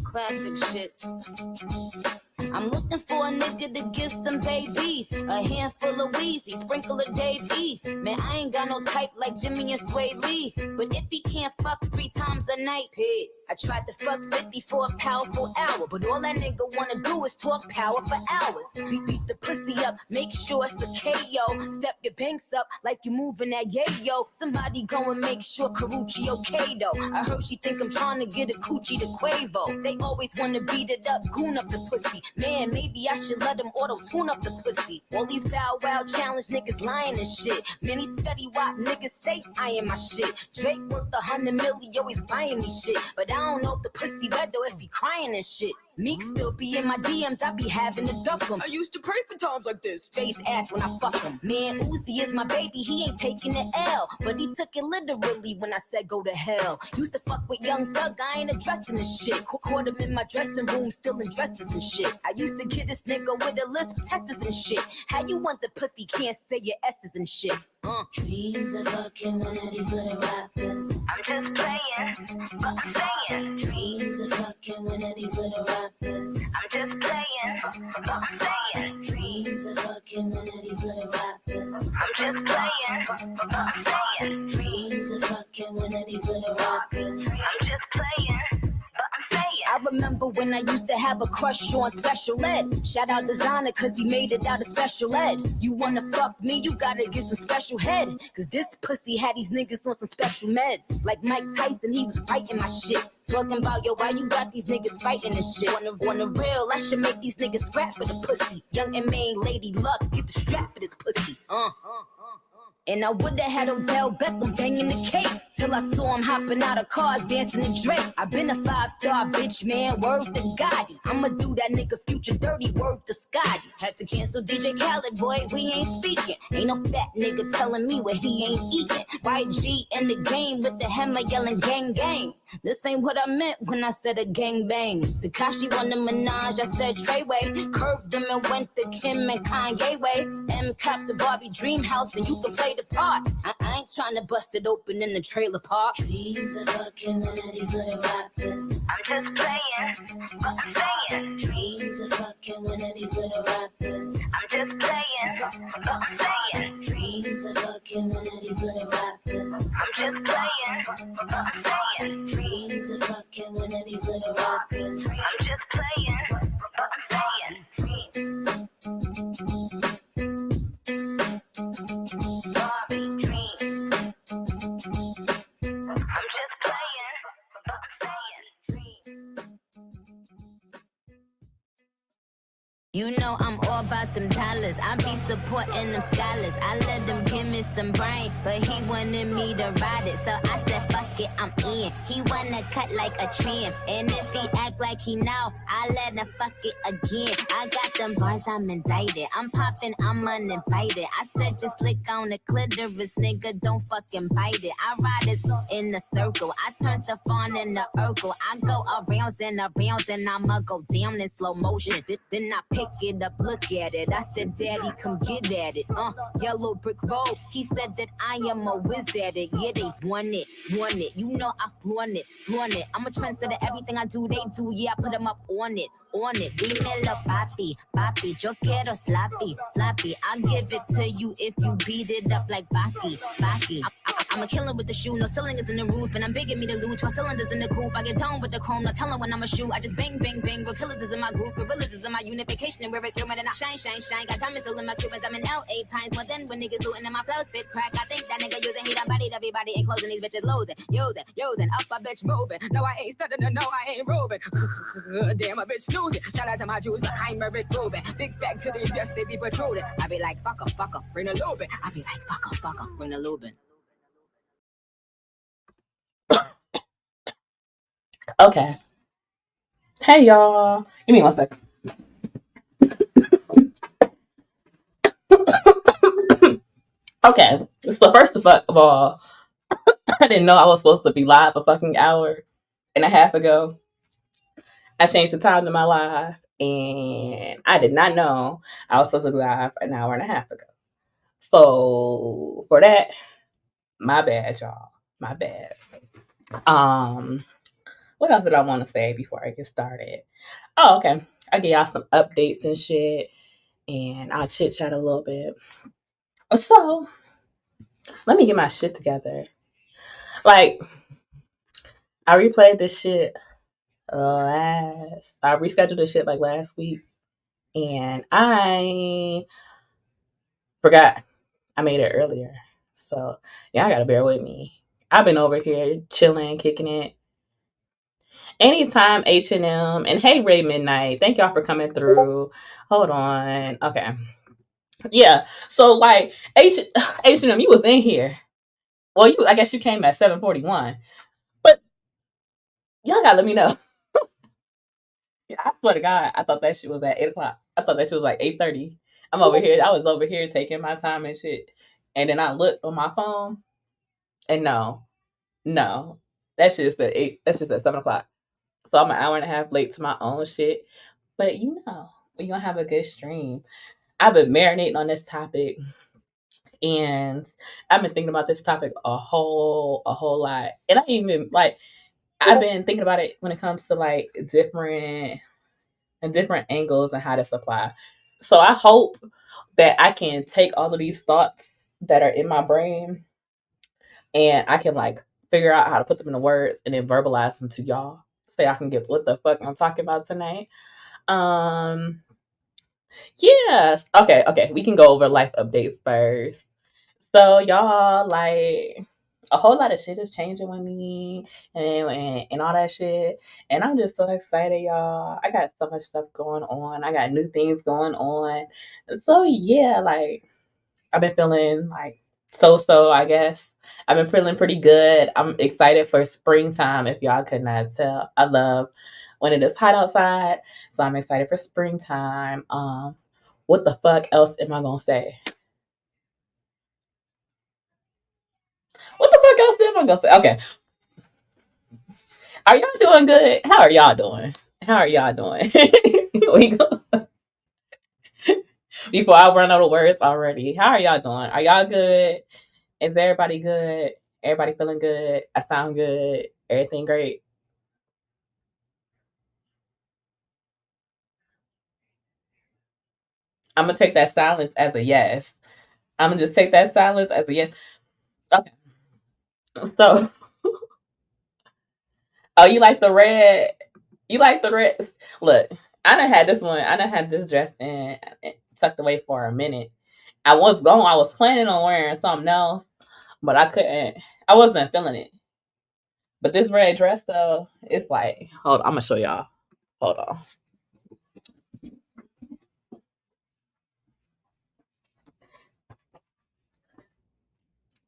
Classic shit. I'm looking for a nigga to give some babies, a handful of Weezy, sprinkle of Dave East. Man, I ain't got no type like Jimmy and Sway Lee's, but if he can't fuck 3 times a night, peace. I tried to fuck 50 for a powerful hour, but all that nigga wanna do is talk power for hours. Beat the pussy up, make sure it's a KO. Step your banks up like you moving that yayo. Somebody go and make sure Karuchi okay though. I heard she think I'm trying to get a coochie to Quavo. They always wanna beat it up, goon up the pussy. Man, maybe I should let them auto-tune up the pussy. All these Bow Wow challenge niggas lying and shit. Many Fetty Wap niggas stay eyeing my shit. Drake worth 100 million, always buying me shit. But I don't know if the pussy wet though if he crying and shit. Meek still be in my DMs, I be having to duck him. I used to pray for times like this. Face ass when I fuck him. Man, Uzi is my baby, he ain't taking the L. But he took it literally when I said go to hell. Used to fuck with Young Thug, I ain't addressing this shit. Caught him in my dressing room, still in dresses and shit. I used to get this nigga with a list of testers and shit. How you want the pussy, can't say your S's and shit. Dreams of fucking one of these little rappers. I'm just playing, but I'm saying. Dreams of fucking one of these little rappers. I'm just playing, but I'm saying. Dreams of fucking one of these little rappers. I'm just playing, but I'm saying. Dreams of fucking one of these little rappers. I'm just playing, but I'm saying. I remember when I used to have a crush on Special Ed. Shout out Designer, cause he made it out of Special Ed. You wanna fuck me, you gotta get some special head. Cause this pussy had these niggas on some special meds. Like Mike Tyson, he was fighting my shit. Talking about, yo, why you got these niggas fighting this shit? On the real, I should make these niggas scrap for the pussy. Young and main Lady Luck, get the strap for this pussy. And I would've had Odell Beckham banging the cake till I saw him hopping out of cars dancing to Drake. I been a 5-star bitch, man, word to Gotti. I'ma do that nigga Future dirty, word to Scotty. Had to cancel DJ Khaled, boy, we ain't speaking. Ain't no fat nigga telling me what he ain't eating. YG in the game with the hammer yelling gang gang. This ain't what I meant when I said a gang bang. Tekashi won the Minaj, I said Treyway. Curved him and went to Kim and Kanye way. M cop the Barbie dream house, and you can play the part. I ain't trying to bust it open in the trailer park. Dreams of fucking one of these little rappers. I'm just playing, but I'm saying. Dreams of fucking one of these little rappers. I'm just playing, but I'm saying. Dreams of fucking one of these little rappers. I'm just playing, but I'm saying. Dreams of fucking one of these little rappers. I'm just playing, but I'm saying. Barbie dream. I'm just playing, but I'm saying. You know I'm all about them dollars. I be supporting them scholars. I let them give me some brain, but he wanted me to ride it. So I said, fuck it, I'm in. He wanna cut like a trim. And if he act like he know, I let him fuck it again. I got them bars, I'm indicted. I'm popping, I'm uninvited. I said just lick on the clitoris, nigga, don't fucking bite it. I ride it in the circle. I turn stuff on in the Urkel. I go arounds and arounds and I'ma go down in slow motion. Then I pick it up, look at it. I said, daddy, come get at it. Yellow brick road. He said that I am a whiz at it. Yeah, they want it, want it. You know I flaunt it, flaunt it. I'm a trendsetter, everything I do, they do. Yeah, I put them up on it. Dímelo, papi, papi, yo quiero sloppy, sloppy. I'll give it to you if you beat it up like Baki, Baki. I'm a killer with the shoe, no cylinders in the roof, and I'm begging me to lose 12 cylinders in the coupe. I get down with the chrome, no telling when I'ma shoot. I just bang, bang, bang. Real killers is in my group, gorillas is in my unification, and we're experiment and I shine, shine, shine. Got diamonds all in my Cubans, I'm in LA times more than when niggas looting in my flow spit crack. I think that nigga using, he done bodied everybody and closing these bitches losing, using, up a bitch moving. No, I ain't stuttering, no, I ain't roving. Damn, a bitch snoozing. Shout out to my Jews, like I'm Eric Rubin. Big back to these, yes, they be protruding. I be like, fuck em, bring a Lubin. I be like, fuck em, bring a Lubin. Okay. Hey, y'all. Give me 1 second. Okay. So first of all, I didn't know I was supposed to be live a fucking hour and a half ago. I changed the time to my live, and I did not know I was supposed to be live an hour and a half ago. So for that, my bad, y'all. My bad. What else did I want to say before I get started? Oh, okay. I give y'all some updates and shit, and I'll chit chat a little bit. So let me get my shit together. Like I replayed this shit I rescheduled this shit like last week, and I forgot I made it earlier. So yeah, I gotta bear with me. I've been over here chilling, kicking it. Anytime H&M, and hey Ray Midnight, thank y'all for coming through. Hold on, okay, yeah. So like H&M, you was in here. Well, I guess you came at 7:41, but y'all gotta let me know. Yeah, I swear to God, I thought that shit was at 8 o'clock. I thought that shit was like 8:30. I'm over here. I was over here taking my time and shit, and then I looked on my phone, and no, that shit's at 8. That's just at 7 o'clock. So I'm an hour and a half late to my own shit. But we gonna have a good stream. I've been marinating on this topic, and I've been thinking about this topic a whole lot. And I even like I've been thinking about it when it comes to like different angles and how to supply. So I hope that I can take all of these thoughts that are in my brain and I can like figure out how to put them into words and then verbalize them to y'all. So I can get what the fuck I'm talking about tonight. Um yes. Okay. We can go over life updates first. So y'all like a whole lot of shit is changing with me and all that shit. And I'm just so excited, y'all. I got so much stuff going on. I got new things going on. So yeah, like I've been feeling like so, I guess. I've been feeling pretty good. I'm excited for springtime, if y'all could not tell. I love when it is hot outside. So I'm excited for springtime. What the fuck else am I gonna say? What the fuck else am I gonna say? Okay. Are y'all doing good? How are y'all doing? How are y'all doing? we go before I run out of words already. How are y'all doing? Are y'all good? Is everybody good? Everybody feeling good? I sound good. Everything great? I'm gonna take that silence as a yes. I'm gonna just take that silence as a yes. Okay. So, oh, you like the red? You like the red? Look, I done had this one. I done had this dress in tucked away for a minute. I was going. I was planning on wearing something else, but I couldn't. I wasn't feeling it. But this red dress though, it's like, hold on, I'm gonna show y'all. Hold on.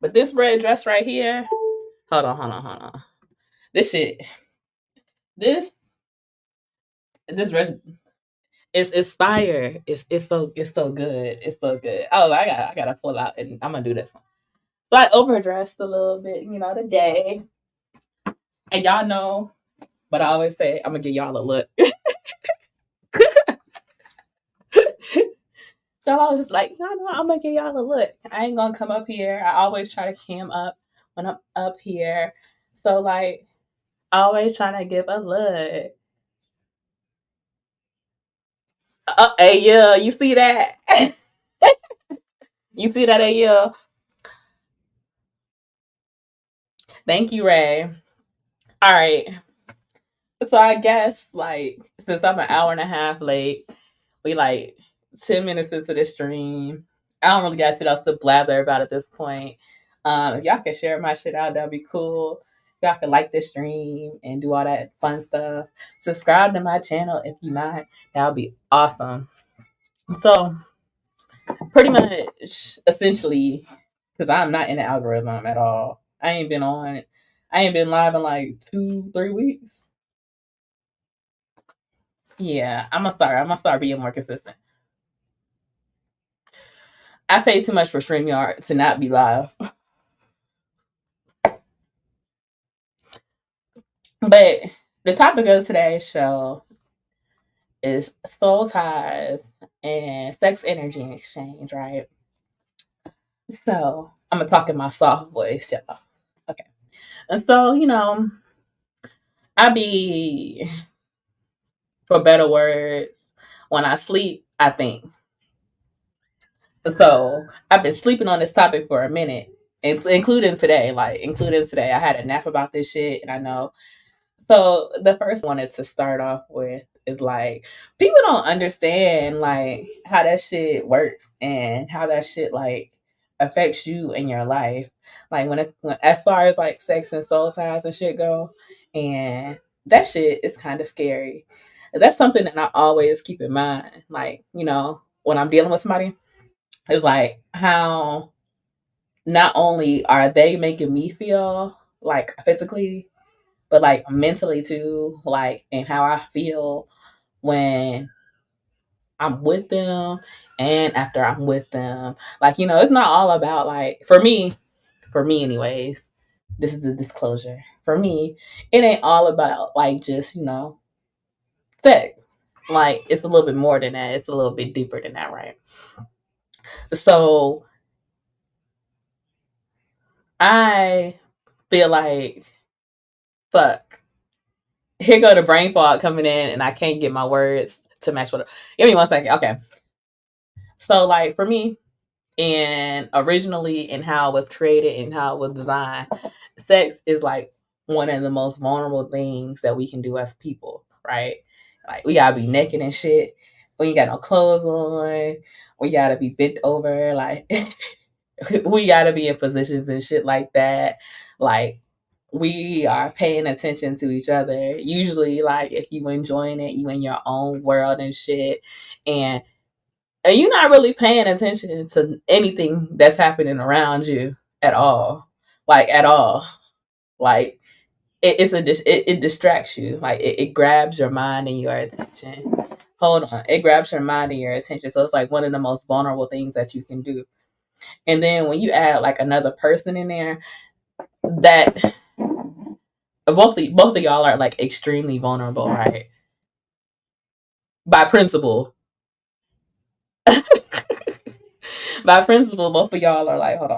But this red dress right here, hold on. This shit, this this dress, it's fire. It's so good. It's so good. Oh, I gotta pull out and I'm gonna do this one. So I overdressed a little bit, today. And y'all know, but I always say I'm gonna give y'all a look. So I was like, y'all know I'm gonna give y'all a look. I ain't gonna come up here. I always try to cam up when I'm up here. So like always trying to give a look. Hey, yeah, you see that? You see that, hey, yeah? Thank you, Ray. All right. So I guess like since I'm an hour and a half late, we like 10 minutes into the stream. I don't really got shit else to blather about at this point. If y'all can share my shit out, that'd be cool. Y'all can like the stream and do all that fun stuff. Subscribe to my channel if you're not. That would be awesome. So pretty much essentially, because I'm not in the algorithm at all. I ain't been on it. I ain't been live in like 2-3 weeks. Yeah, I'm gonna start being more consistent. I pay too much for StreamYard to not be live. But the topic of today's show is soul ties and sex energy exchange, right? So I'm gonna talk in my soft voice, y'all. Okay. And so, I be, for better words, when I sleep, I think. So I've been sleeping on this topic for a minute, including today. Like, including today, I had a nap about this shit, and I know. So the first thing I wanted to start off with is like, people don't understand like how that shit works and how that shit like affects you in your life. Like as far as like sex and soul ties and shit go, and that shit is kind of scary. That's something that I always keep in mind. Like, when I'm dealing with somebody, it's like how not only are they making me feel like physically, but like mentally too, like, and how I feel when I'm with them and after I'm with them. Like, it's not all about like, for me anyways, this is the disclosure. For me, it ain't all about like just, sex. Like, it's a little bit more than that. It's a little bit deeper than that, right? So I feel like, fuck, here go the brain fog coming in, and I can't get my words to match what. Give me 1 second. Okay. So, like, for me, and originally, and how it was created and how it was designed, sex is like one of the most vulnerable things that we can do as people, right? Like, we gotta be naked and shit. We ain't got no clothes on. We gotta be bent over. Like, we gotta be in positions and shit like that. Like, we are paying attention to each other. Usually, like, if you enjoying it, you in your own world and shit. And you're not really paying attention to anything that's happening around you at all. Like, at all. Like, it distracts you. Like, it grabs your mind and your attention. Hold on. It grabs your mind and your attention. So it's like one of the most vulnerable things that you can do. And then when you add like another person in there, that both of y'all are like extremely vulnerable, right? By principle. By principle, both of y'all are like, hold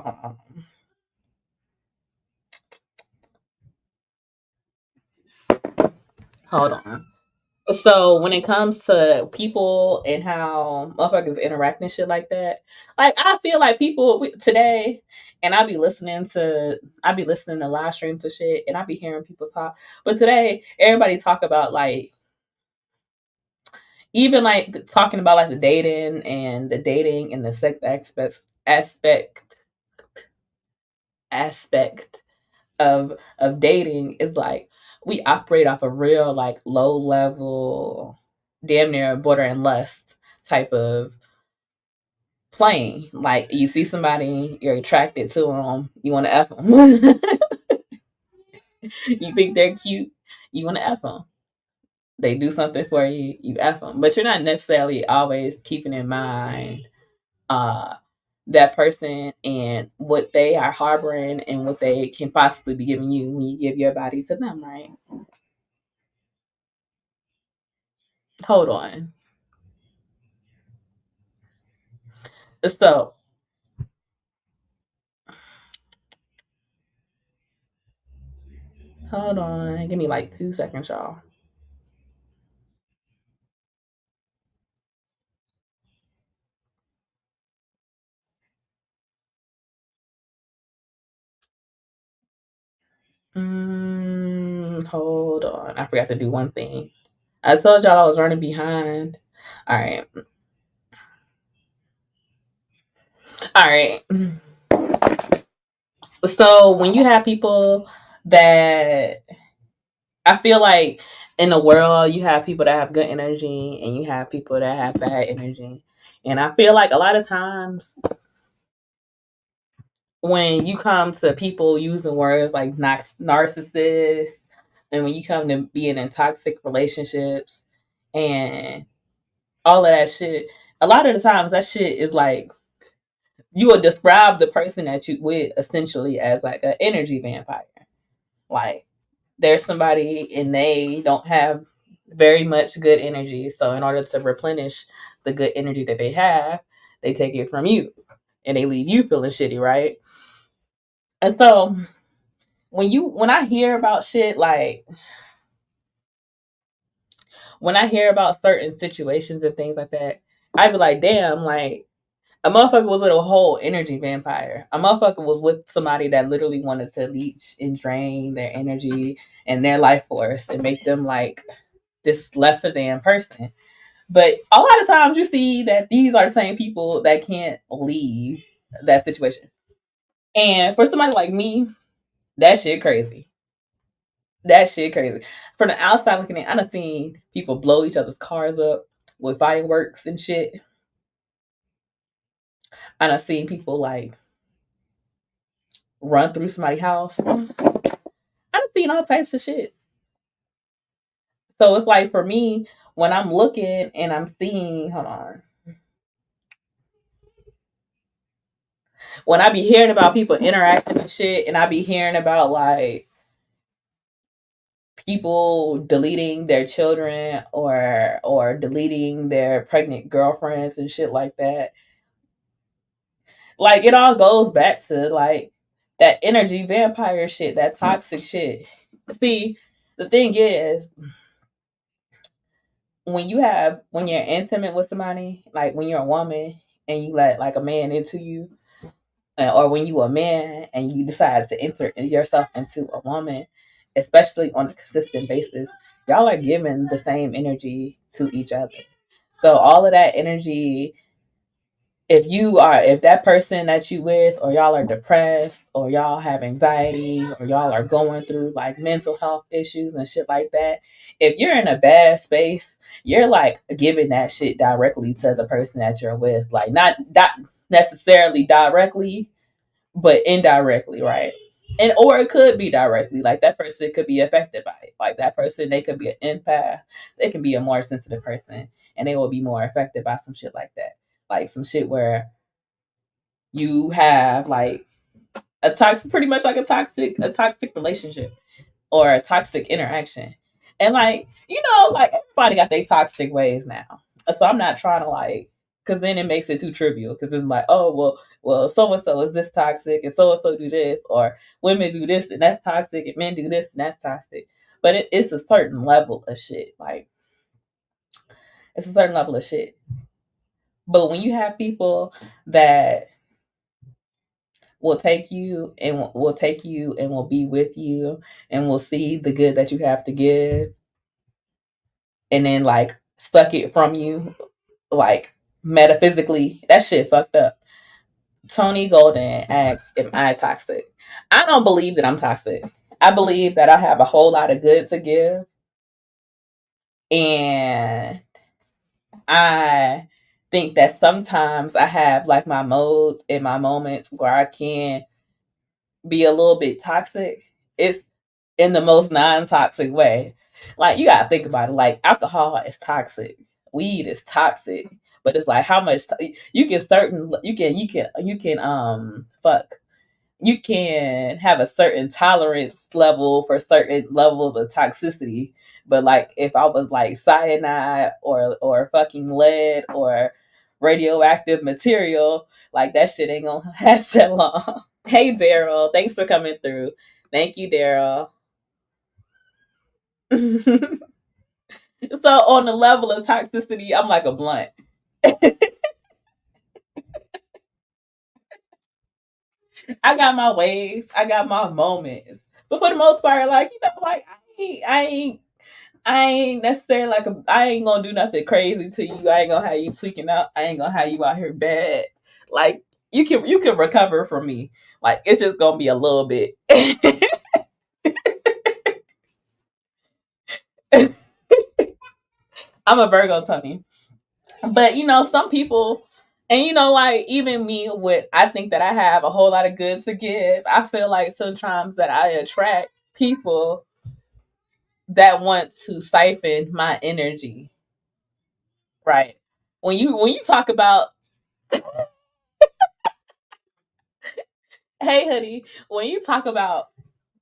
on. So when it comes to people and how motherfuckers interact and shit like that, like, I feel like today, and I be listening to live streams and shit, and I be hearing people talk. But today, everybody talk about like, even like talking about like the dating and the sex aspect of dating is like, we operate off a real like low level, damn near bordering lust type of plane. Like, you see somebody, you're attracted to them, you want to f them. You think they're cute, you want to f them. They do something for you, you f them. But you're not necessarily always keeping in mind uh that person and what they are harboring and what they can possibly be giving you when you give your body to them, right? Hold on. So, hold on. Give me like 2 seconds, y'all. Hold on. I forgot to do one thing. I told y'all I was running behind. All right. All right. So, when you have people that, I feel like in the world, you have people that have good energy and you have people that have bad energy. And I feel like a lot of times when you come to people using words like narcissist, and when you come to being in toxic relationships and all of that shit, a lot of the times that shit is like, you would describe the person that you with essentially as like an energy vampire. Like, there's somebody and they don't have very much good energy. So in order to replenish the good energy that they have, they take it from you and they leave you feeling shitty, right? And so when I hear about shit like when I hear about certain situations and things like that, I'd be like, damn, like a motherfucker was a whole energy vampire. A motherfucker was with somebody that literally wanted to leech and drain their energy and their life force and make them like this lesser than person. But a lot of times you see that these are the same people that can't leave that situation. And for somebody like me, that shit crazy. That shit crazy. From the outside looking in, I done seen people blow each other's cars up with fireworks and shit. I done seen people like run through somebody's house. I done seen all types of shit. So it's like for me, when I'm looking and I'm seeing, hold on, when I be hearing about people interacting and shit, and I be hearing about like people deleting their children or deleting their pregnant girlfriends and shit like that, like it all goes back to like that energy vampire shit, that toxic shit. See, the thing is, when you're intimate with somebody, like when you're a woman and you let like a man into you, or when you a man and you decide to enter yourself into a woman, especially on a consistent basis, y'all are giving the same energy to each other. So all of that energy, if that person that you with, or y'all are depressed, or y'all have anxiety, or y'all are going through like mental health issues and shit like that, if you're in a bad space, you're like giving that shit directly to the person that you're with, like not necessarily directly, but indirectly, right? And or it could be directly, like that person could be affected by it, like that person, they could be an empath, they can be a more sensitive person, and they will be more affected by some shit like that, like some shit where you have like a toxic, pretty much like a toxic relationship or a toxic interaction. And like, like everybody got their toxic ways now. So I'm not trying to like, because then it makes it too trivial. Because it's like, oh well, so and so is this toxic, and so do this, or women do this and that's toxic, and men do this and that's toxic. But it's a certain level of shit. Like it's a certain level of shit. But when you have people that will take you and will be with you and will see the good that you have to give, and then like suck it from you, like metaphysically, that shit fucked up. Tony Golden asks, am I toxic? I don't believe that I'm toxic. I believe that I have a whole lot of good to give, and I think that sometimes I have like my modes and my moments where I can be a little bit toxic. It's in the most non-toxic way. Like you gotta think about it. Like alcohol is toxic, weed is toxic, but it's like how much you can certain you can have a certain tolerance level for certain levels of toxicity. But like if I was like cyanide or fucking lead or radioactive material, like that shit ain't gonna last that long. Hey Daryl, thanks for coming through. Thank you, Daryl. So on the level of toxicity, I'm like a blunt. I got my ways, I got my moments, but for the most part, like like I ain't necessarily like I ain't gonna do nothing crazy to you. I ain't gonna have you tweaking out. I ain't gonna have you out here bad. Like you can recover from me. Like it's just gonna be a little bit. I'm a Virgo, Tony. But some people, and like even me, with I think that I have a whole lot of good to give. I feel like sometimes that I attract people that want to siphon my energy, right? When you talk about, hey hoodie, when you talk about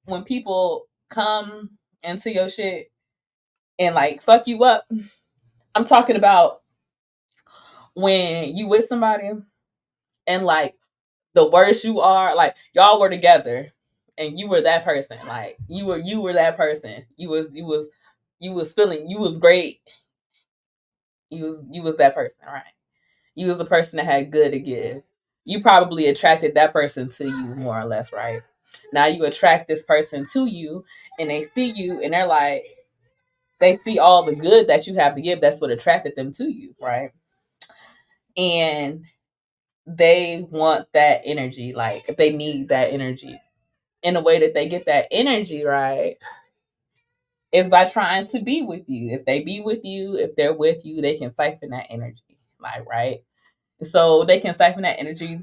when people come into your shit and like fuck you up, I'm talking about when you with somebody and like the worse you are, like y'all were together and you were that person, like you were that person, you was feeling, you was great, You was that person, right? You was the person that had good to give. You probably attracted that person to you more or less, right? Now you attract this person to you, and they see you, and they're like, they see all the good that you have to give. That's what attracted them to you, right? And they want that energy, like they need that energy. And the way that they get that energy, right, is by trying to be with you. If they be with you, if they're with you, they can siphon that energy, like, right? So they can siphon that energy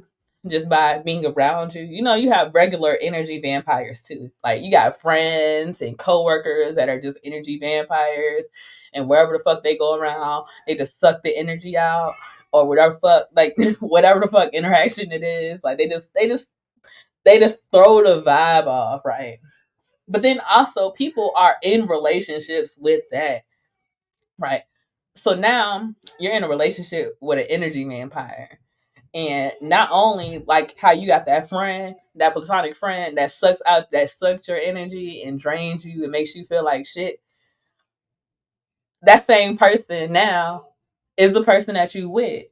just by being around you. You know, you have regular energy vampires too. Like you got friends and coworkers that are just energy vampires, and wherever the fuck they go around, they just suck the energy out, or whatever fuck, like whatever the fuck interaction it is. Like they just throw the vibe off, right? But then also people are in relationships with that, right? So now you're in a relationship with an energy vampire. And not only like how you got that friend, that platonic friend that sucks your energy and drains you and makes you feel like shit, that same person now is the person that you with.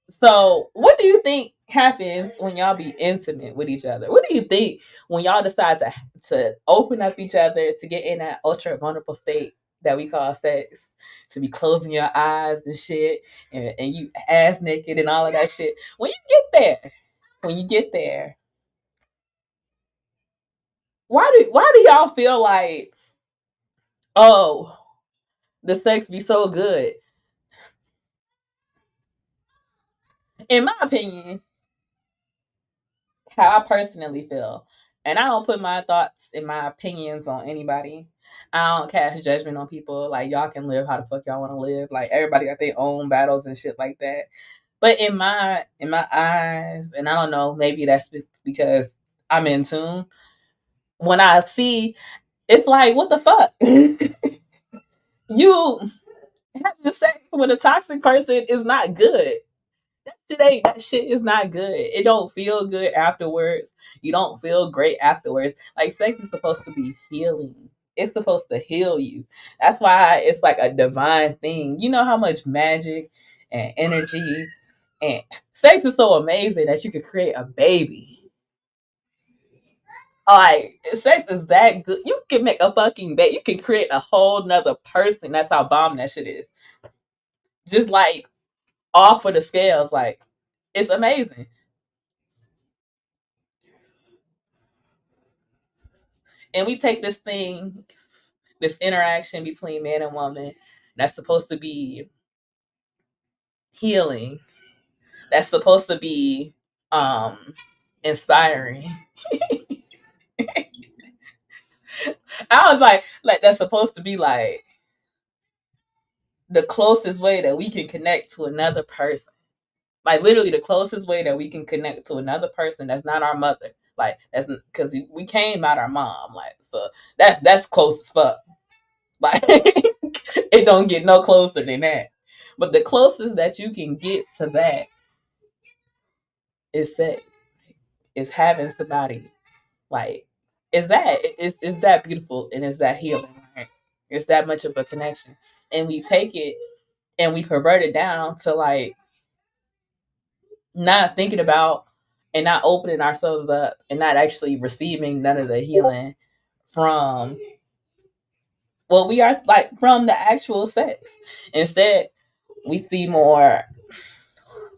So, what do you think happens when y'all be intimate with each other? What do you think when y'all decide to open up each other, to get in that ultra vulnerable state that we call sex, to be closing your eyes and shit, and you ass naked and all of that shit? When you get there, why do y'all feel like, oh, the sex be so good? In my opinion, how I personally feel. And I don't put my thoughts and my opinions on anybody. I don't cast judgment on people. Like y'all can live how the fuck y'all want to live. Like everybody got their own battles and shit like that. But in my eyes, and I don't know, maybe that's because I'm in tune. When I see, it's like, what the fuck? You having sex with a toxic person is not good. That shit is not good. It don't feel good afterwards. You don't feel great afterwards. Like sex is supposed to be healing. It's supposed to heal you. That's why it's like a divine thing. You know how much magic and energy and sex is so amazing that you could create a baby. Like sex is that good. You can make a fucking baby. You can create a whole nother person. That's how bomb that shit is. Just like off of the scales, like it's amazing. And we take this interaction between man and woman that's supposed to be healing, that's supposed to be inspiring. I was like that's supposed to be like the closest way that we can connect to another person. Like literally the closest way that we can connect to another person that's not our mother. Like that's because we came out our mom. Like so that's close as fuck. Like it don't get no closer than that. But the closest that you can get to that is sex. Is having somebody like is that beautiful and is that healing, right? It's that much of a connection. And we take it and we pervert it down to like not thinking about and not opening ourselves up and not actually receiving none of the healing from well, we are like from the actual sex. Instead, we see more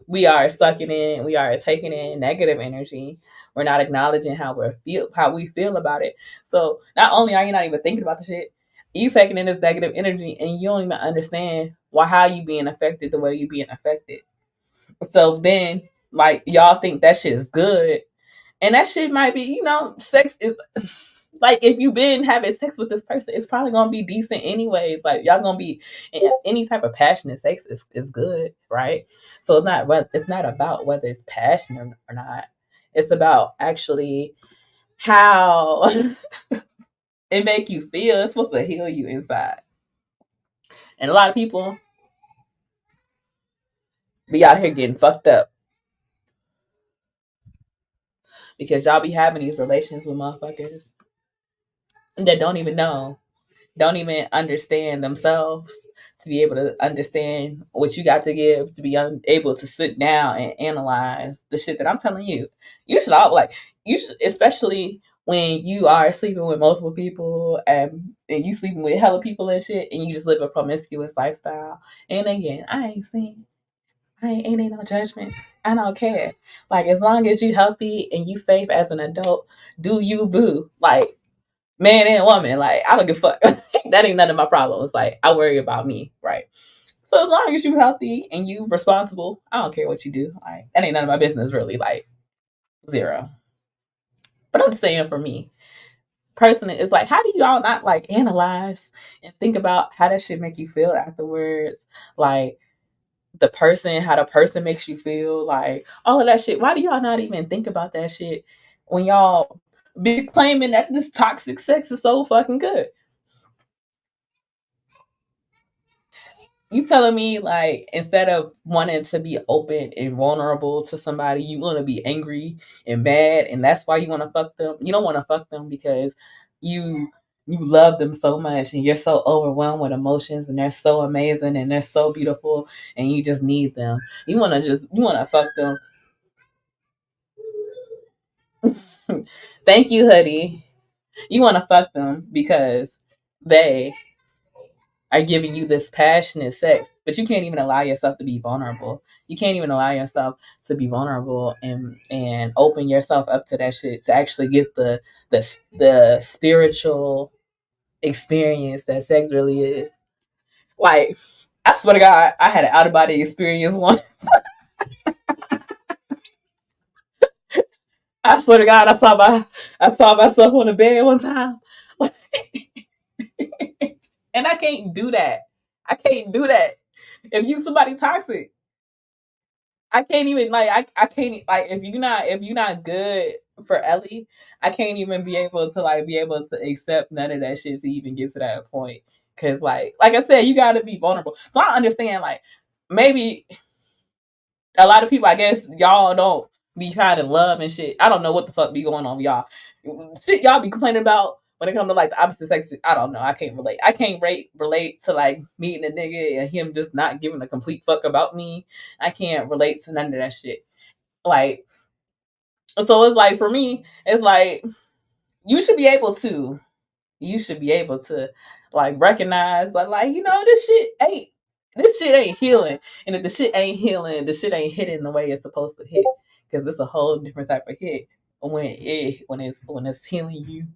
we are sucking in, we are taking in negative energy. We're not acknowledging how we feel about it. So not only are you not even thinking about the shit, you taking in this negative energy and you don't even understand why how you being affected the way you being affected. So then like y'all think that shit is good. And that shit might be, sex is like if you've been having sex with this person, it's probably gonna be decent anyways. Like y'all gonna be any type of passionate sex is good, right? So it's not about whether it's passionate or not. It's about actually how it make you feel. It's supposed to heal you inside. And a lot of people be out here getting fucked up because y'all be having these relations with motherfuckers that don't even know don't even understand themselves to be able to understand what you got to give, to be able to sit down and analyze the shit that I'm telling you. You should all like, you should, especially when you are sleeping with multiple people and you sleeping with hella people and shit, and you just live a promiscuous lifestyle. And again, ain't no judgment. I don't care. Like, as long as you healthy and you safe as an adult, do you boo. Like, man and woman, like, I don't give a fuck. That ain't none of my problems. Like, I worry about me, right? So as long as you healthy and you responsible, I don't care what you do. Like, that ain't none of my business, really. Like, zero. But I'm just saying, for me personally, it's like, how do y'all not like analyze and think about how that shit make you feel afterwards? Like, how the person makes you feel, like all of that shit. Why do y'all not even think about that shit when y'all be claiming that this toxic sex is so fucking good? You telling me, like, instead of wanting to be open and vulnerable to somebody, you want to be angry and mad, and that's why you want to fuck them? You don't want to fuck them because you you love them so much and you're so overwhelmed with emotions, and they're so amazing and they're so beautiful, and you just need them. You want to fuck them. Thank you, hoodie. You want to fuck them because they are giving you this passionate sex, but you can't even allow yourself to be vulnerable. You can't even allow yourself to be vulnerable and open yourself up to that shit, to actually get the spiritual experience that sex really is. Like, I swear to God, I had an out of body experience one. I swear to God, I saw myself on the bed one time, and I can't do that. I can't do that. If you somebody toxic, I can't even like I can't like if you're not good for Ellie, I can't even be able to accept none of that shit to even get to that point. Cause like I said, you gotta be vulnerable. So I understand, like, maybe a lot of people, I guess, y'all don't be trying to love and shit. I don't know what the fuck be going on with y'all. Shit y'all be complaining about when it comes to like the opposite sex. I don't know. I can't relate. I can't relate to like meeting a nigga and him just not giving a complete fuck about me. I can't relate to none of that shit. Like, so it's like, for me, it's like, you should be able to you should be able to like recognize, but like, this shit ain't healing. And if the shit ain't healing, the shit ain't hitting the way it's supposed to hit. Because it's a whole different type of hit when it's healing you,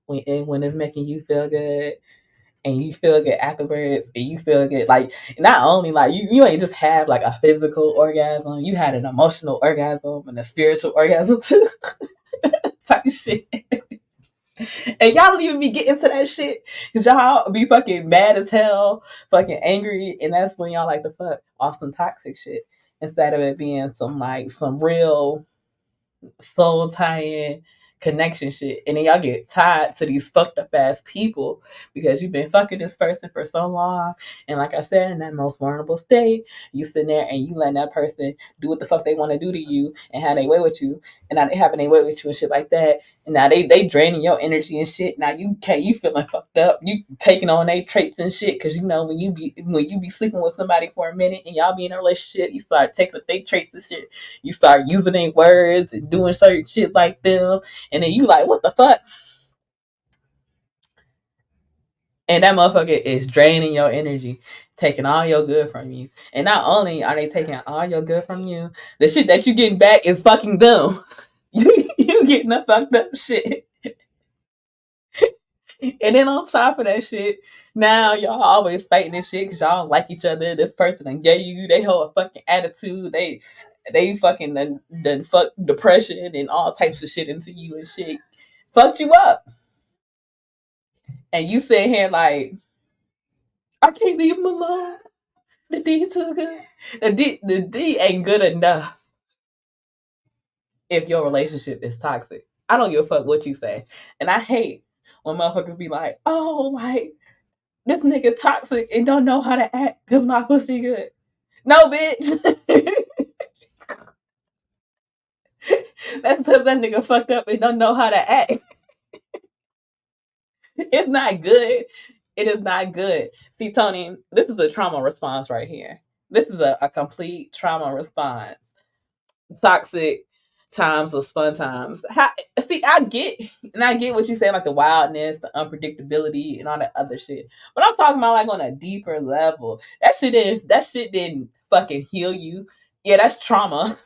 when it's making you feel good, and you feel good afterwards, and you feel good, like, not only like you ain't just have like a physical orgasm, you had an emotional orgasm and a spiritual orgasm too. Type shit. And y'all don't even be getting to that shit because y'all be fucking mad as hell, fucking angry, and that's when y'all like to fuck off some toxic shit instead of it being some real soul tying connection shit. And then y'all get tied to these fucked up ass people because you've been fucking this person for so long. And like I said, in that most vulnerable state, you sitting there and you letting that person do what the fuck they want to do to you and have their way with you. And now they having their way with you and shit like that. And now they draining your energy and shit. Now you feeling fucked up. You taking on their traits and shit. Cause when you be sleeping with somebody for a minute and y'all be in a relationship, you start taking their traits and shit. You start using their words and doing certain shit like them, and then you like, what the fuck? And that motherfucker is draining your energy, taking all your good from you. And not only are they taking all your good from you, the shit that you getting back is fucking dumb. You getting the fucked up shit. And then on top of that shit, now y'all always fighting this shit because y'all don't like each other. This person done gave you they whole fucking attitude. They fucking done fuck depression and all types of shit into you and shit. Fucked you up. And you sit here like, I can't leave him alone. The D too good. The D ain't good enough if your relationship is toxic. I don't give a fuck what you say. And I hate when motherfuckers be like, oh, like, this nigga toxic and don't know how to act because my pussy good. No, bitch. That's because that nigga fucked up and don't know how to act. It's not good It is not good. See, Tony, this is a trauma response right here. This is a complete trauma response. Toxic times was fun times. See, I get what you say, like the wildness, the unpredictability, and all that other shit. But I'm talking about like on a deeper level. That shit didn't fucking heal you. Yeah, that's trauma.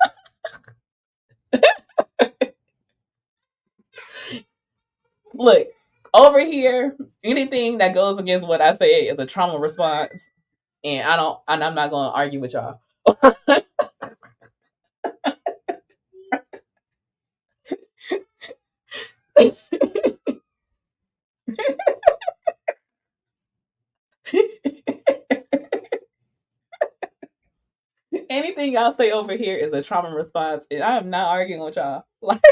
Look, over here, anything that goes against what I say is a trauma response, and I'm not gonna argue with y'all. Anything y'all say over here is a trauma response, and I am not arguing with y'all. Like,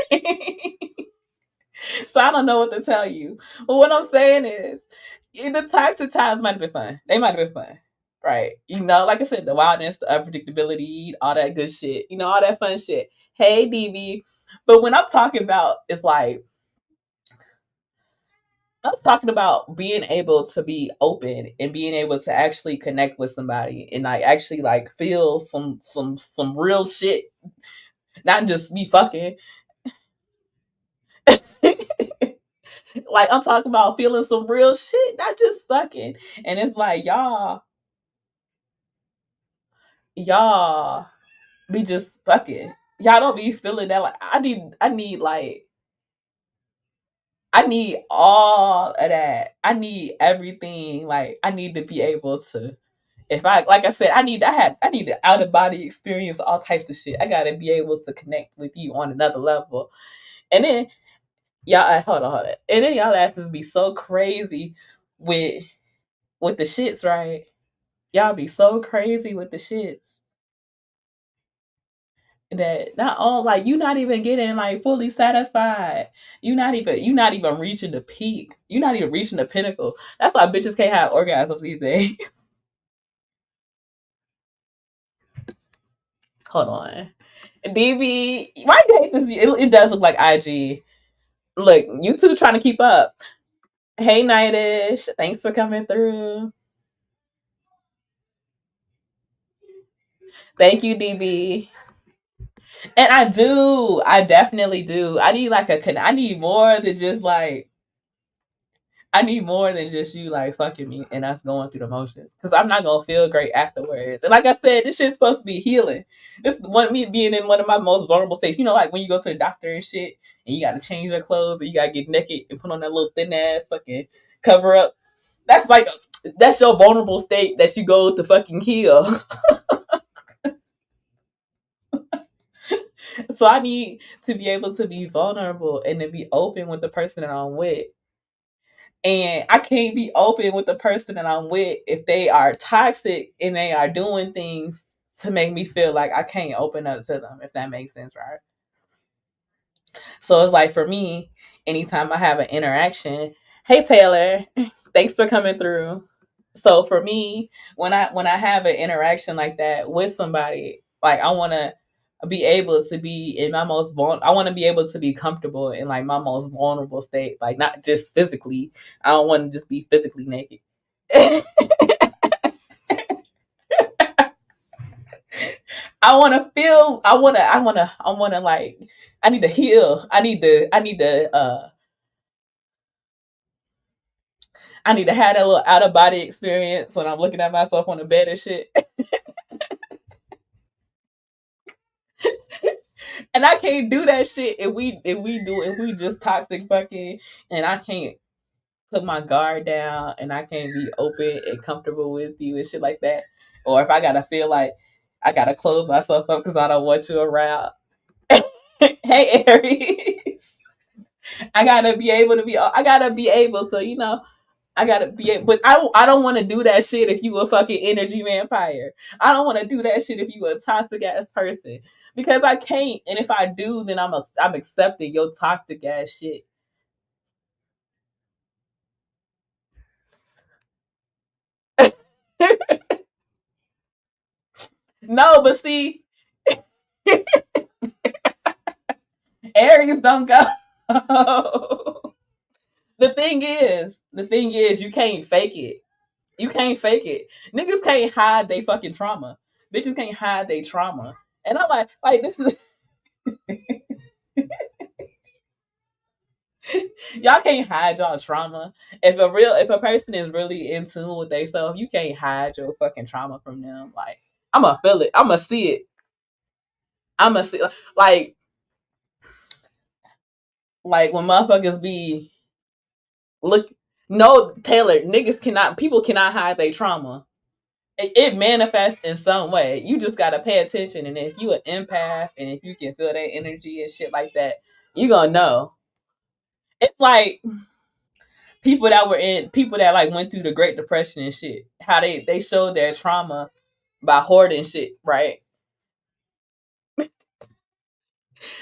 so I don't know what to tell you. But what I'm saying is, the types of times might have been fun. They might have been fun, right? You know, like I said, the wildness, the unpredictability, all that good shit. You know, all that fun shit. Hey, DB. But when I'm talking about, it's like I'm talking about being able to be open and being able to actually connect with somebody and like actually like feel some real shit, not just me fucking. Like I'm talking about feeling some real shit, not just fucking. And it's like y'all be just fucking. Y'all don't be feeling that. Like I need all of that. I need everything. Like I need to be able to. If I like I said, I need the out of body experience, all types of shit. I gotta be able to connect with you on another level. And then y'all hold on. And then y'all asses be so crazy with the shits, right? Y'all be so crazy with the shits that not all like you not even getting like fully satisfied. You not even reaching the peak. You not even reaching the pinnacle. That's why bitches can't have orgasms these days. Hold on. DB, why you hate this? It does look like IG. Look, you two trying to keep up. Hey, Nightish. Thanks for coming through. Thank you, DB. And I do. I definitely do. I need more than just like I need more than just you like fucking me and us going through the motions. Cause I'm not gonna feel great afterwards. And like I said, this shit's supposed to be healing. This one me being in one of my most vulnerable states. You know, like when you go to the doctor and shit and you gotta change your clothes and you gotta get naked and put on that little thin ass fucking cover up. That's like that's your vulnerable state that you go to fucking heal. So I need to be able to be vulnerable and to be open with the person that I'm with. And I can't be open with the person that I'm with if they are toxic and they are doing things to make me feel like I can't open up to them, if that makes sense, right? So it's like for me, anytime I have an interaction, hey Taylor, thanks for coming through. So for me, when I have an interaction like that with somebody, like I want to be able to be in my most I want to be able to be comfortable in like my most vulnerable state, like not just physically. I don't want to just be physically naked. I want to feel. I want to like. I need to heal. I need to have that little out of body experience when I'm looking at myself on the bed and shit. And I can't do that shit if we just toxic fucking and I can't put my guard down and I can't be open and comfortable with you and shit like that. Or if I gotta feel like I gotta close myself up because I don't want you around. Hey Aries. I gotta be able to, you know, I gotta be able, but I don't want to do that shit if you a fucking energy vampire. I don't want to do that shit if you a toxic ass person because I can't. And if I do, then I'm accepting your toxic ass shit. No, but see, Aries don't go. The thing is, The thing is, you can't fake it. You can't fake it. Niggas can't hide they fucking trauma. Bitches can't hide they trauma. And I'm like this is y'all can't hide y'all trauma. If a person is really in tune with themselves, you can't hide your fucking trauma from them. Like I'ma feel it. I'ma see it. I'ma see like when motherfuckers be look no Taylor, niggas cannot people cannot hide their trauma. It manifests in some way. You just gotta pay attention, and if you an empath, and if you can feel that energy and shit like that, you gonna know. It's like people that like went through the Great Depression and shit. How they showed their trauma by hoarding shit, right?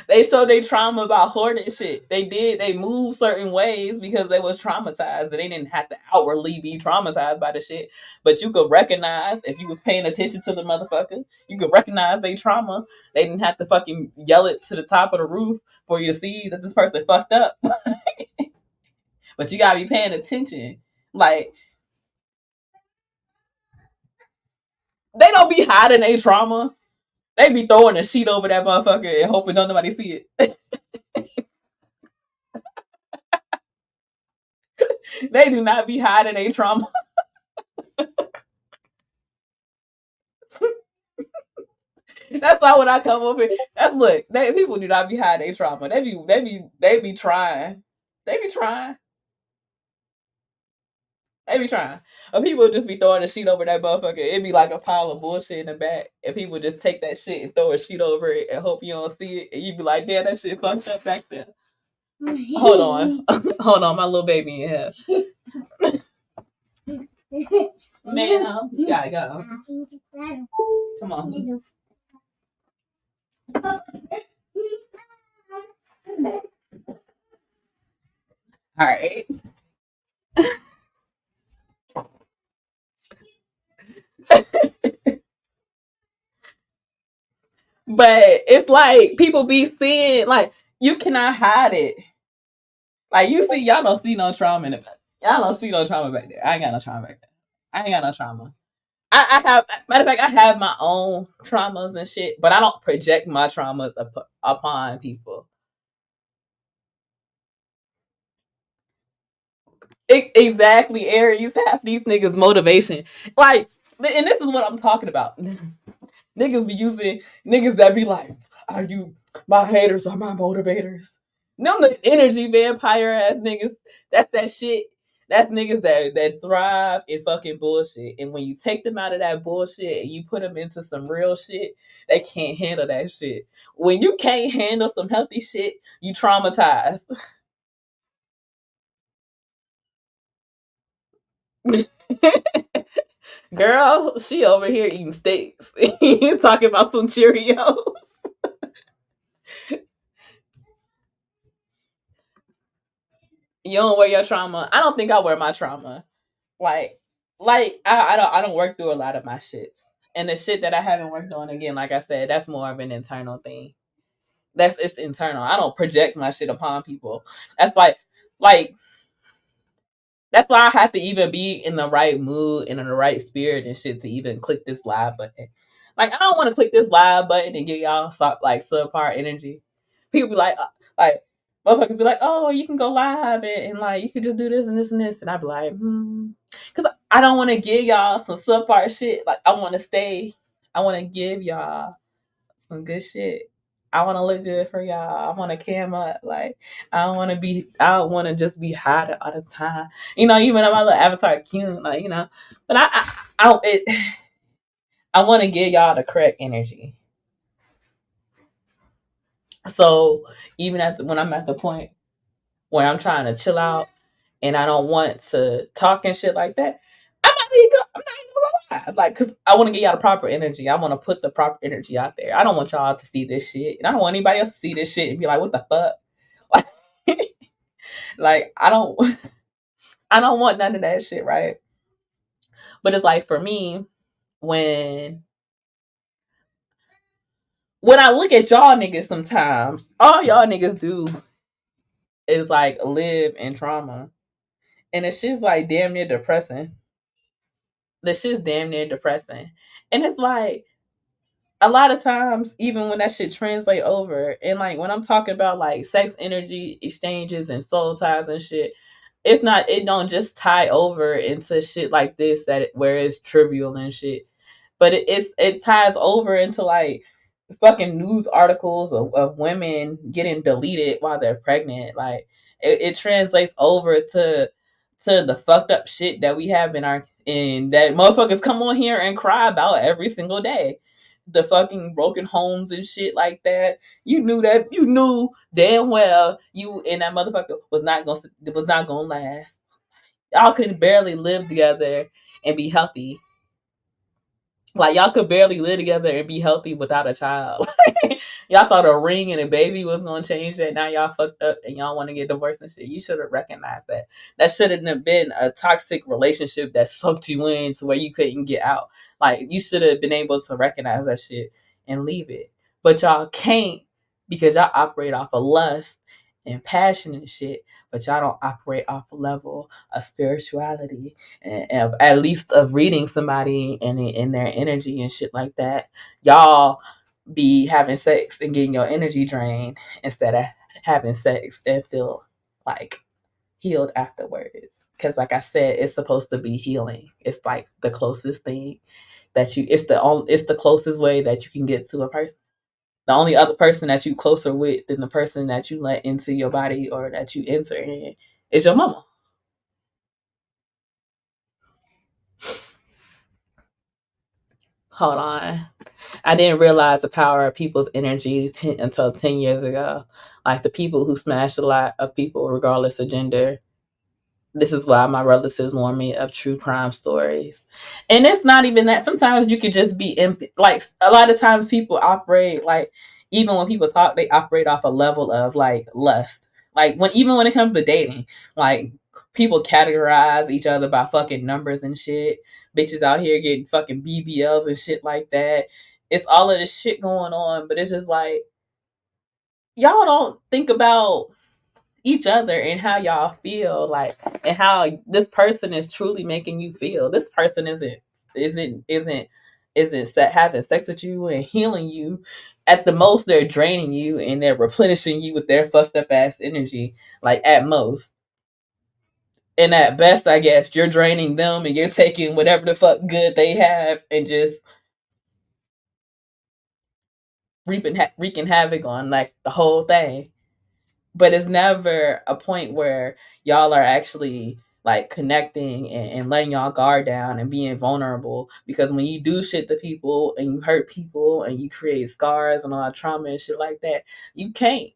They showed their trauma by hoarding shit. They moved certain ways because they was traumatized, and they didn't have to outwardly be traumatized by the shit. But you could recognize if you was paying attention to the motherfucker, you could recognize their trauma. They didn't have to fucking yell it to the top of the roof for you to see that this person fucked up. But you gotta be paying attention. Like they don't be hiding their trauma. They be throwing a sheet over that motherfucker and hoping don't nobody see it. They do not be hiding their trauma. That's why when I come over here, that's look. People do not be hiding their trauma. They be trying. They be trying. They be trying. Or people just be throwing a sheet over that motherfucker. It'd be like a pile of bullshit in the back. And people just take that shit and throw a sheet over it and hope you don't see it. And you be like, damn, that shit fucked up back there. Hold on. Hold on, my little baby in here. Man, you gotta go. Come on. All right. But it's like people be seeing like you cannot hide it. Like you see, y'all don't see no trauma in it. Y'all don't see no trauma back there. I ain't got no trauma back there. I ain't got no trauma. I have matter of fact, I have my own traumas and shit, but I don't project my traumas upon people. Exactly, Aries. Half these niggas motivation. Like, and this is what I'm talking about. Niggas be using niggas that be like, are you my haters are my motivators? Them the energy vampire ass niggas. That's that shit. That's niggas that thrive in fucking bullshit. And when you take them out of that bullshit and you put them into some real shit, they can't handle that shit. When you can't handle some healthy shit, you traumatized. Girl, she over here eating steaks. You talking about some Cheerios. You don't wear your trauma. I don't think I wear my trauma. Like, I don't work through a lot of my shits. And the shit that I haven't worked on again, like I said, that's more of an internal thing. It's internal. I don't project my shit upon people. That's like that's why I have to even be in the right mood and in the right spirit and shit to even click this live button. Like I don't want to click this live button and give y'all like subpar energy. People be like motherfuckers be like, oh, you can go live and like you can just do this and this and this, and I be like, because I don't want to give y'all some subpar shit. Like I want to stay. I want to give y'all some good shit. I want to look good for y'all. I want to cam up. Like I don't want to be. I don't want to just be hot all the time. Even though my little avatar cute, like But I want to give y'all the correct energy. So even when I'm at the point where I'm trying to chill out and I don't want to talk and shit like that, I'm not even gonna lie. Like, 'cause I want to get y'all the proper energy. I want to put the proper energy out there. I don't want y'all to see this shit, and I don't want anybody else to see this shit and be like, "What the fuck?" Like, I don't want none of that shit, right? But it's like for me, when I look at y'all niggas, sometimes all y'all niggas do is like live in trauma. And the shit's like damn near depressing. The shit's damn near depressing. And it's like a lot of times, even when that shit translate over, and like when I'm talking about like sex energy exchanges and soul ties and shit, it's not, it don't just tie over into shit like this where it's trivial and shit, but it ties over into like fucking news articles of women getting deleted while they're pregnant. Like it translates over to the fucked up shit that we have in that motherfuckers come on here and cry about every single day. The fucking broken homes and shit like that. You knew damn well you and that motherfucker was not gonna last. Y'all could barely live together and be healthy. Like y'all could barely live together and be healthy without a child. Y'all thought a ring and a baby was gonna change that. Now y'all fucked up and y'all want to get divorced and shit. You should have recognized that. That shouldn't have been a toxic relationship that sucked you in to where you couldn't get out. Like you should have been able to recognize that shit and leave it. But y'all can't because y'all operate off of lust and passion and shit. But y'all don't operate off a level of spirituality and at least of reading somebody and in their energy and shit like that. Y'all be having sex and getting your energy drained instead of having sex and feel like healed afterwards. Because like I said, it's supposed to be healing. It's like the closest thing it's the closest way that you can get to a person. The only other person that you closer with than the person that you let into your body or that you enter in is your mama. Hold on. I didn't realize the power of people's energy until 10 years ago. Like the people who smash a lot of people, regardless of gender. This is why my relatives warn me of true crime stories. And it's not even that. Sometimes you could just be empty. Like a lot of times people operate like, even when people talk, they operate off a level of like lust. Like even when it comes to dating, like people categorize each other by fucking numbers and shit. Bitches out here getting fucking BBLs and shit like that. It's all of this shit going on, but it's just like y'all don't think about each other and how y'all feel, like, and how this person is truly making you feel. This person isn't having sex with you and healing you. At the most, they're draining you and they're replenishing you with their fucked up ass energy. Like at most, and at best, I guess you're draining them and you're taking whatever the fuck good they have and just wreaking havoc on like the whole thing. But it's never a point where y'all are actually like connecting and letting y'all guard down and being vulnerable, because when you do shit to people and you hurt people and you create scars and all that trauma and shit like that, you get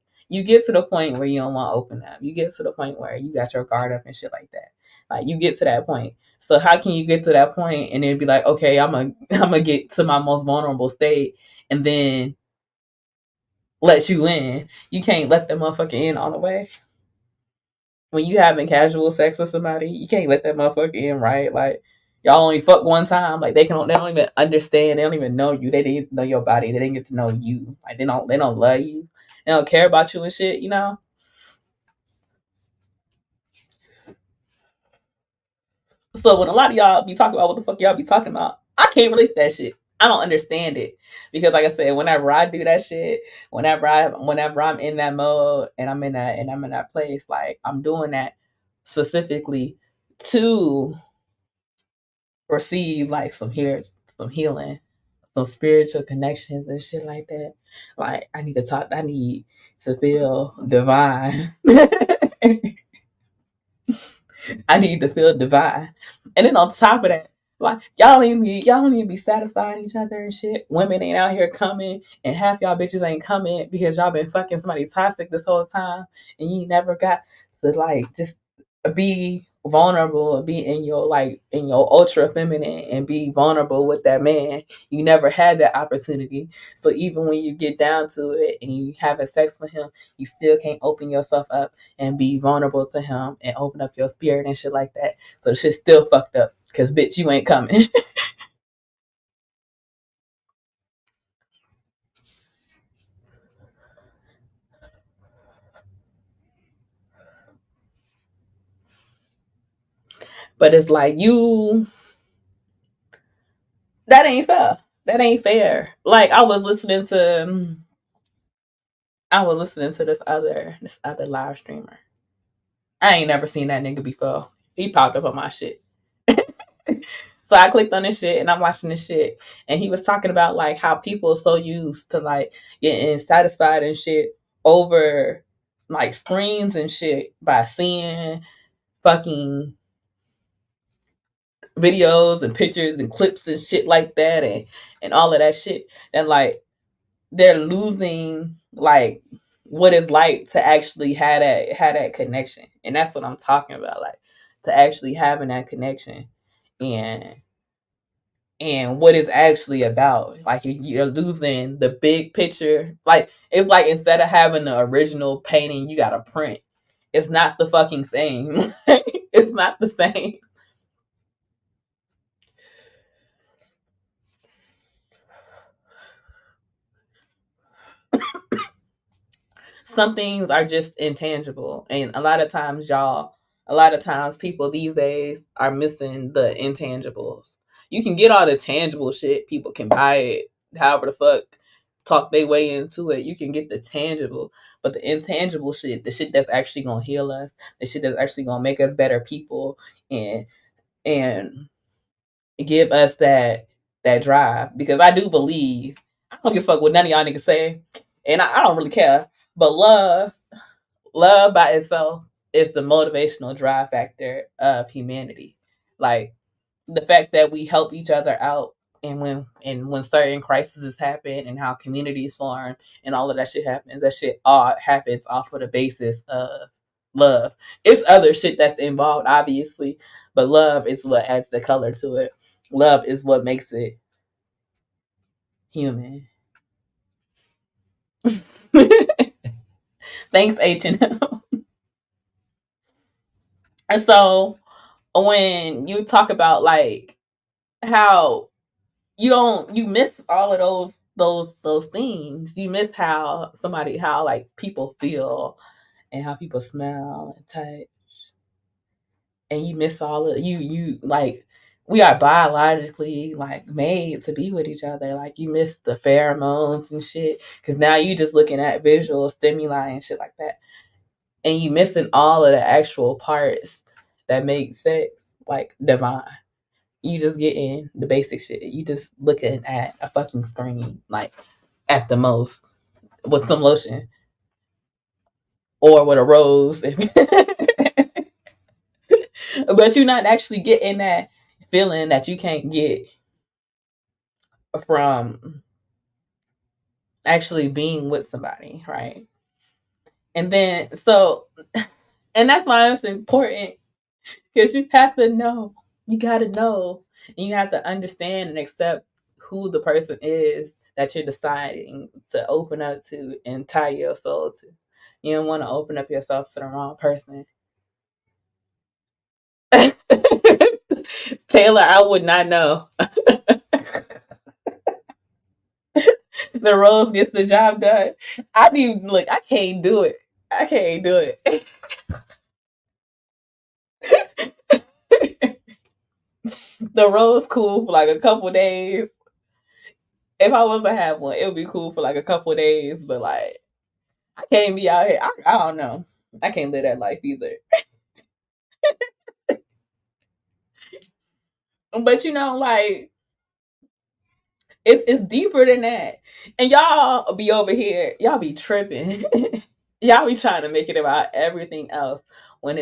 to the point where you don't want to open up. You get to the point where you got your guard up and shit like that. Like you get to that point. So how can you get to that point and then be like, okay, I'm gonna get to my most vulnerable state and then let you in? You can't let the motherfucker in all the way. When you having casual sex with somebody, you can't let that motherfucker in, right? Like y'all only fuck one time. Like they don't even understand. They don't even know you. They didn't know your body. They didn't get to know you. Like they don't love you. They don't care about you and shit. You know. So when a lot of y'all be talking about what the fuck y'all be talking about, I can't relate to that shit. I don't understand it because, like I said, whenever I do that shit, whenever I'm in that mode and I'm in that place, like I'm doing that specifically to receive like some healing, some spiritual connections and shit like that. Like I need to talk. I need to feel divine. I need to feel divine. And then on top of that, like y'all don't even be satisfying each other and shit. Women ain't out here coming, and half y'all bitches ain't coming because y'all been fucking somebody toxic this whole time, and you never got to like just be vulnerable, be in your ultra feminine and be vulnerable with that man. You never had that opportunity. So even when you get down to it and you having sex with him, you still can't open yourself up and be vulnerable to him and open up your spirit and shit like that. So the shit's still fucked up because bitch, you ain't coming. But it's like that ain't fair. That ain't fair. Like I was listening to this other live streamer. I ain't never seen that nigga before. He popped up on my shit. So I clicked on this shit and I'm watching this shit. And he was talking about like how people are so used to like getting satisfied and shit over like screens and shit by seeing fucking videos and pictures and clips and shit like that and all of that shit. And like they're losing like what it's like to actually have that connection. And that's what I'm talking about. Like to actually having that connection and what it's actually about. Like you're losing the big picture. Like it's like instead of having the original painting, you got a print. It's not the fucking same. It's not the same. Some things are just intangible, and a lot of times people these days are missing the intangibles. You can get all the tangible shit, people can buy it however the fuck, talk their way into it. You can get the tangible, but the intangible shit, the shit that's actually gonna heal us, the shit that's actually gonna make us better people, and and give us that drive. Because I do believe, I don't give a fuck what none of y'all niggas say, and I don't really care. But love by itself is the motivational drive factor of humanity. Like the fact that we help each other out, and when certain crises happen and how communities form and all of that shit happens, that shit all happens off of the basis of love. It's other shit that's involved, obviously, but love is what adds the color to it. Love is what makes it human. Thanks, H&M. And so when you talk about like how you miss all of those things. You miss how like people feel and how people smell and touch. And you miss all of you like we are biologically like made to be with each other. Like you miss the pheromones and shit. Cause now you just looking at visual stimuli and shit like that. And you missing all of the actual parts that make sex like divine. You just getting the basic shit. You just looking at a fucking screen, like at the most, with some lotion or with a rose. But you're not actually getting that feeling that you can't get from actually being with somebody, right? And then and that's why it's important because you have to know, you got to know, and you have to understand and accept who the person is that you're deciding to open up to and tie your soul to. You don't want to open up yourself to the wrong person. Taylor, I would not know. The rose gets the job done. I mean, look, I can't do it. I can't do it. The rose cool for like a couple days. If I was to have one, it would be cool for like a couple days. But like, I can't be out here. I don't know. I can't live that life either. But like it's deeper than that. And y'all be over here, y'all be tripping. Y'all be trying to make it about everything else when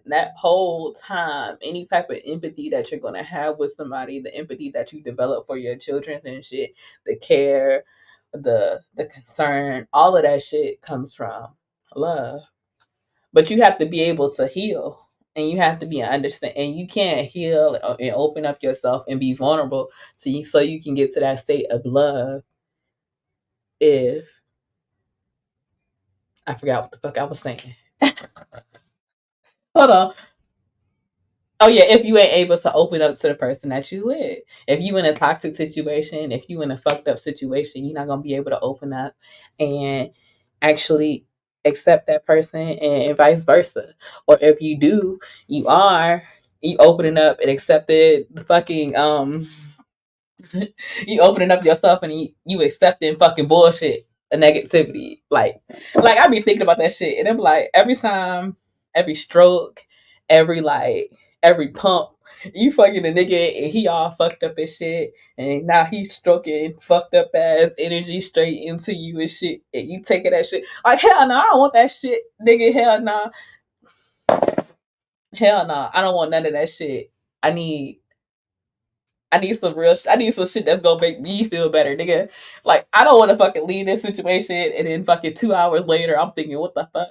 that whole time, any type of empathy that you're gonna have with somebody, the empathy that you develop for your children and shit, the care, the concern, all of that shit comes from love. But you have to be able to heal, and you have to be understand, and you can't heal and open up yourself and be vulnerable so you can get to that state of love if I forgot what the fuck I was saying. Hold on. Oh yeah, if you ain't able to open up to the person that you with. If you in a toxic situation, if you in a fucked up situation, you're not gonna be able to open up and actually accept that person, and vice versa. Or if you do, you are, You opening up and accepted the fucking you opening up yourself and you accepting fucking bullshit and negativity. Like I be thinking about that shit and I'm like every time, every stroke, every pump, you fucking a nigga and he all fucked up and shit and now he's stroking fucked up ass energy straight into you and shit and you taking that shit. Like hell no, I don't want that shit, nigga. Hell no. Hell no. I don't want none of that shit. I need I need some real. I need some shit that's gonna make me feel better, nigga. Like I don't want to fucking leave this situation and then fucking 2 hours later I'm thinking, what the fuck?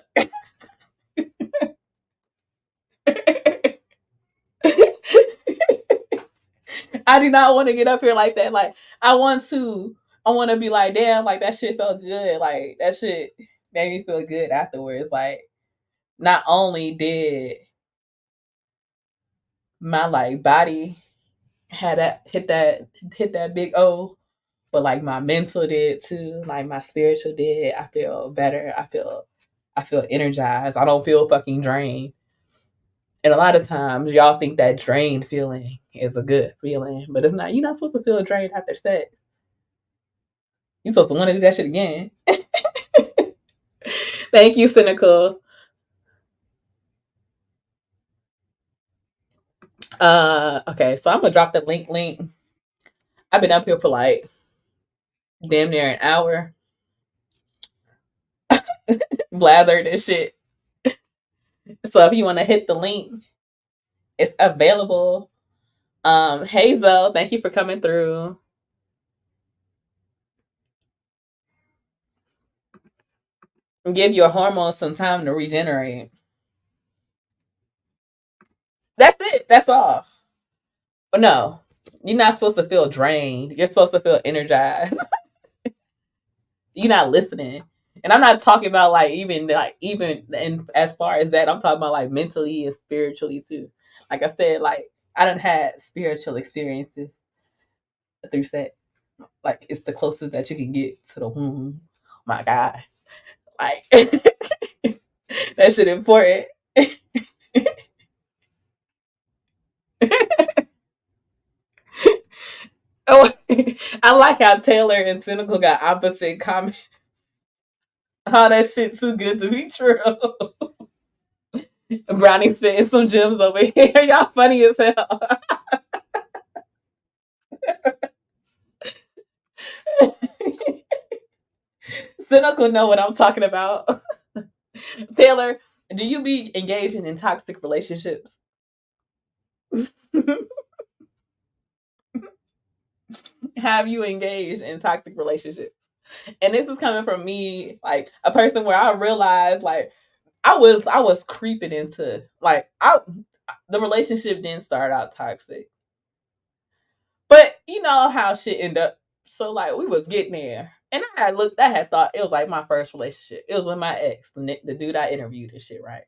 I do not want to get up here like that. Like I want to. I want to be like, damn, like that shit felt good. Like that shit made me feel good afterwards. Like not only did my like body had that hit that big O, but like my mental did too, like my spiritual did. I feel better. I feel energized. I don't feel fucking drained. And a lot of times y'all think that drained feeling is a good feeling, but it's not. You're not supposed to feel drained after sex. You're supposed to want to do that shit again. Thank you, Cynical. Okay, so I'm gonna drop the link. I've been up here for like damn near an hour. Blathered and shit. So if you want to hit the link, it's available. Hazel, thank you for coming through. Give your hormones some time to regenerate. That's it. That's all. No, you're not supposed to feel drained. You're supposed to feel energized. You're not listening. And I'm not talking about even in as far as that. I'm talking about like mentally and spiritually too. Like I said, like I done had spiritual experiences through sex. Like it's the closest that you can get to the womb. My God, like that shit important. Oh, I like how Taylor and Cynical got opposite comments. Oh, that shit too good to be true. Brownie spitting some gems over here. Y'all funny as hell. Cynical know what I'm talking about. Taylor, do you be engaging in toxic relationships? Have you engaged in toxic relationships? And this is coming from me, like a person where I realized like I was creeping into like I the relationship didn't start out toxic. But you know how shit end up. So like we was getting there. And I had thought it was like my first relationship. It was with my ex, the dude I interviewed and shit, right?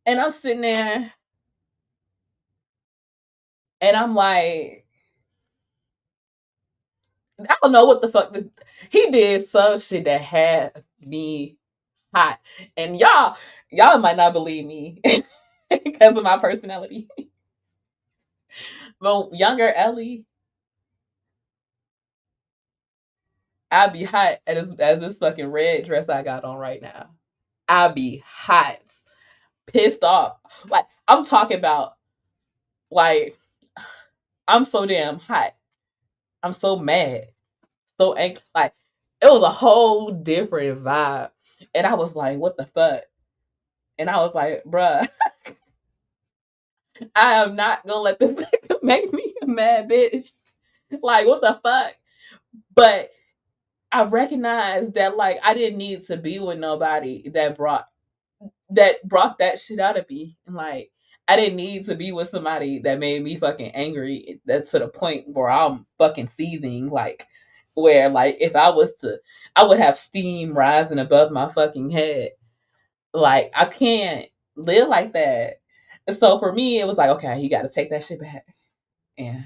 And I'm sitting there and I'm like, I don't know what the fuck this he did some shit that had me hot. And y'all might not believe me because of my personality. But younger Ellie, I'd be hot as this fucking red dress I got on right now. I'd be hot, pissed off. Like I'm talking about, like I'm so damn hot. I'm so mad, so angry. Like it was a whole different vibe, and I was like, "What the fuck?" And I was like, "Bruh, I am not gonna let this make me a mad bitch. Like what the fuck?" But I recognized that like I didn't need to be with nobody that brought that shit out of me. And like I didn't need to be with somebody that made me fucking angry. That's to the point where I'm fucking seething. Like where like if I was to, I would have steam rising above my fucking head. Like I can't live like that. And so for me, it was like, okay, you got to take that shit back, and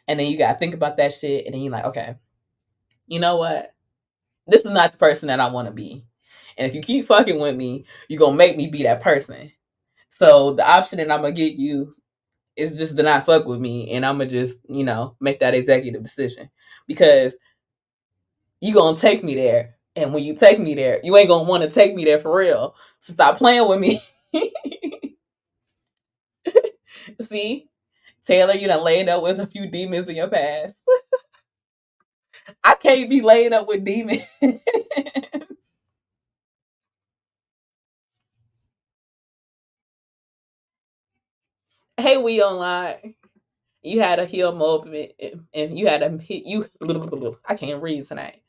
then you got to think about that shit, and then you're like, okay, you know what? This is not the person that I want to be. And if you keep fucking with me, you're gonna make me be that person. So the option that I'm gonna give you is just to not fuck with me, and I'm gonna just, make that executive decision because you gonna take me there, and when you take me there, you ain't gonna want to take me there for real. So stop playing with me. See, Taylor, you done laying up with a few demons in your past. I can't be laying up with demons. Hey, we online. You had a heel movement, and you had a you. I can't read tonight.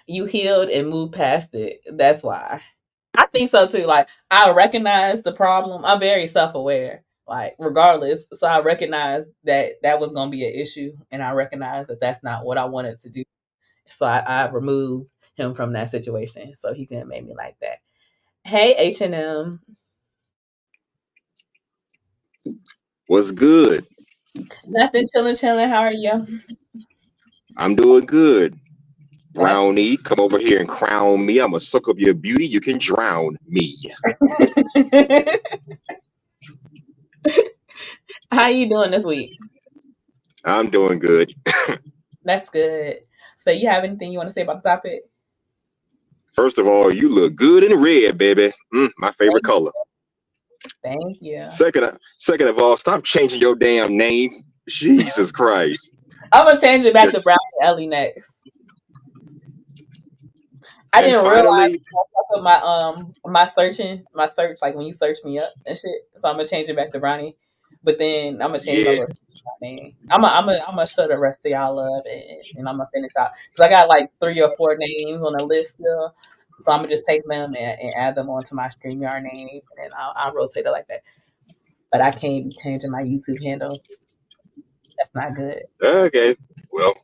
You healed and moved past it. That's why. I think so too. Like I recognize the problem. I'm very self aware. Like regardless, so I recognize that that was gonna be an issue, and I recognize that that's not what I wanted to do. So I removed him from that situation, so he couldn't make me like that. Hey H&M, What's good? nothing, chilling, chilling. How are you? I'm doing good. That's Brownie, come over here and crown me. I'm a suck of your beauty. You can drown me. how you doing this week? I'm doing good. That's good. So you have anything you want to say about the topic? First of all, you look good in red, baby. My favorite Thank, color. thank you. Second of all, stop changing your damn name. Jesus Christ. I'm gonna change it back Your- to Brownie Ellie next. I And didn't realize finally, my search like when you search me up and shit. So I'm gonna change it back to Brownie, but then I'm gonna change my yeah, little name. I'm gonna shut the rest of y'all up and I'm gonna finish out because I got like 3 or 4 names on the list still. So I'm gonna just take them and add them onto my StreamYard name, and then I'll rotate it like that. But I can't be changing my YouTube handle. That's not good. okay. Well,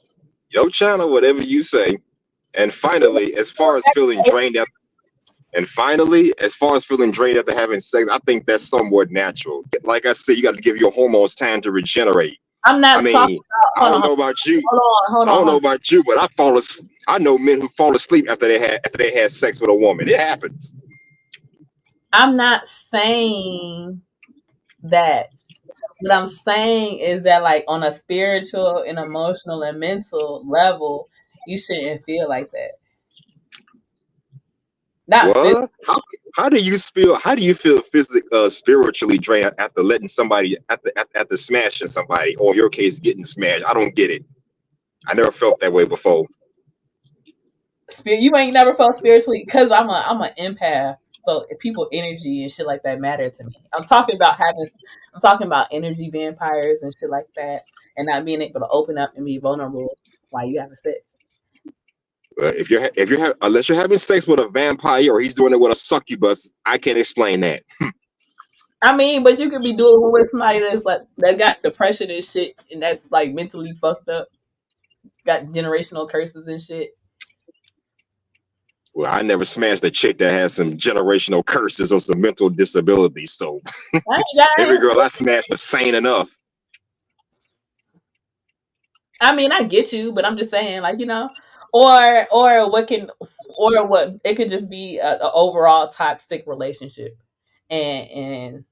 your channel, whatever you say. And finally, as far as feeling drained after having sex, I think that's somewhat natural. Like I said, you got to give your hormones time to regenerate. I'm I not talking mean, about. I Hold don't on, know about you. hold on, hold I on, don't hold know on. about you, but I know men who fall asleep after they had sex with a woman. It happens. I'm not saying that. What I'm saying is that, like, on a spiritual and emotional and mental level, you shouldn't feel like that. Not physically. What? How do you feel? How do you feel spiritually drained after letting somebody after smashing somebody, or in your case, getting smashed? I don't get it. I never felt that way before. You ain't never felt spiritually because I'm an empath. So if people energy and shit like that matter to me. I'm talking about energy vampires and shit like that, and not being able to open up and be vulnerable while you have a sex. Unless you're having sex with a vampire or he's doing it with a succubus, I can't explain that. I mean, but you could be doing it with somebody that's like that got depression and shit, and that's like mentally fucked up, got generational curses and shit. Well, I never smashed a chick that has some generational curses or some mental disabilities. So Hey every guys, girl I smashed was sane enough. I mean, I get you, but I'm just saying, like, or what can, or what it could just be a overall toxic relationship, and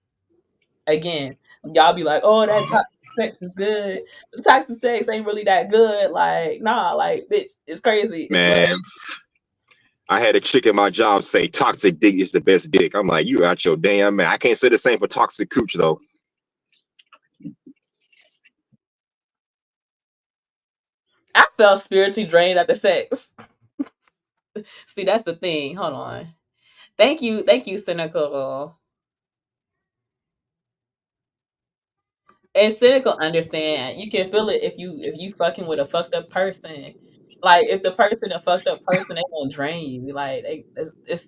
again, y'all be like, oh, that toxic sex is good. The toxic sex ain't really that good. Like, nah, like, bitch, it's crazy. It's love. Man, I had a chick at my job say toxic dick is the best dick. I'm like, you out your damn man. I can't say the same for toxic cooch though. I felt spiritually drained after sex. See, that's the thing. Hold on. Thank you, cynical. And cynical understand. You can feel it if you fucking with a fucked up person. Like if the person a fucked up person, they gonna drain you. Like it's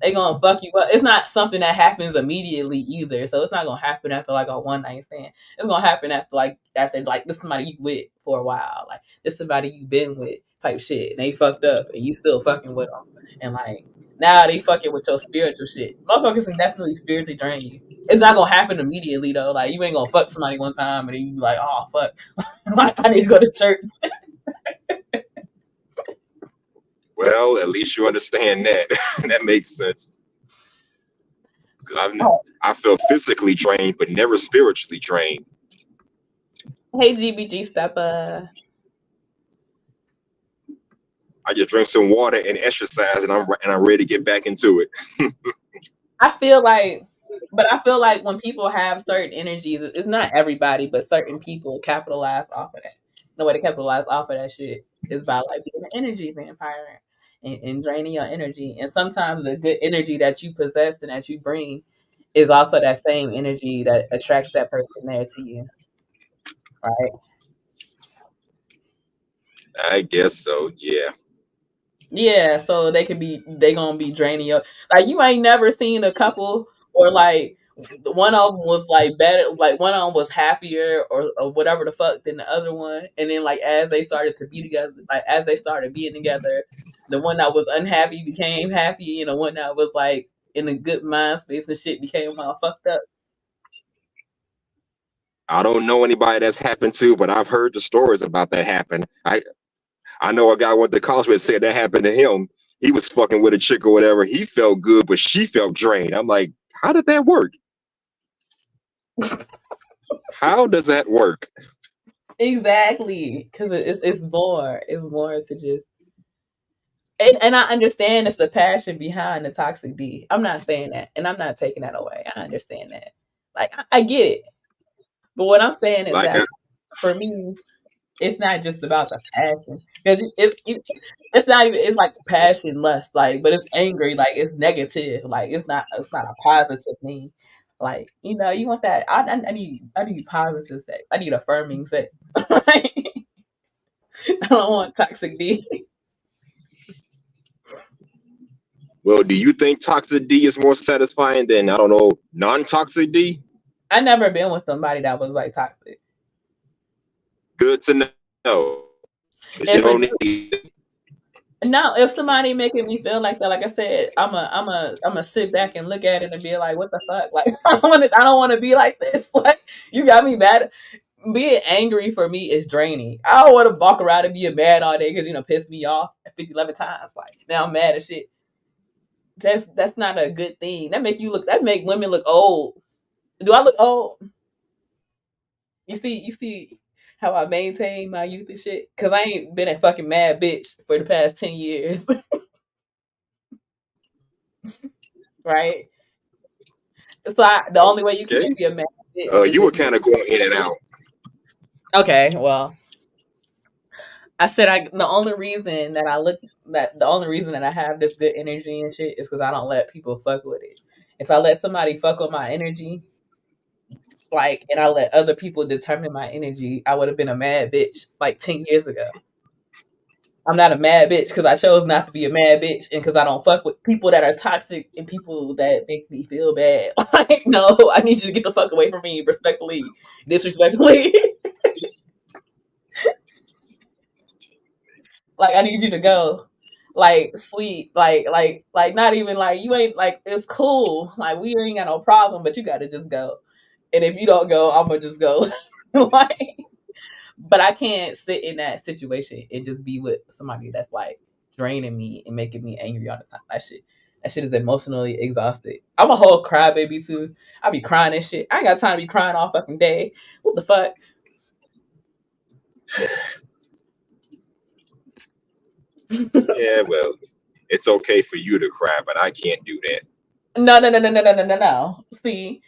they gonna fuck you up. It's not something that happens immediately either. So it's not gonna happen after like a one night stand. It's gonna happen after like this somebody you with for a while. Like this somebody you been with type shit. And they fucked up and you still fucking with them. And like now they fucking with your spiritual shit. Motherfuckers can definitely spiritually drain you. It's not gonna happen immediately though. Like you ain't gonna fuck somebody one time and then you be like, oh fuck, like I need to go to church. Well, at least you understand that. That makes sense. 'Cause Oh, I feel physically drained, but never spiritually drained. hey, GBG Stepper. I just drink some water and exercise, and I'm ready to get back into it. I feel like, but I feel like when people have certain energies, it's not everybody, but certain people capitalize off of that. The way to capitalize off of that shit is by like being an energy vampire and draining your energy. And sometimes the good energy that you possess and that you bring is also that same energy that attracts that person there to you, right? I guess so. Yeah. Yeah, so they gonna be draining you. Like you ain't never seen a couple or like one of them was like better, like one of them was happier or whatever the fuck than the other one, and then like as they started to be together, like as they started being together, the one that was unhappy became happy, and the one that was like in a good mind space and shit became all fucked up. I don't know anybody that's happened to, but I've heard the stories about that happen. I know a guy went to college with said that happened to him. He was fucking with a chick or whatever. He felt good, but she felt drained. I'm like, how did that work? How does that work? Exactly, because it's more to just and I understand it's the passion behind the toxic D. I'm not saying that, and I'm not taking that away. I understand that. Like I get it, but what I'm saying is Like, that for me, it's not just about the passion because it's not even it's like passion lust like, but it's angry like it's negative like it's not a positive thing. Like you want that. I need positive sex. I need affirming sex. Like, I don't want toxic D. well, do you think toxic D is more satisfying than, I don't know, non-toxic D? I never been with somebody that was like toxic. Good to know. Because you If a don't dude, need. now if somebody making me feel like that, like I said, I'm a sit back and look at it and be like, what the fuck? Like I don't want to be like this. Like you got me mad. Being angry for me is draining. I don't want to walk around and be mad all day because piss me off 11 times. Like now I'm mad as shit. That's not a good thing. That make women look old. Do I look old? You see how I maintain my youth and shit? Cause I ain't been a fucking mad bitch for the past 10 years. Right? So the only way you Okay. can be a mad bitch is You were if you kind of going in and out. okay, well, I said the only reason that the only reason that I have this good energy and shit is because I don't let people fuck with it. If I let somebody fuck with my energy, like, and I let other people determine my energy, I would have been a mad bitch like 10 years ago. I'm not a mad bitch because I chose not to be a mad bitch and because I don't fuck with people that are toxic and people that make me feel bad. Like, no, I need you to get the fuck away from me, respectfully, disrespectfully. Like, I need you to go. Like, sweet, like, not even like you ain't like it's cool. Like, we ain't got no problem, but you gotta just go. And if you don't go, I'm gonna just go. Like, but I can't sit in that situation and just be with somebody that's like draining me and making me angry all the time. That shit is emotionally exhausted. I'm a whole crybaby too. I be crying and shit. I ain't got time to be crying all fucking day. What the fuck? Yeah, well, it's okay for you to cry, but I can't do that. No, no, no, no, no, no, no, no, no. See,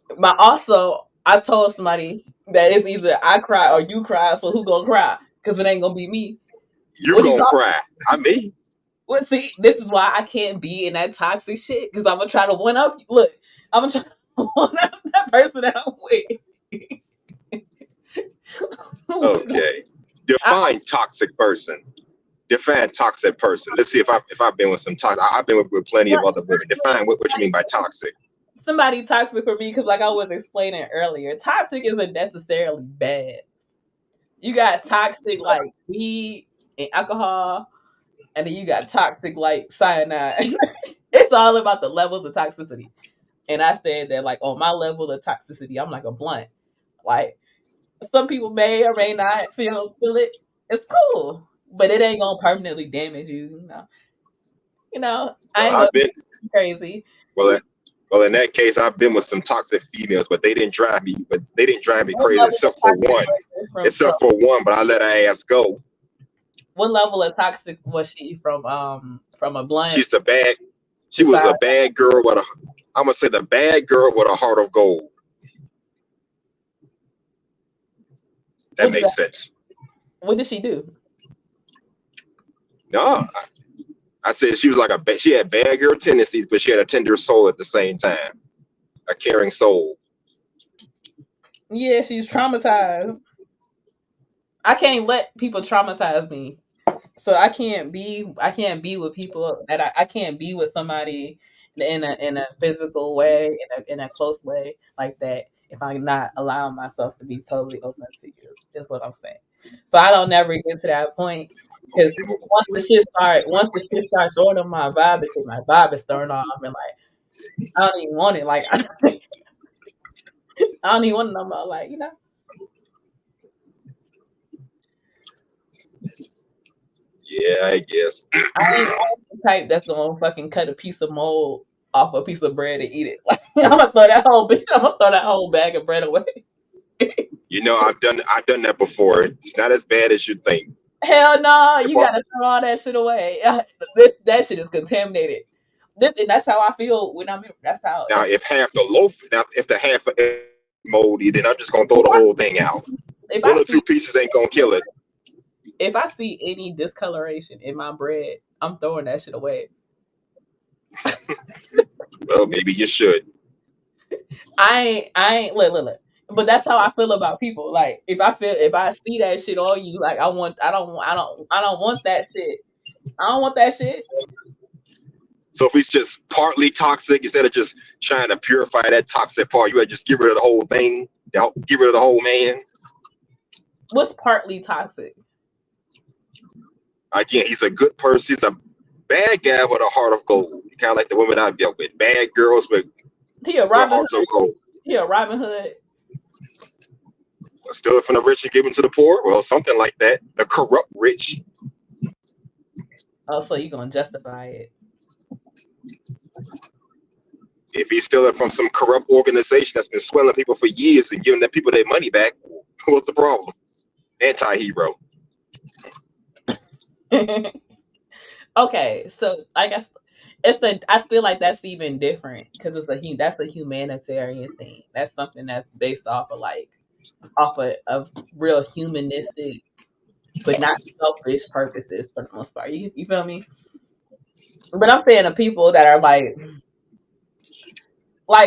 I told somebody that it's either I cry or you cry, so who gonna cry? Because it ain't gonna be me. You're What you going to talking? cry. Not me. Well, see, this is why I can't be in that toxic shit because I'm gonna try to one up. Look, I'm gonna try to one up that person that I'm with. Okay. I, Define toxic person. Define toxic person. Let's see if I've been with some toxic. I've been with plenty of other women. Define what you mean by toxic. somebody toxic for me because, like I was explaining earlier, toxic isn't necessarily bad. You got toxic like weed and alcohol, and then you got toxic like cyanide. It's all about the levels of toxicity. And I said that like on my level of toxicity, I'm like a blunt. Like some people may or may not feel it. It's cool, but it ain't gonna permanently damage you. You know, I Well, ain't I've gonna been be crazy. well. Well, in that case, I've been with some toxic females, but they didn't drive me. But they didn't drive me What crazy, level of except for toxic one. was it from Except for one, but I let her ass go. what level of toxic was she from a blunt She's the bad. She to was side? a bad girl with a. I'm gonna say the bad girl with a heart of gold. That What did makes sense. what did she do? No, I said she was like she had bad girl tendencies, but she had a tender soul at the same time, a caring soul. Yeah, she's traumatized. I can't let people traumatize me. So I can't be with people that I can't be with somebody in a physical way, in a close way like that if I'm not allowing myself to be totally open to you, is what I'm saying. So I don't never get to that point because once the shit start throwing on my vibe is thrown off and like I don't even want it. Like I don't even want it no more. Like, Yeah, I guess. I ain't the type that's gonna fucking cut a piece of mold off a piece of bread and eat it. Like I'm gonna throw that whole bag of bread away. You know, I've done that before. It's not as bad as you think. Hell no, If you I, gotta throw all that shit away. That shit is contaminated. And that's how I feel when I'm. That's how. now, if half the loaf, now if the half of it moldy, then I'm just gonna throw If the I whole thing out. if One I or two see pieces ain't gonna kill it. if I see any discoloration in my bread, I'm throwing that shit away. Well, maybe you should. I ain't look. But that's how I feel about people. Like if I see that shit on you, like I don't want that shit. I don't want that shit. So if it's just partly toxic, instead of just trying to purify that toxic part, you had just get rid of the whole thing. Get rid of the whole man. What's partly toxic? Again, he's a good person. He's a bad guy with a heart of gold. Kind of like the women I've dealt with. Bad girls He a with Robin hearts of Hood. gold. He a Robin Hood. Steal it from the rich and give it to the poor. Well, something like that. The corrupt rich. Oh, so you gonna justify it? If he steal it from some corrupt organization that's been swelling people for years and giving the people their money back, what's the problem? Anti-hero. Okay, so I guess I feel like that's even different because that's a humanitarian thing. That's something that's based off of of real humanistic, but not selfish purposes for the most part. You feel me? But I'm saying the people that are like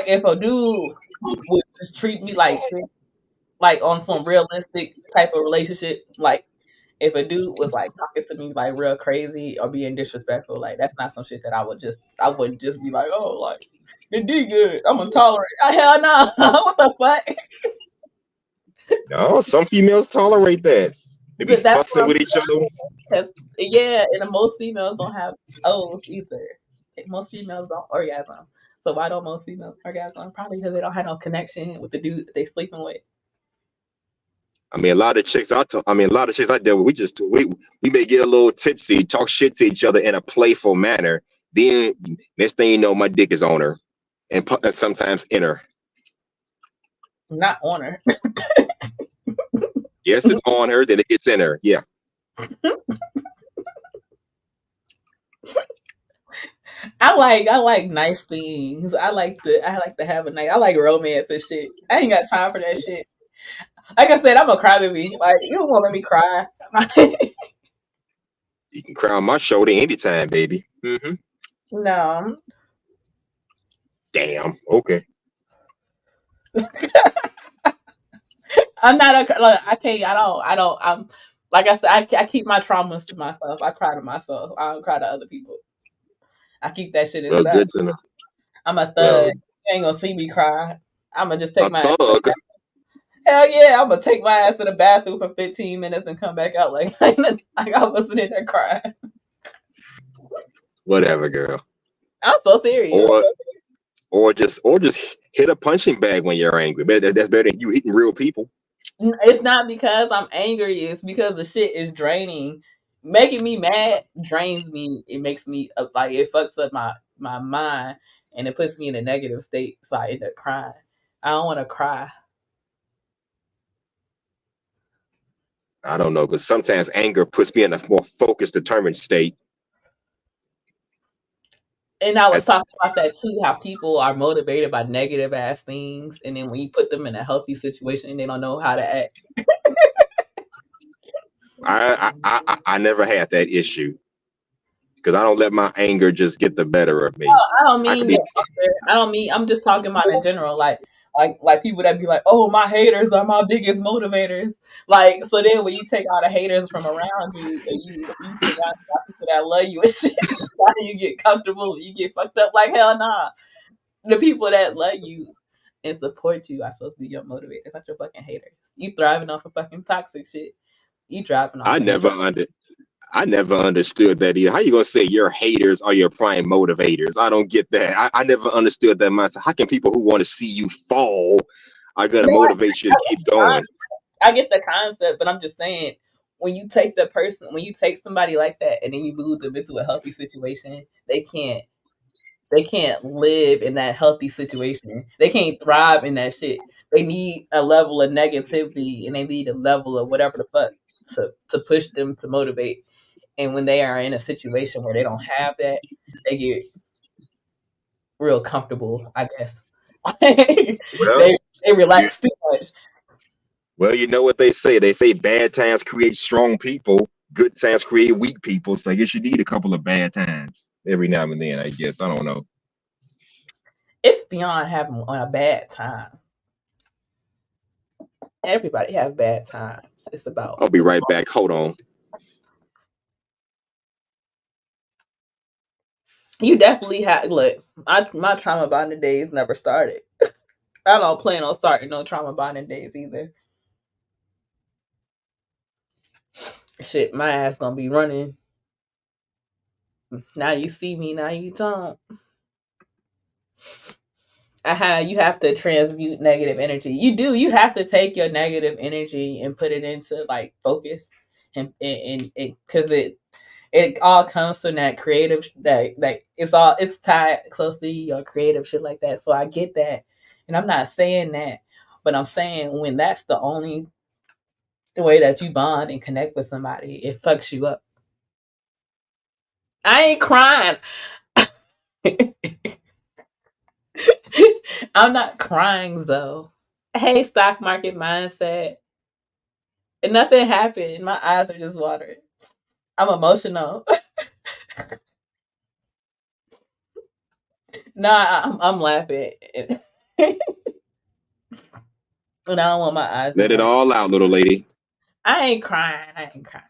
if a dude would just treat me like shit, like on some realistic type of relationship, like if a dude was like talking to me like real crazy or being disrespectful, like that's not some shit that I wouldn't just be like, oh, like it did good. I'm gonna tolerate. Hell no. What the fuck? No, some females tolerate that. They be But that's what fussing I'm with each other. because yeah, and most females don't have O's either. Most females don't orgasm. So why don't most females orgasm? Probably because they don't have no connection with the dude that they sleeping with. I mean, a lot of chicks I deal with, we may get a little tipsy, talk shit to each other in a playful manner. Then next thing you know, my dick is on her, and sometimes in her. Not on her. Yes, it's on her, then it gets in her. Yeah. I like nice things. I like to have a night. I like romance and shit. I ain't got time for that shit. Like I said, I'm a crybaby. Like you don't want to let me cry. You can cry on my shoulder anytime, baby. No, Damn. Okay. I'm not a. Like, I can't. I don't. I don't. I'm like I said. I keep my traumas to myself. I cry to myself. I don't cry to other people. I keep that shit Well, inside. good to know. I'm a thug. Well, You ain't gonna see me cry. I'm gonna just a take my ass to the thug. bathroom. Hell yeah, I'm gonna take my ass to the bathroom for 15 minutes and come back out like like I wasn't in there crying. Whatever, girl. I'm so serious. Or or just hit a punching bag when you're angry. But that's better than you hitting real people. It's not because I'm angry. It's because the shit is draining. Making me mad drains me. It makes me like it fucks up my mind and it puts me in a negative state. So I end up crying. I don't want to cry. I don't know, but sometimes anger puts me in a more focused, determined state. And I was And talking about that too, how people are motivated by negative ass things, and then when you put them in a healthy situation, they don't know how to act. I never had that issue because I don't let my anger just get the better of me. I don't I could mean be your anger. I don't mean. I'm just talking about in general, like people that be like, "Oh, my haters are my biggest motivators." Like, so then when you take all the haters from around you, and you surround by people that love you and shit, why do you get comfortable? You get fucked up like hell, nah. The people that love you and support you are supposed to be your motivators, not your fucking haters. You thriving off of fucking toxic shit. You driving off I of hate. never under I never understood that either. How you gonna say your haters are your prime motivators? I don't get that. I never understood that mindset. How can people who want to see you fall are gonna No, motivate you to keep going? I get the concept, but I'm just saying when you take when you take somebody like that and then you move them into a healthy situation, they can't live in that healthy situation. They can't thrive in that shit. They need a level of negativity and they need a level of whatever the fuck to push them to motivate. And when they are in a situation where they don't have that, they get real comfortable, I guess. they Well, they you relax too much. well, you know what they say. They say bad times create strong people, good times create weak people. So I guess you need a couple of bad times every now and then, I guess. I don't know. It's beyond having a bad time. Everybody have bad times. It's about I'll be right back. Hold on. you definitely have look, my trauma bonding days never started. I don't plan on starting no trauma bonding days either. Shit, my ass gonna be running. Now you see me, now you don't. You have to transmute negative energy. You do. You have to take your negative energy and put it into like focus, and because it all comes from that creative that it's tied closely your creative shit like that. So I get that, and I'm not saying that, but I'm saying when that's the only way that you bond and connect with somebody, it fucks you up. I ain't crying. I'm not crying though. Hey, stock market mindset. And nothing happened. My eyes are just watering. I'm emotional. Nah, I'm laughing. And I don't want my eyes to Let it water. all out, little lady. I ain't crying. I ain't crying.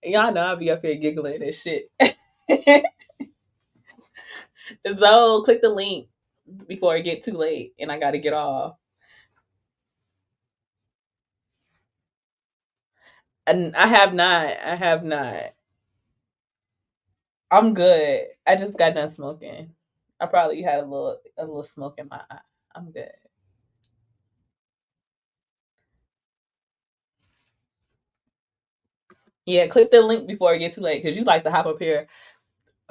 Y'all know I'll be up here giggling and shit. So click the link before it get too late and I gotta get off. And I have not. I have not. I'm good. I just got done smoking. I probably had a little smoke in my eye. I'm good. Yeah, click the link before it gets too late because you like to hop up here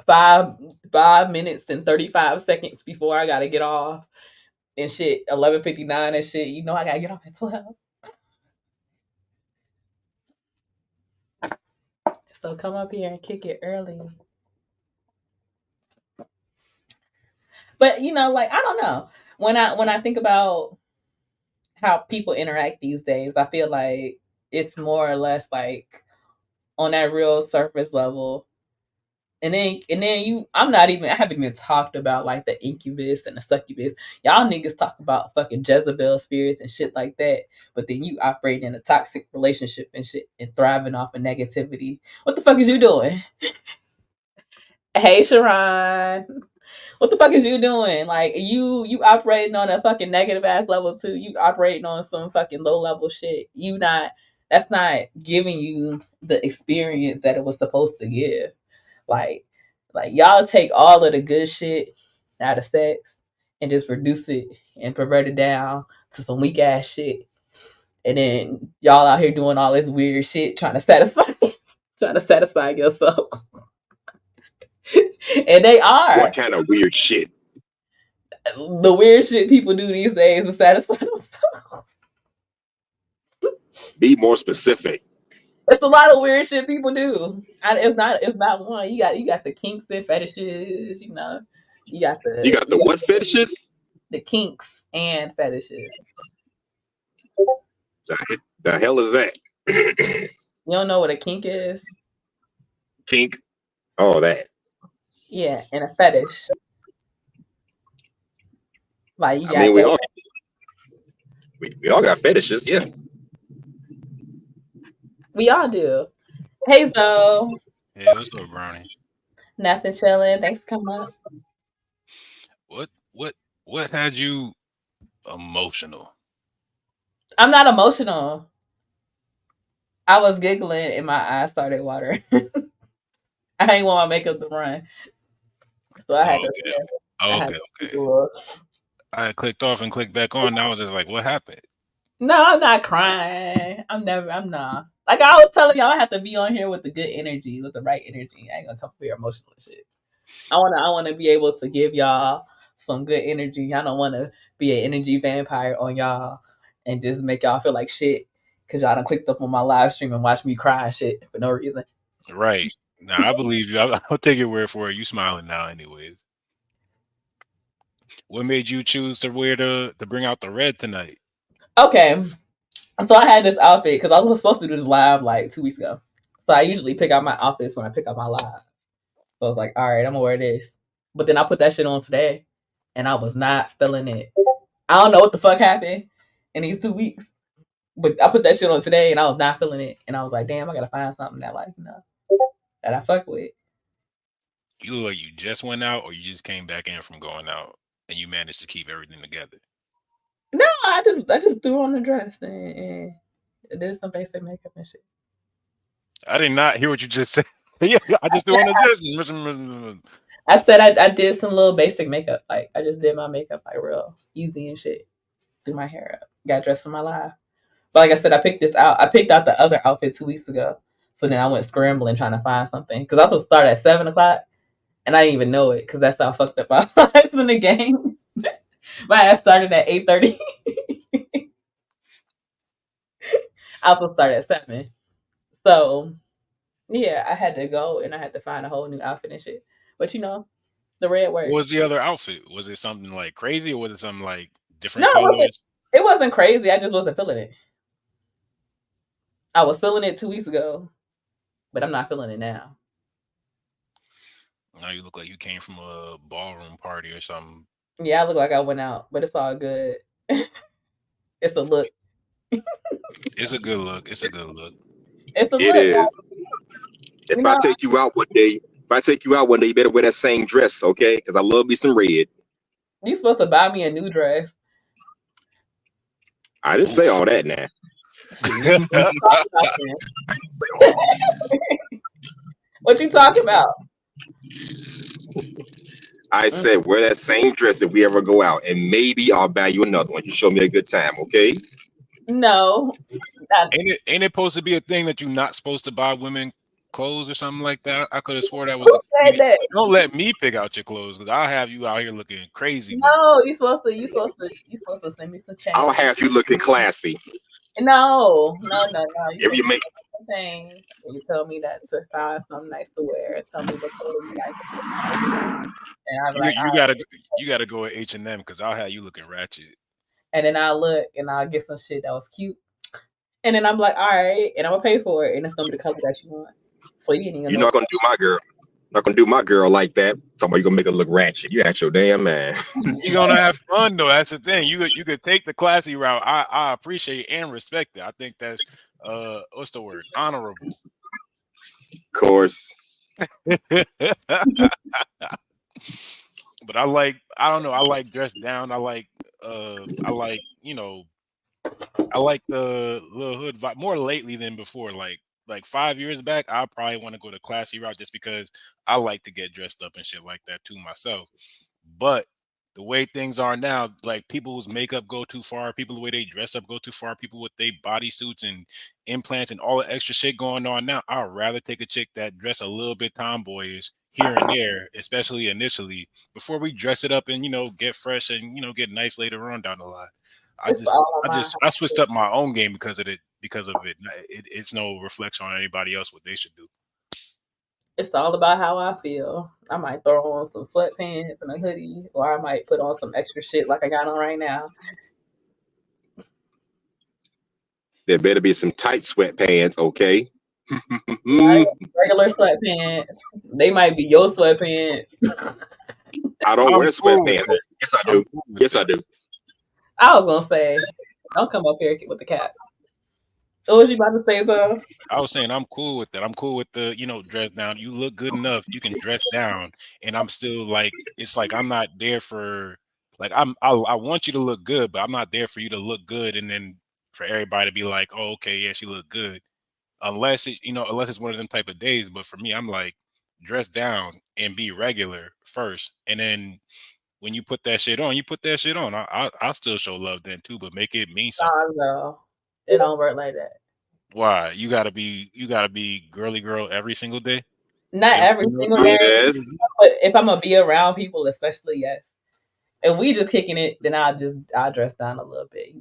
five 5 minutes and 35 seconds before I gotta get off and shit. 11:59 and shit. You know I gotta get off at 12. So come up here and kick it early. But like I don't know. When I think about how people interact these days, I feel like it's more or less like on that real surface level. And then I haven't even talked about like the incubus and the succubus. Y'all niggas talk about fucking Jezebel spirits and shit like that. But then you operate in a toxic relationship and shit and thriving off of negativity. What the fuck is you doing? Hey Sharon. What the fuck is you doing? Like you operating on a fucking negative ass level too. You operating on some fucking low level shit. That's not giving you the experience that it was supposed to give. Like like y'all take all of the good shit out of sex and just reduce it and pervert it down to some weak ass shit. And then y'all out here doing all this weird shit trying to satisfy trying to satisfy yourself. And they are. What kind of weird shit? The weird shit people do these days to satisfy themselves. Be more specific. It's a lot of weird shit people do. It's not one. You got the kinks and fetishes, you know. You got You got the what fetishes? the kinks and fetishes. The hell is that? You don't know what a kink is? Kink? Oh, that. Yeah, and a fetish. Like you I got mean, that. we all got fetishes, yeah. We all do. Hey Zoe. Hey, what's up, Brownie? Nothing chilling. Thanks for coming up. What what had you emotional? I'm not emotional. I was giggling and my eyes started watering. I ain't want my makeup to run. So I had to Okay, I had okay, to okay. do a- I had clicked off and clicked back on. Now I was just like, what happened? No, I'm not crying. I'm not. Like I was telling y'all, I have to be on here with the good energy, with the right energy. I ain't gonna come up here emotional and shit. I wanna be able to give y'all some good energy. I don't wanna be an energy vampire on y'all and just make y'all feel like shit because y'all done clicked up on my live stream and watched me cry and shit for no reason. Right. Now I believe you. I'll take your word for it. You smiling now, anyways. What made you choose to wear to bring out the red tonight? Okay. So I had this outfit because I was supposed to do this live like 2 weeks ago. So I usually pick out my outfits when I pick out my live. So I was like, all right, I'm gonna wear this. But then I put that shit on today and I was not feeling it. I don't know what the fuck happened in these 2 weeks. But I put that shit on today and I was not feeling it. And I was like, damn, I gotta find something that like, that I fuck with. You look like you just went out, or you just came back in from going out, and you managed to keep everything together. No, I just threw on the dress and did some basic makeup and shit. I did not hear what you just said. Yeah, I just threw on the this. I said I did some little basic makeup. Like I just did my makeup like real easy and shit. Threw my hair up. Got dressed for my live. But like I said, I picked this out. I picked out the other outfit 2 weeks ago. So then I went scrambling trying to find something. Because I was supposed to start at 7 o'clock and I didn't even know it because that's how fucked up I was in the game. My ass started at 8:30. I was supposed to start at 7. So yeah, I had to go and I had to find a whole new outfit and shit. But the red What was works. the other outfit? Was it something like crazy, or was it something like No, different colors? it wasn't crazy. I just wasn't feeling it. I was feeling it 2 weeks ago, but I'm not feeling it now. Now you look like you came from a ballroom party or something. Yeah, I look like I went out, but it's all good. It's a look. It's a good look. It's a good look. It's a It look. is. If You I know, take you out one day, you better wear that same dress, okay? Because I love me some red. you supposed to buy me a new dress. I didn't say all that now. Shit. What you talking about then? What you talking about? I Mm, said wear that same dress if we ever go out, and maybe I'll buy you another one. You show me a good time, okay? no. Not, Ain't it supposed to be a thing that you're not supposed to buy women clothes or something like that? I could have swore that was who a said that? don't let me pick out your clothes because I'll have you out here looking crazy. But No, you supposed to send me some I'll change. have you looking classy. No. You If you supposed to make, send me some change. And you tell me that to find something nice to wear. Tell me what color you like. And I'll be like, all you right. gotta you gotta go with H&M because I'll have you looking ratchet. And then I'll look and I'll get some shit that was cute. And then I'm like, all right, and I'm gonna pay for it, and it's gonna be the color that you want. So you ain't even you're know. not gonna do my girl. Not gonna do my girl like that. Somebody gonna make her look ratchet. You act your damn man. You're gonna have fun though. That's the thing. You could take the classy route. I appreciate and respect it. I think that's what's the word? Honorable. Of course. But I don't know, I like dressed down. I like, I like the little hood vibe more lately than before. Like 5 years back, I probably want to go the classy route just because I like to get dressed up and shit like that too myself. But the way things are now, like people's makeup go too far, people the way they dress up go too far, people with their bodysuits and implants and all the extra shit going on now. I'd rather take a chick that dress a little bit tomboyish here and there, especially initially, before we dress it up and get fresh and get nice later on down the line. I It's just all I about just I switched up my own game because of it. It's no reflection on anybody else what they should do. it's all about how I feel. I might throw on some sweatpants and a hoodie, or I might put on some extra shit like I got on right now. There better be some tight sweatpants, okay? Right? Regular sweatpants. They might be your sweatpants. I don't I'm wear cool with sweatpants. that. Yes, I I'm do. cool with Yes, I that. do. I was gonna say, don't come up here with the cap. What was you about to say, so? I was saying I'm cool with that. I'm cool with the, dress down. You look good enough. You can dress down, and I'm still like, it's like I'm not there for like I want you to look good, but I'm not there for you to look good and then for everybody to be like, oh, okay, yeah, she looked good. Unless it's one of them type of days. But for me, I'm like, dress down and be regular first, and then when you put that shit on, you put that shit on. I still show love then too, but make it mean something. Nah, no. It don't work like that. Why? You gotta be girly girl every single day. Not And every single day, Yes. but if I'm gonna be around people, especially, yes. If we just kicking it, then I'll dress down a little bit,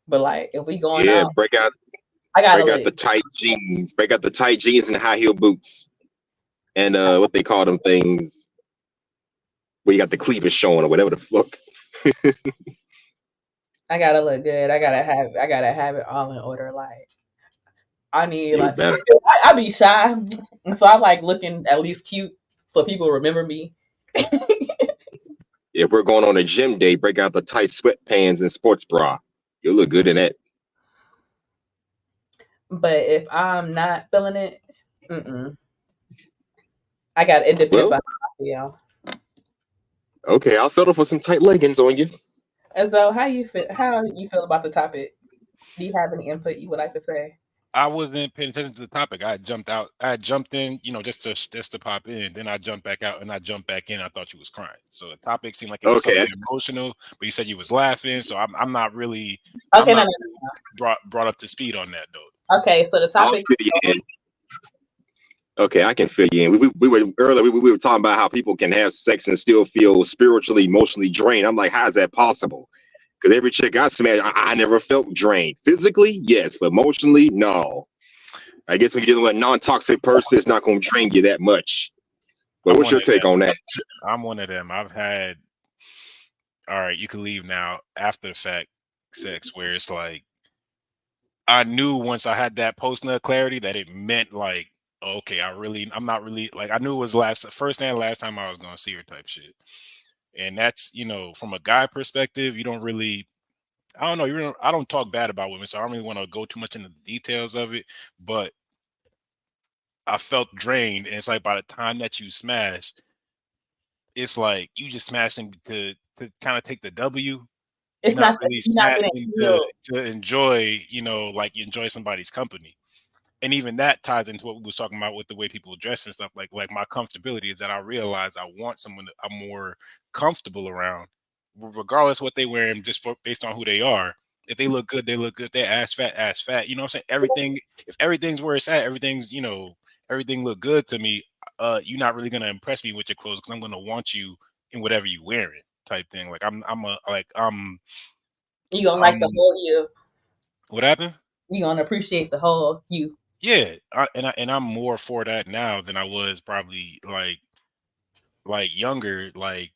But like if we going Yeah, out, I gotta break out look. the tight jeans. Break out the tight jeans and high heel boots. And what they call them things where you got the cleavage showing or whatever the fuck. I gotta look good. I gotta have it all in order. Like I need You like better. I be shy, so I like looking at least cute so people remember me. If we're going on a gym day, break out the tight sweatpants and sports bra. You'll look good in that. But if I'm not feeling it, mm-mm. I got it depends Well, on how I feel. okay, I'll settle for some tight leggings on you. And so, how you feel? How you feel about the topic? Do you have any input you would like to say? I wasn't paying attention to the topic. I jumped out. I jumped in, just to pop in. Then I jumped back out, and I jumped back in. I thought you was crying. So the topic seemed like it was Okay, something emotional, but you said you was laughing. So I'm not really I'm Okay, no, not no, really brought up to speed on that though. no. Okay, so the I'll topic. fill you in. Okay, I can fill you in. We were earlier. We were talking about how people can have sex and still feel spiritually, emotionally drained. I'm like, how is that possible? Because every chick I smashed, I never felt drained. Physically, yes, but emotionally, no. I guess when you're dealing with a non-toxic person, it's not going to drain you that much. But I'm what's one your of them. take on that? I'm one of them. I've had. All right, you can leave now. After the fact, sex where it's like I knew once I had that post nut clarity that it meant like, okay, I'm not really like I knew it was first and last time I was gonna see her type shit. And that's from a guy perspective, you don't really I don't know, I don't talk bad about women, so I don't really want to go too much into the details of it, but I felt drained, and it's like by the time that you smash, it's like you just smashing to kind of take the W. You're It's not not that really you're not gonna smashing heal. to enjoy, like you enjoy somebody's company. And even that ties into what we was talking about with the way people dress and stuff. Like my comfortability is that I realize I want someone that I'm more comfortable around, regardless what they wearing, just based on who they are. If they look good, they look good. If they're ass fat, ass fat. You know what I'm saying? If everything's where it's at, everything look good to me. You're not really gonna impress me with your clothes because I'm gonna want you in whatever you wearing, type thing. Like I'm a like You gonna like the um whole you. what happened? You gonna appreciate the whole you. Yeah, and I'm more for that now than I was probably like younger, like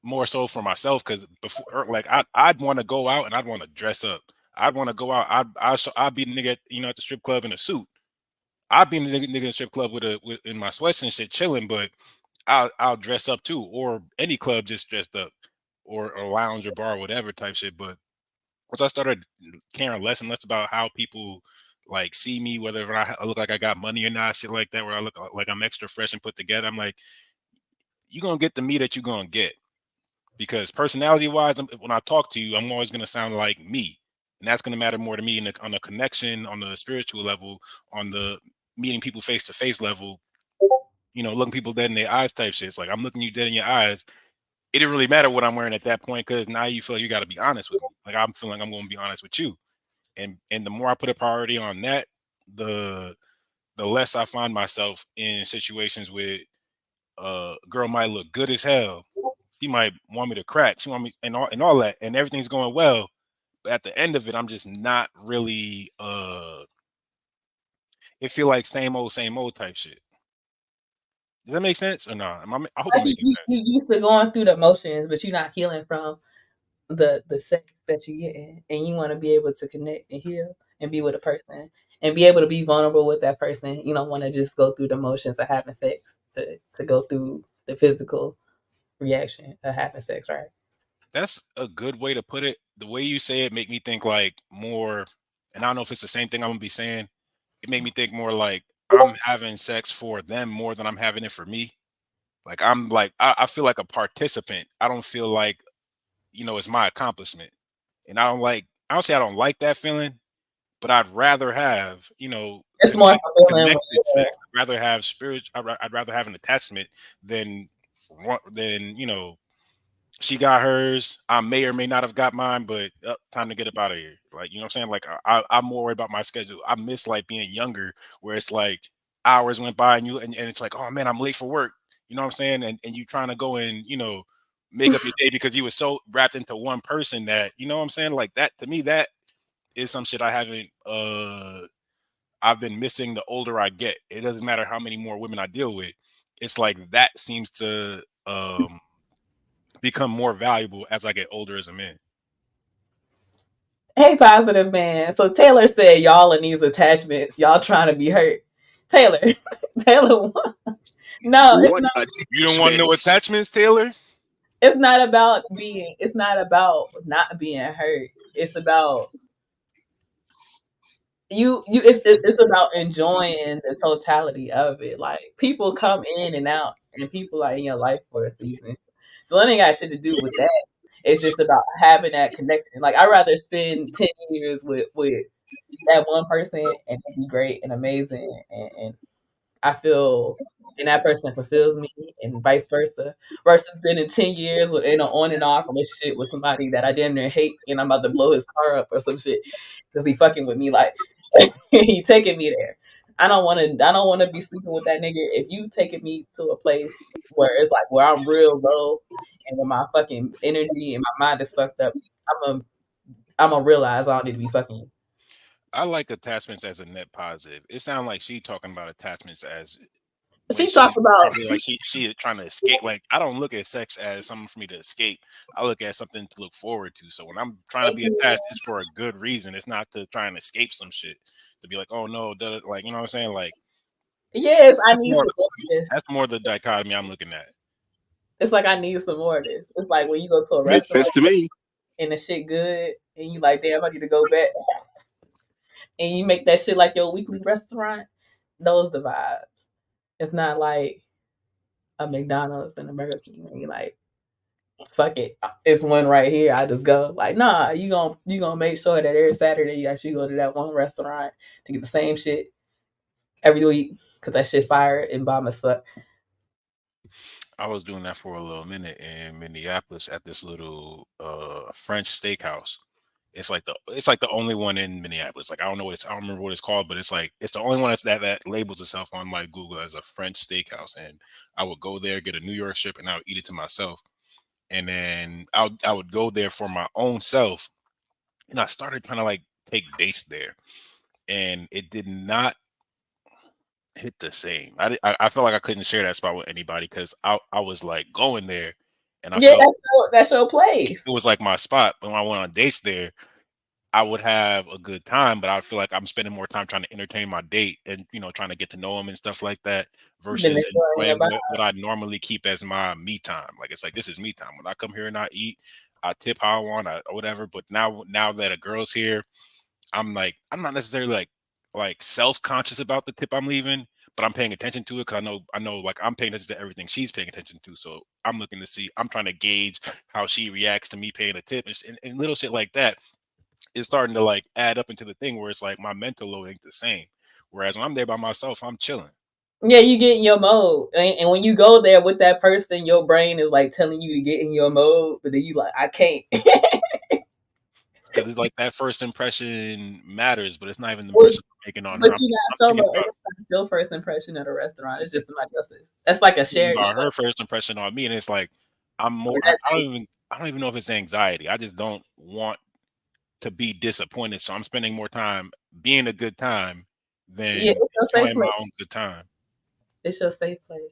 more so for myself because before, like I'd want to go out and I'd want to dress up. I'd want to go out. I'd be the nigga, at the strip club in a suit. I'd be the nigga in the strip club with in my sweats and shit, chilling. But I'll dress up too, or any club just dressed up, or lounge or bar, whatever type shit. But once I started caring less and less about how people like see me, whether I look like I got money or not, shit like that, where I look like I'm extra fresh and put together, I'm like, you're gonna get the me that you're gonna get. Because personality wise, when I talk to you, I'm always gonna sound like me. And that's gonna matter more to me on the connection, on the spiritual level, on the meeting people face to face level, looking people dead in their eyes type shit. It's like I'm looking you dead in your eyes. it didn't really matter what I'm wearing at that point because now you feel you got to be honest with me. Like I'm feeling I'm going to be honest with you, and the more I put a priority on that, the less I find myself in situations with a girl might look good as hell. She might want me to crack. She want me and all that, and everything's going well. But at the end of it, I'm just not really. It feel like same old type shit. Does that make sense or not? I hope I'm Like making you sense. used to going through the motions, but you're not healing from the sex that you get in, and you want to be able to connect and heal and be with a person and be able to be vulnerable with that person. You don't want to just go through the motions of having sex to go through the physical reaction of having sex, right? That's a good way to put it. The way you say it make me think like more, and I don't know if it's the same thing I'm gonna be saying. It made me think more like I'm having sex for them more than I'm having it for me. Like I feel like a participant. I don't feel like it's my accomplishment, and I don't say I don't like that feeling, but I'd rather have It's more fulfilling when connected sex. I'd rather have spirit. I'd rather have an attachment than than she got hers. I may or may not have got mine, but time to get up out of here. Like, you know what I'm saying? Like, I'm more worried about my schedule. I miss like being younger, where it's like hours went by and it's like, oh man, I'm late for work. You know what I'm saying? And you trying to go and make up your day because you were so wrapped into one person that you know what I'm saying. Like that to me, that is some shit I haven't. I've been missing the older I get. It doesn't matter how many more women I deal with. It's like that seems to become more valuable as I get older as a man. Hey, positive man. So Taylor said, "Y'all in these attachments, y'all trying to be hurt." Taylor, Taylor, no, it's What not. You don't want no attachments? attachments, Taylor? It's not about being. It's not about not being hurt. It's about you. It's about enjoying the totality of it. Like people come in and out, and people are in your life for a season. So it ain't got shit to do with that. It's just about having that connection. Like I'd rather spend 10 years with that one person and it'd be great and amazing and I feel and that person fulfills me and vice versa. Versus spending 10 years with in an on and off relationship with somebody that I damn near hate and I'm about to blow his car up or some shit because he fucking with me like he taking me there. I don't wanna be sleeping with that nigga if you taking me to a place where it's like where I'm real low and when my fucking energy and my mind is fucked up, I'm a I'm gonna realize I don't need to be fucking you. I like attachments as a net positive. It sounds like she talking about attachments as when She she's talked about probably like she is trying to escape. Like I don't look at sex as something for me to escape. I look at something to look forward to. So when I'm trying to thank be you. attached, it's for a good reason. It's not to try and escape some shit. To be like, oh no, like you know what I'm saying? Like Yes, I that's need more some more of this. that's more the dichotomy I'm looking at. It's like I need some more of this. It's like when you go to a Makes sense restaurant to me. and the shit good and you like, damn, I need to go back. And you make that shit like your weekly restaurant. Those the vibes. It's not like a McDonald's and a Burger King. And you like, fuck it. It's one right here. I just go. Like, nah, you gonna make sure that every Saturday you actually go to that one restaurant to get the same shit every week. Cause that shit fire and bomb as fuck. I was doing that for a little minute in Minneapolis at this little French steakhouse. It's like the only one in Minneapolis. Like I don't remember what it's called, but it's the only one that labels itself on my Google as a French steakhouse. And I would go there, get a New York strip, and I would eat it to myself. And then I would go there for my own self. And I started trying to like take dates there. And it did not hit the same. I felt like I couldn't share that spot with anybody because I was like going there and I Yeah, felt that's your place. it was like my spot. But when I went on dates there, I would have a good time, but I feel like I'm spending more time trying to entertain my date and trying to get to know him and stuff like that Then versus it's your enjoying vibe. what I normally keep as my me time. Like it's like this is me time. When I come here and I eat, I tip how I want, or whatever. But now that a girl's here, I'm not necessarily like self conscious about the tip I'm leaving, but I'm paying attention to it because I know like I'm paying attention to everything she's paying attention to. So I'm looking to see, I'm trying to gauge how she reacts to me paying a tip and little shit like that is starting to like add up into the thing where it's like my mental load ain't the same. Whereas when I'm there by myself, I'm chilling. Yeah, you get in your mode, and when you go there with that person, your brain is like telling you to get in your mode, but then you like, I can't. Because it's like that first impression matters, but it's not even the But impression I'm making on her. you're not I'm solo, thinking and about it's not your first impression at a restaurant. It's just somebody else's. That's like a shared ego. her first impression on me, and it's like I'm more. Or that's it. I don't even know if it's anxiety. I just don't want to be disappointed, so I'm spending more time being a good time Yeah, than it's your safe enjoying my place. own good time. It's your safe place,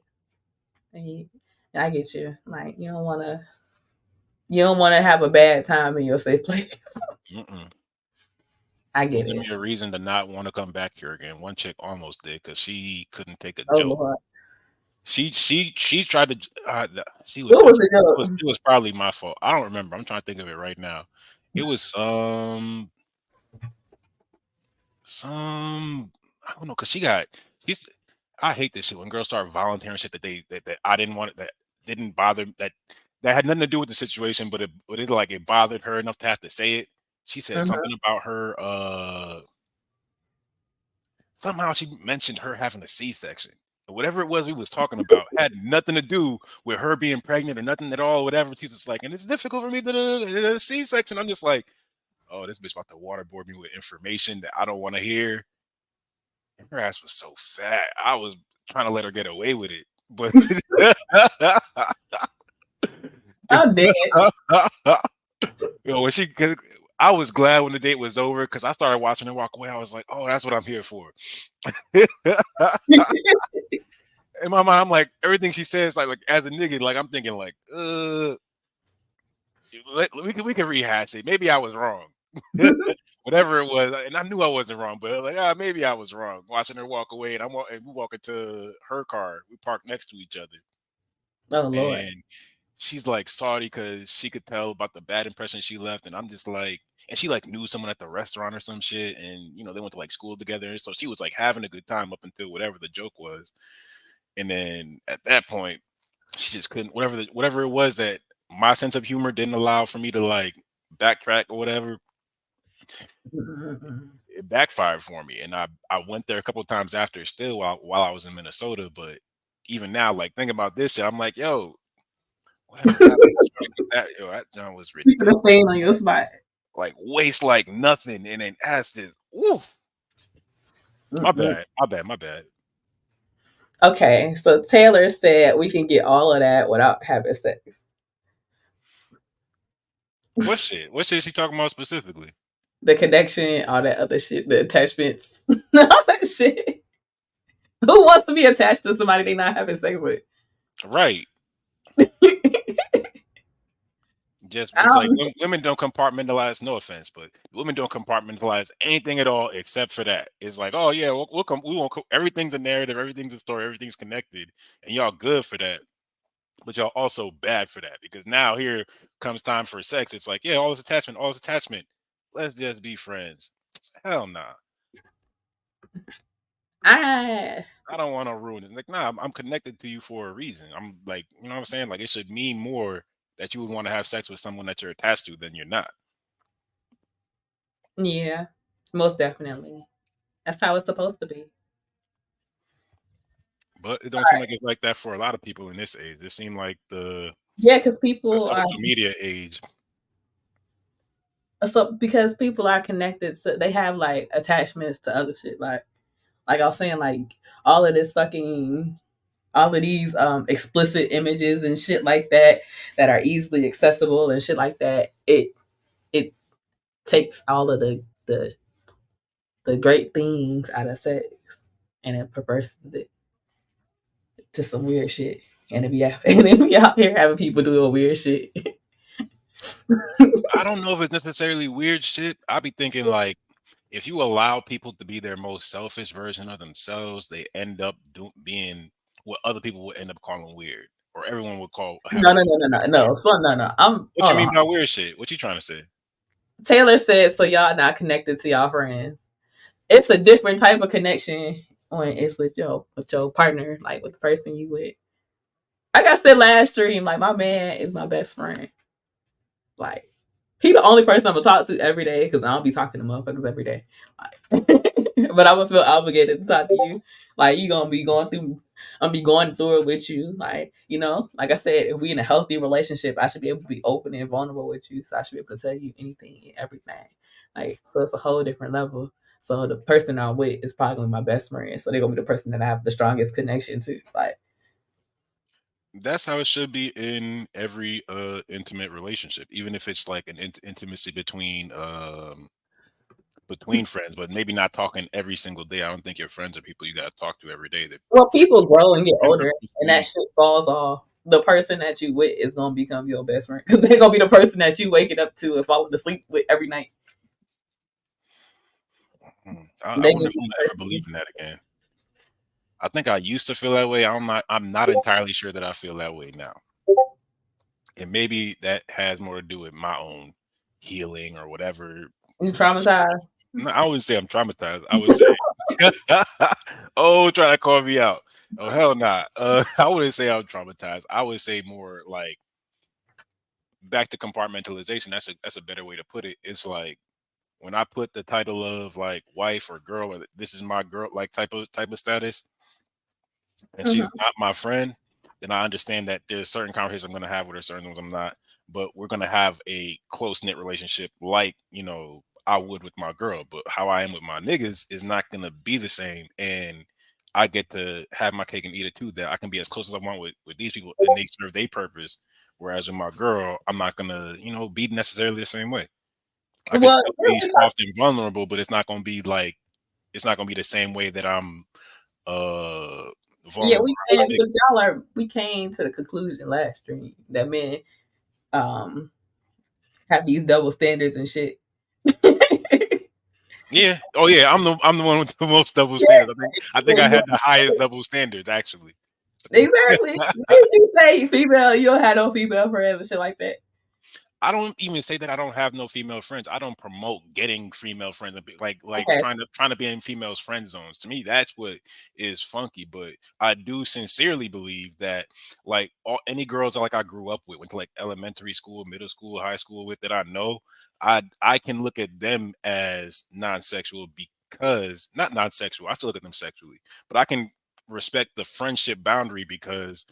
and I get you. Like you don't want to have a bad time in your safe place. Mm-mm. I Don't get give it. me a reason to not want to come back here again. One chick almost did because she couldn't take a Oh joke. Lord, She tried to. She was what such. was the joke? It was probably my fault. I don't remember. I'm trying to think of it right now. It was some I don't know because she's. I hate this shit when girls start volunteering shit that I didn't want that didn't bother that had nothing to do with the situation, but it like it bothered her enough to have to say it. She said Mhm. something about her somehow she mentioned her having a C-section. Whatever it was we was talking about had nothing to do with her being pregnant or nothing at all. Whatever she's just like, and it's difficult for me to do a C-section. I'm just like, oh, this bitch about to waterboard me with information that I don't want to hear. And her ass was so fat. I was trying to let her get away with it, but I'm dead. you know when she, I was glad when the date was over because I started watching her walk away. I was like, oh, that's what I'm here for. In my mind, I'm like everything she says, like as a nigga, like I'm thinking like, we can rehash it. Maybe I was wrong. Whatever it was, and I knew I wasn't wrong, but like, maybe I was wrong. Watching her walk away, and we walk into her car. We park next to each other, Oh Lord. and she's like salty because she could tell about the bad impression she left, and I'm just like, and she like knew someone at the restaurant or some shit, and they went to like school together, so she was like having a good time up until whatever the joke was, and then at that point, she just couldn't whatever it was that my sense of humor didn't allow for me to like backtrack or whatever. Mhm. It backfired for me, and I went there a couple of times after still while I was in Minnesota, but even now, like thinking about this shit, I'm like, yo, whatever happened to trying to get that? Yo, that John was You could have ridiculous. stayed on your spot. Like waste like nothing, and then ass just, oof. My Mm-mm. bad, my bad, my bad. Okay, so Taylor said we can get all of that without having sex. What shit? What shit is she talking about specifically? The connection, all that other shit, the attachments, all that shit. Who wants to be attached to somebody they not having sex with? Right. Just it's like Um, women don't compartmentalize. No offense, but women don't compartmentalize anything at all except for that. It's like, oh yeah, we'll come. We won't. Everything's a narrative. Everything's a story. Everything's connected, and y'all good for that. But y'all also bad for that because now here comes time for sex. It's like, yeah, all this attachment, all this attachment. Let's just be friends. Hell nah. I I don't want to ruin it. Like, nah, I'm connected to you for a reason. I'm like, you know what I'm saying? Like, it should mean more that you would want to have sex with someone that you're attached to than you're not. yeah, most definitely. That's how it's supposed to be. But it don't seem like it's like that for a lot of people in this age. It seemed like Yeah, because the people are social media age. because people are connected. So they have like attachments to other shit. Like I was saying, like all of this fucking all of these explicit images and shit like that are easily accessible and shit like that. It takes all of the great things out of sex and it perverses it to some weird shit. And if we out here having people doing weird shit. I don't know if it's necessarily weird shit. I be thinking like if you allow people to be their most selfish version of themselves, they end up being what other people would end up calling weird, or everyone would call have No, a no, no, no, no, no. So no. I'm What you hold mean on. by weird shit? What you trying to say? Taylor said so y'all not connected to y'all friends. It's a different type of connection when it's with your partner, like with the person you with. Like I said last stream, like my man is my best friend. Like he the only person I'm gonna talk to every day because I don't be talking to motherfuckers every day. Like, but I'm gonna feel obligated to talk to you. Like you gonna be going through, I'm gonna be going through it with you. Like like I said, if we in a healthy relationship, I should be able to be open and vulnerable with you. So I should be able to tell you anything and everything. Like so, it's a whole different level. So the person I'm with is probably my best friend. So they're gonna be the person that I have the strongest connection to. Like That's how it should be in every intimate relationship, even if it's like an intimacy between friends, but maybe not talking every single day. I don't think your friends are people you got to talk to every day. That well, people grow and get friends are older, supposed to and that be. shit falls off. The person that you with is gonna become your best friend because they're gonna be the person that you waking up to and falling asleep with every night. I They wonder gonna if be I'm the gonna ever person. believe in that again. I think I used to feel that way. I'm not entirely sure that I feel that way now. And maybe that has more to do with my own healing or whatever. You traumatized. No, I wouldn't say I'm traumatized. I would say, oh, try to call me out. Oh, hell nah. I wouldn't say I'm traumatized. I would say more like back to compartmentalization. That's a better way to put it. It's like when I put the title of like wife or girl or this is my girl like type of status, and she's Mhm. not my friend, then I understand that there's certain conversations I'm going to have with her, certain ones I'm not. But we're going to have a close knit relationship, like I would with my girl. But how I am with my niggas is not going to be the same, and I get to have my cake and eat it too. That I can be as close as I want with these people, and they serve their purpose. Whereas with my girl, I'm not gonna be necessarily the same way. I could Well, still be soft and vulnerable, but it's not gonna be like it's not gonna be the same way that I'm uh yeah, vulnerable. we came because we came to the conclusion last stream that men um have these double standards and shit. Yeah. Oh yeah. I'm the one with the most double standards. I think I Yeah, had the highest double standards actually. I think exactly. Did you say female? You don't have no female friends and shit like that. I don't even say that I don't have no female friends. I don't promote getting female friends, like Okay. trying to be in females' friend zones. To me, that's what is funky. But I do sincerely believe that like any girls like I grew up with, went to like elementary school, middle school, high school with that I know, I can look at them as non-sexual because not non-sexual. I still look at them sexually, but I can respect the friendship boundary because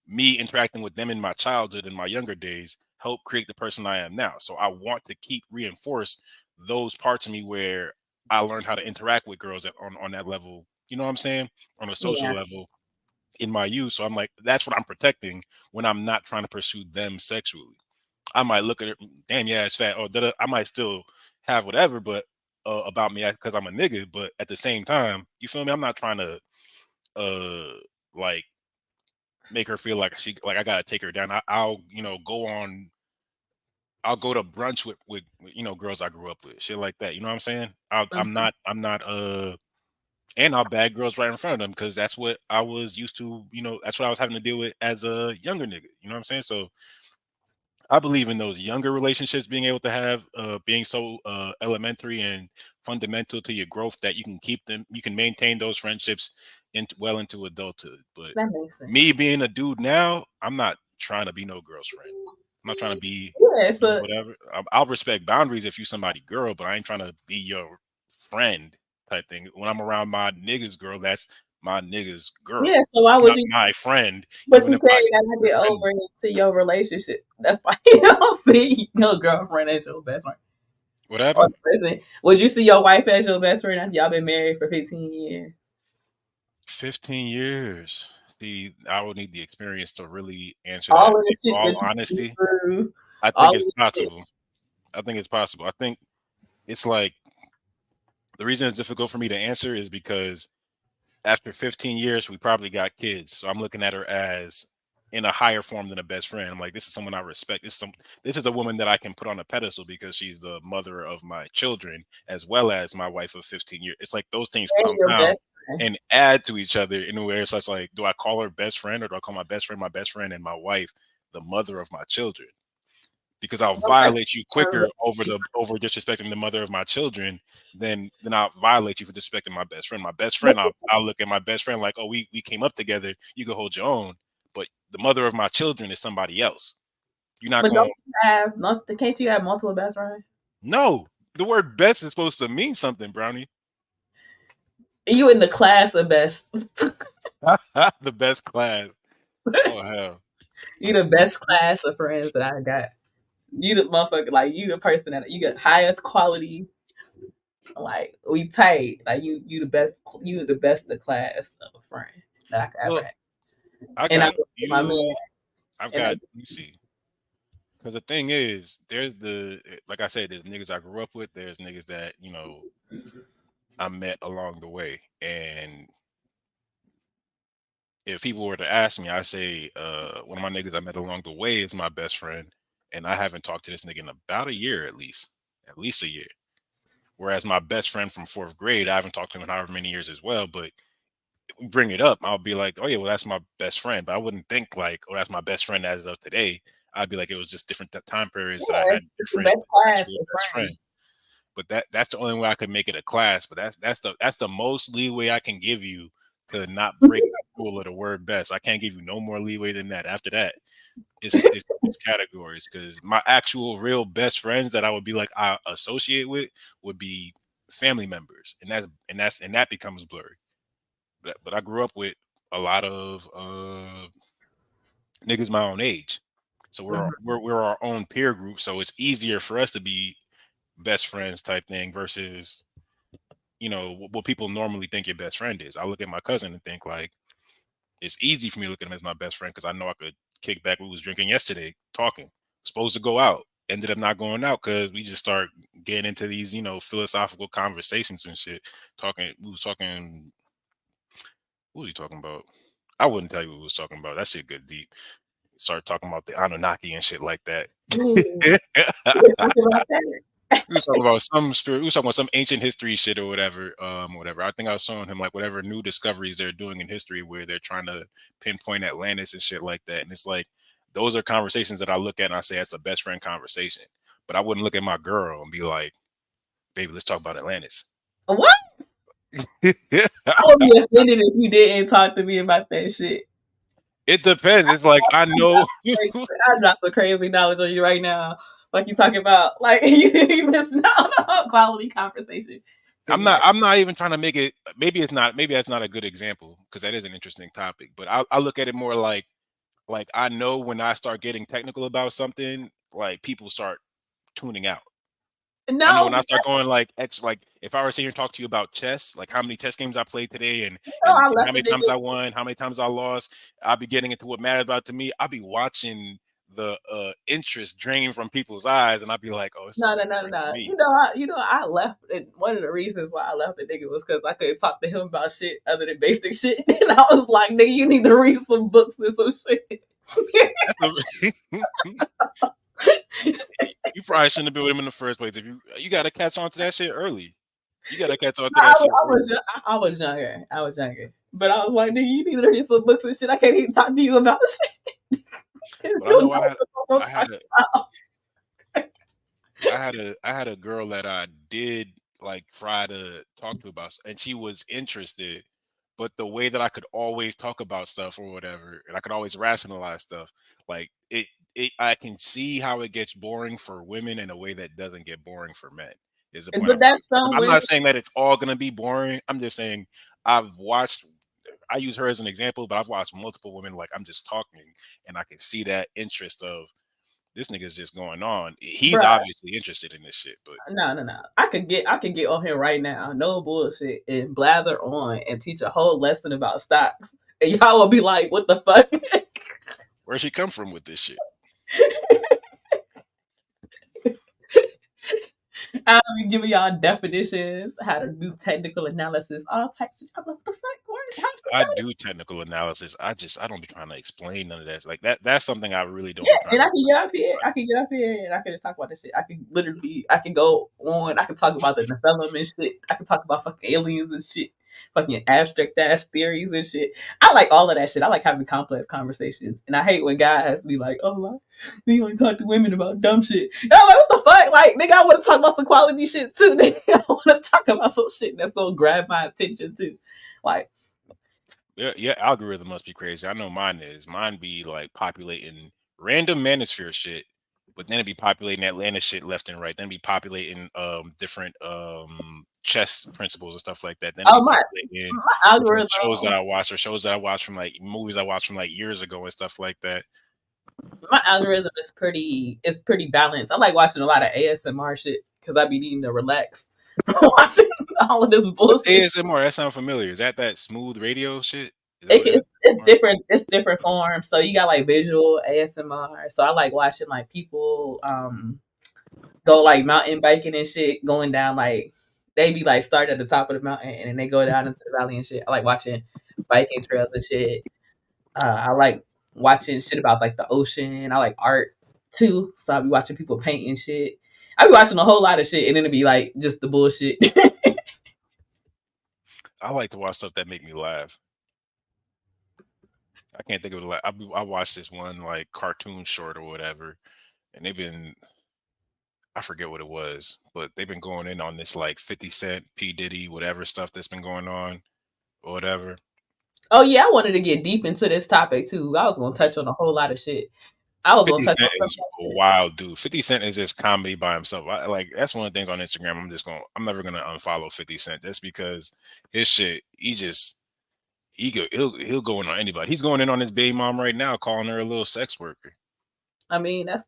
me interacting with them in my childhood and my younger days helped create the person I am now. So I want to keep reinforce those parts of me where I learned how to interact with girls on that level. You know what I'm saying? On a social Yeah. level in my youth. So I'm like, that's what I'm protecting when I'm not trying to pursue them sexually. I might look at it, damn, yeah, it's fat. Or I might still have whatever, but about me because I'm a nigga. But at the same time, you feel me? I'm not trying to like make her feel like I gotta take her down. I'll go to brunch with girls I grew up with, shit like that. You know what I'm saying? Mhm. I'm not and I'll bag girls right in front of them because that's what I was used to. That's what I was having to deal with as a younger nigga. You know what I'm saying? So I believe in those younger relationships being able to have being so elementary and fundamental to your growth that you can keep them, you can maintain those friendships well into adulthood. But That makes sense. me being a dude now, I'm not trying to be no girl's friend. I'm not trying to be Yeah. So whatever. I'll respect boundaries if you somebody girl, but I ain't trying to be your friend type thing. When I'm around my niggas girl, that's my niggas girl. yeah. So why It's would not you? my friend, But even you if I carry see that bit friend. over into your relationship. That's why you don't see your girlfriend as your best friend. What Or happened? the person. Would you see your wife as your best friend after y'all been married for 15 years? 15 years. See, I would need the experience to really answer All that. of the In shit all that you've been honesty, through, I all think of it's the shit. possible. I think it's possible. I think it's like the reason it's difficult for me to answer is because after 15 years, we probably got kids. So I'm looking at her as in a higher form than a best friend. I'm like, this is someone I respect. This is a woman that I can put on a pedestal because she's the mother of my children as well as my wife of 15 years. It's like those things And your compound best friend. and add to each other in a way. So it's like, do I call her best friend or do I call my best friend, and my wife the mother of my children? Because I'll Okay. violate you quicker over disrespecting the mother of my children than I'll violate you for disrespecting my best friend. My best But, friend, I'll look at my best friend like, oh, we came up together. You can hold your own. But the mother of my children is somebody else. You're not but going. don't you have, can't you have multiple best friends? No, the word best is supposed to mean something, Brownie. You in the class of best. The best class. Oh hell. You the best class of friends that I got. You the motherfucker, like you the person that you got highest quality. Like we tight. Like you the best. You the best of the class of a friend that I could ever Well, have. I And I got look at my man, you. I've and I, got. Let me see. Because the thing is, there's like I said, there's niggas I grew up with. There's niggas that I met along the way, and if people were to ask me, I say one of my niggas I met along the way is my best friend, and I haven't talked to this nigga in about a year at least a year. Whereas my best friend from fourth grade, I haven't talked to him in however many years as well. But bring it up, I'll be like, oh yeah, well that's my best friend. But I wouldn't think like, oh that's my best friend as of today. I'd be like, it was just different time periods that I yeah, had it's the different best class actual of best friends. friend. But that's the only way I could make it a class. But that's the most leeway I can give you to not break the rule of the word best. I can't give you no more leeway than that. After that, it's categories because my actual real best friends that I would be like I associate with would be family members, and that becomes blurry. But I grew up with a lot of niggas my own age, so Mhm. we're our own peer group. So it's easier for us to be best friends type thing versus what people normally think your best friend is. I look at my cousin and think like it's easy for me to look at him as my best friend because I know I could kick back. We was drinking yesterday, talking, supposed to go out, ended up not going out because we just start getting into these philosophical conversations and shit. We was talking. What was he talking about? I wouldn't tell you what we was talking about. That shit good deep. Start talking about the Anunnaki and shit like that. Ooh, we're talking about that. We was talking about some spirit. We was talking about some ancient history shit or whatever. Whatever. I think I was showing him like whatever new discoveries they're doing in history where they're trying to pinpoint Atlantis and shit like that. And it's like those are conversations that I look at and I say that's a best friend conversation. But I wouldn't look at my girl and be like, "Baby, let's talk about Atlantis." What? I would be offended if you didn't talk to me about that shit. It depends. It's like I know. I dropped some crazy knowledge on you right now. Like you talking about, like you missing out on quality conversation. I'm not even trying to make it. Maybe that's not a good example because that is an interesting topic. But I look at it more like I know when I start getting technical about something, like people start tuning out. I know No, when I start going like if I were sitting here and talk to you about chess, like how many chess games I played today and no, I and how left the many times nigga. I won, how many times I lost, I'll be getting into what matters about to me. I'll be watching the interest drain from people's eyes, and I'll be like, oh, this is No, more no, no, no, important to no. me. I left. And one of the reasons why I left the nigga was because I couldn't talk to him about shit other than basic shit. And I was like, nigga, you need to read some books and some shit. You probably shouldn't have been with him in the first place. If you got to catch on to that shit early. You got to catch on to I, that shit early. I was younger. I was younger. But I was like, nigga, you need to read some books and shit. I can't even talk to you about shit. But I know We'll I had talk a about. I had a girl that I did like try to talk to about, and she was interested, but the way that I could always talk about stuff or whatever, and I could always rationalize stuff, like I can see how it gets boring for women in a way that doesn't get boring for men. Is the point But that's some I'm women. not saying that it's all gonna be boring. I'm just saying I've watched. I use her as an example, but I've watched multiple women. Like I'm just talking, and I can see that interest of this nigga's just going on. He's Bruh, obviously interested in this shit, but no, no, no. I could get on here right now, no bullshit, and blather on and teach a whole lesson about stocks. And y'all will be like, what the fuck? where'd she come from with this shit? I'll be giving y'all definitions, how to do technical analysis, all types of stuff. What the fuck? How you I know do technical analysis. I don't be trying to explain none of that. Like that's something I really don't be yeah, trying and to I can get up here. explain. I can get up here and I can just talk about this shit. I can literally, I can go on. I can talk about the Nephilim and shit. I can talk about fucking aliens and shit, fucking abstract ass theories and shit. I like all of that shit. I like having complex conversations, and I hate when guys be like, "Oh, like, we only talk to women about dumb shit." And I'm like, "What the fuck?" Like, nigga, I want to talk about some quality shit too. Nigga, I want to talk about some shit that's gonna grab my attention too. Like, Yeah, yeah, algorithm must be crazy. I know mine is. Mine be like populating random manosphere shit but then it'd be populating Atlanta shit left and right. Then it'd be populating different chess principles and stuff like that. Then it'd be populating different shows that I watch or shows that I watch from like movies I watched from like years ago and stuff like that. My algorithm is pretty balanced. I like watching a lot of ASMR shit because I be needing to relax watching all of this bullshit. ASMR, that sounds familiar. Is that smooth radio shit? It's different. It's different forms. So you got like visual ASMR. So I like watching like people go like mountain biking and shit, going down like they be like start at the top of the mountain and then they go down into the valley and shit. I like watching biking trails and shit. I like watching shit about like the ocean. I like art too. So I'll be watching people paint and shit. I be watching a whole lot of shit and then it'll be like just the bullshit. I like to watch stuff that make me laugh. I can't think of it. I watched this one like cartoon short or whatever, and I forget what it was, but they've been going in on this like 50 Cent, P. Diddy, whatever stuff that's been going on or whatever. Oh yeah, I wanted to get deep into this topic too. I was gonna touch on a whole lot of shit. I was 50 gonna touch Cent on is a wild dude. 50 Cent is just comedy by himself. Like that's one of the things on Instagram. I'm never gonna unfollow 50 Cent. That's because his shit, he'll go in on anybody. He's going in on his baby mom right now, calling her a little sex worker. I mean, that's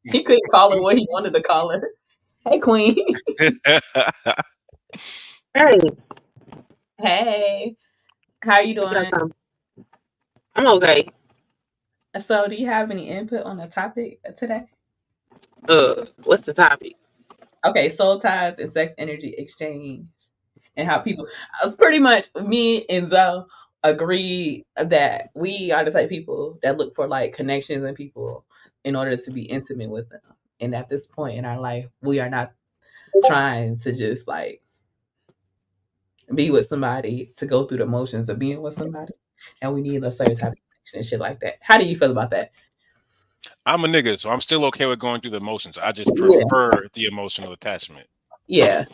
he couldn't call her what he wanted to call her. Hey, Queen. Hey, Hey, how you what's up, doing? Tom? I'm okay. So, do you have any input on the topic today? What's the topic? Okay, soul ties and sex energy exchange, and how people. Pretty much, me and Zoe agree that we are the type of people that look for like connections in people in order to be intimate with them. And at this point in our life, we are not trying to just like be with somebody to go through the motions of being with somebody, and we need a certain type of connection and shit like that. How do you feel about that? I'm a nigga, so I'm still okay with going through the emotions. I just Yeah, prefer the emotional attachment. yeah.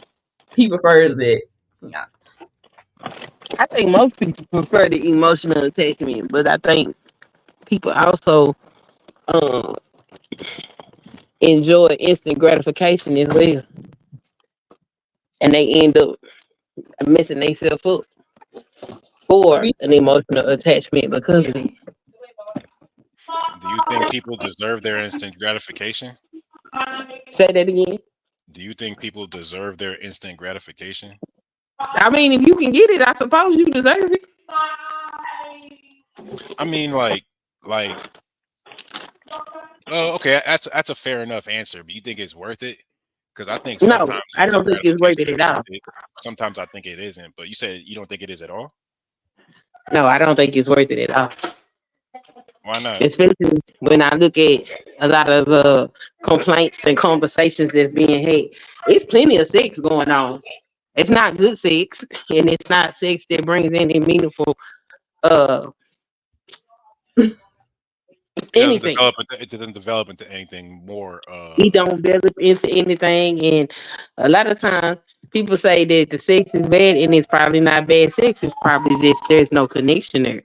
He prefers it. Yeah. I think most people prefer the emotional attachment, but I think people also um enjoy instant gratification as well, and they end up messing themselves up for an emotional attachment because of it. Do you think people deserve their instant gratification? Say that again. Do you think people deserve their instant gratification? I mean, if you can get it, I suppose you deserve it. I mean, okay, that's a fair enough answer. But you think it's worth it? Because I think No, sometimes I don't instant think it's worth it gratification at is all. worth it. Sometimes I think it isn't. But you said you don't think it is at all. No, I don't think it's worth it at all. Why not? Especially when I look at a lot of complaints and conversations that's being had. It's plenty of sex going on. It's not good sex, and it's not sex that brings any meaningful uh anything. It doesn't develop into anything more. It don't develop into anything, and a lot of times people say that the sex is bad, and it's probably not bad sex. It's probably just there's no connection there.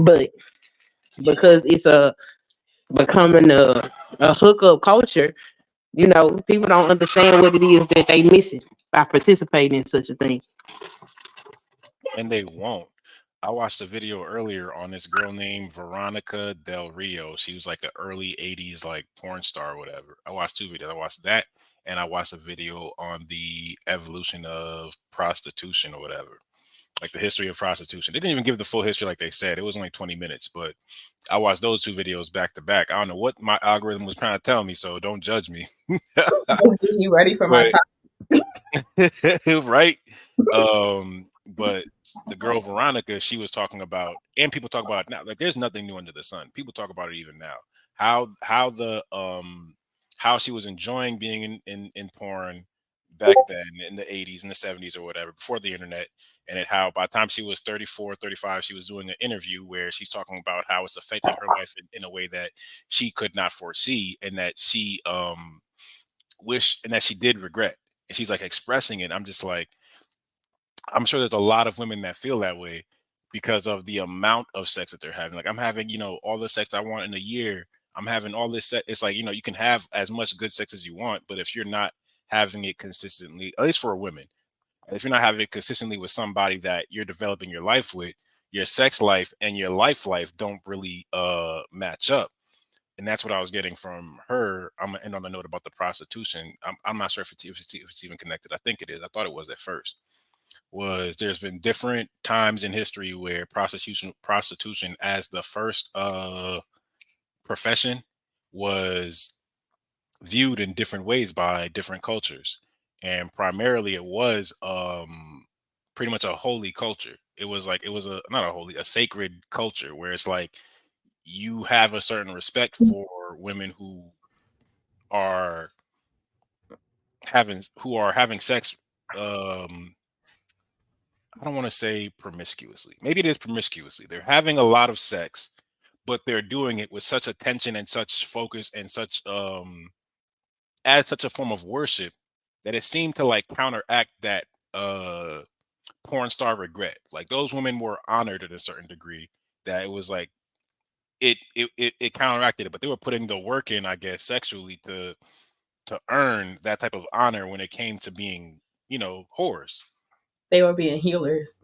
But because it's becoming a hookup culture, people don't understand what it is that they missing by participating in such a thing. And they won't. I watched a video earlier on this girl named Veronica Del Rio. She was like an early 80s like porn star or whatever. I watched two videos. I watched that and I watched a video on the evolution of prostitution or whatever. Like the history of prostitution. They didn't even give the full history like they said. It was only 20 minutes, but I watched those two videos back to back. I don't know what my algorithm was trying to tell me, so don't judge me. You ready for my But right? But the girl Veronica, she was talking about, and people talk about it now. Like there's nothing new under the sun. People talk about it even now. How she was enjoying being in porn back then in the 80s and the 70s or whatever, before the internet, and how by the time she was 34, 35, she was doing an interview where she's talking about how it's affecting her life in a way that she could not foresee, and that she wished and that she did regret. And she's like expressing it. I'm just like, I'm sure there's a lot of women that feel that way because of the amount of sex that they're having. Like I'm having, all the sex I want in a year. I'm having all this sex. It's like, you can have as much good sex as you want, but if you're not having it consistently, at least for women, if you're not having it consistently with somebody that you're developing your life with, your sex life and your life don't really match up. And that's what I was getting from her. I'm gonna end on the note about the prostitution. I'm not sure if it's even connected. I think it is. I thought it was at first. Was there's been different times in history where prostitution as the first profession was viewed in different ways by different cultures, and primarily it was pretty much a holy culture. It was like, it was a not a holy, a sacred culture, where it's like you have a certain respect for women are who are having sex. I don't want to say promiscuously. Maybe it is promiscuously. They're having a lot of sex, but they're doing it with such attention and such focus and such as such a form of worship, that it seemed to like counteract that porn star regret. Like, those women were honored at a certain degree, that it was like it counteracted it, but they were putting the work in, I guess, sexually to earn that type of honor when it came to being, whores. They were being healers.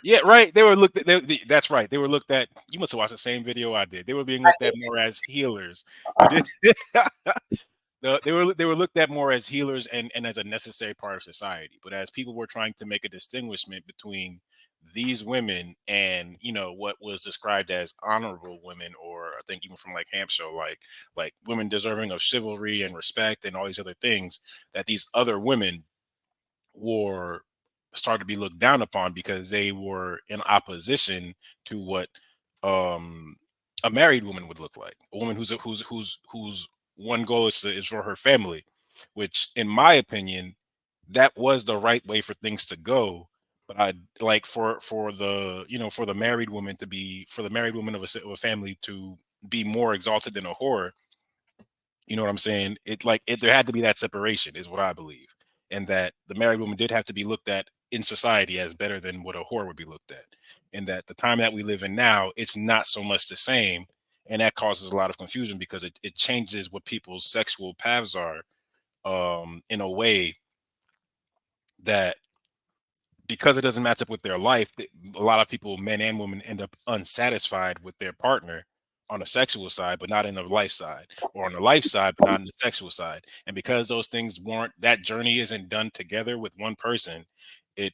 Yeah, right. They were looked at. That's right. They were looked at. You must have watched the same video I did. They were being looked at more as healers. You did. They were looked at more as healers and as a necessary part of society. But as people were trying to make a distinguishment between these women and what was described as honorable women, or I think even from like Hampshire, like women deserving of chivalry and respect and all these other things, that these other women were started to be looked down upon because they were in opposition to what um a married woman would look like, a woman whose one goal is for her family, which in my opinion that was the right way for things to go. But I like for the for the married woman to be for the married woman of a family to be more exalted than a whore. You know what I'm saying? There had to be that separation, is what I believe, and that the married woman did have to be looked at in society as better than what a whore would be looked at, and that the time that we live in now, it's not so much the same, and that causes a lot of confusion because it changes what people's sexual paths are, in a way that, because it doesn't match up with their life, a lot of people, men and women, end up unsatisfied with their partner on the sexual side, but not in the life side, or on the life side, but not in the sexual side. And because those things weren't, that journey isn't done together with one person, it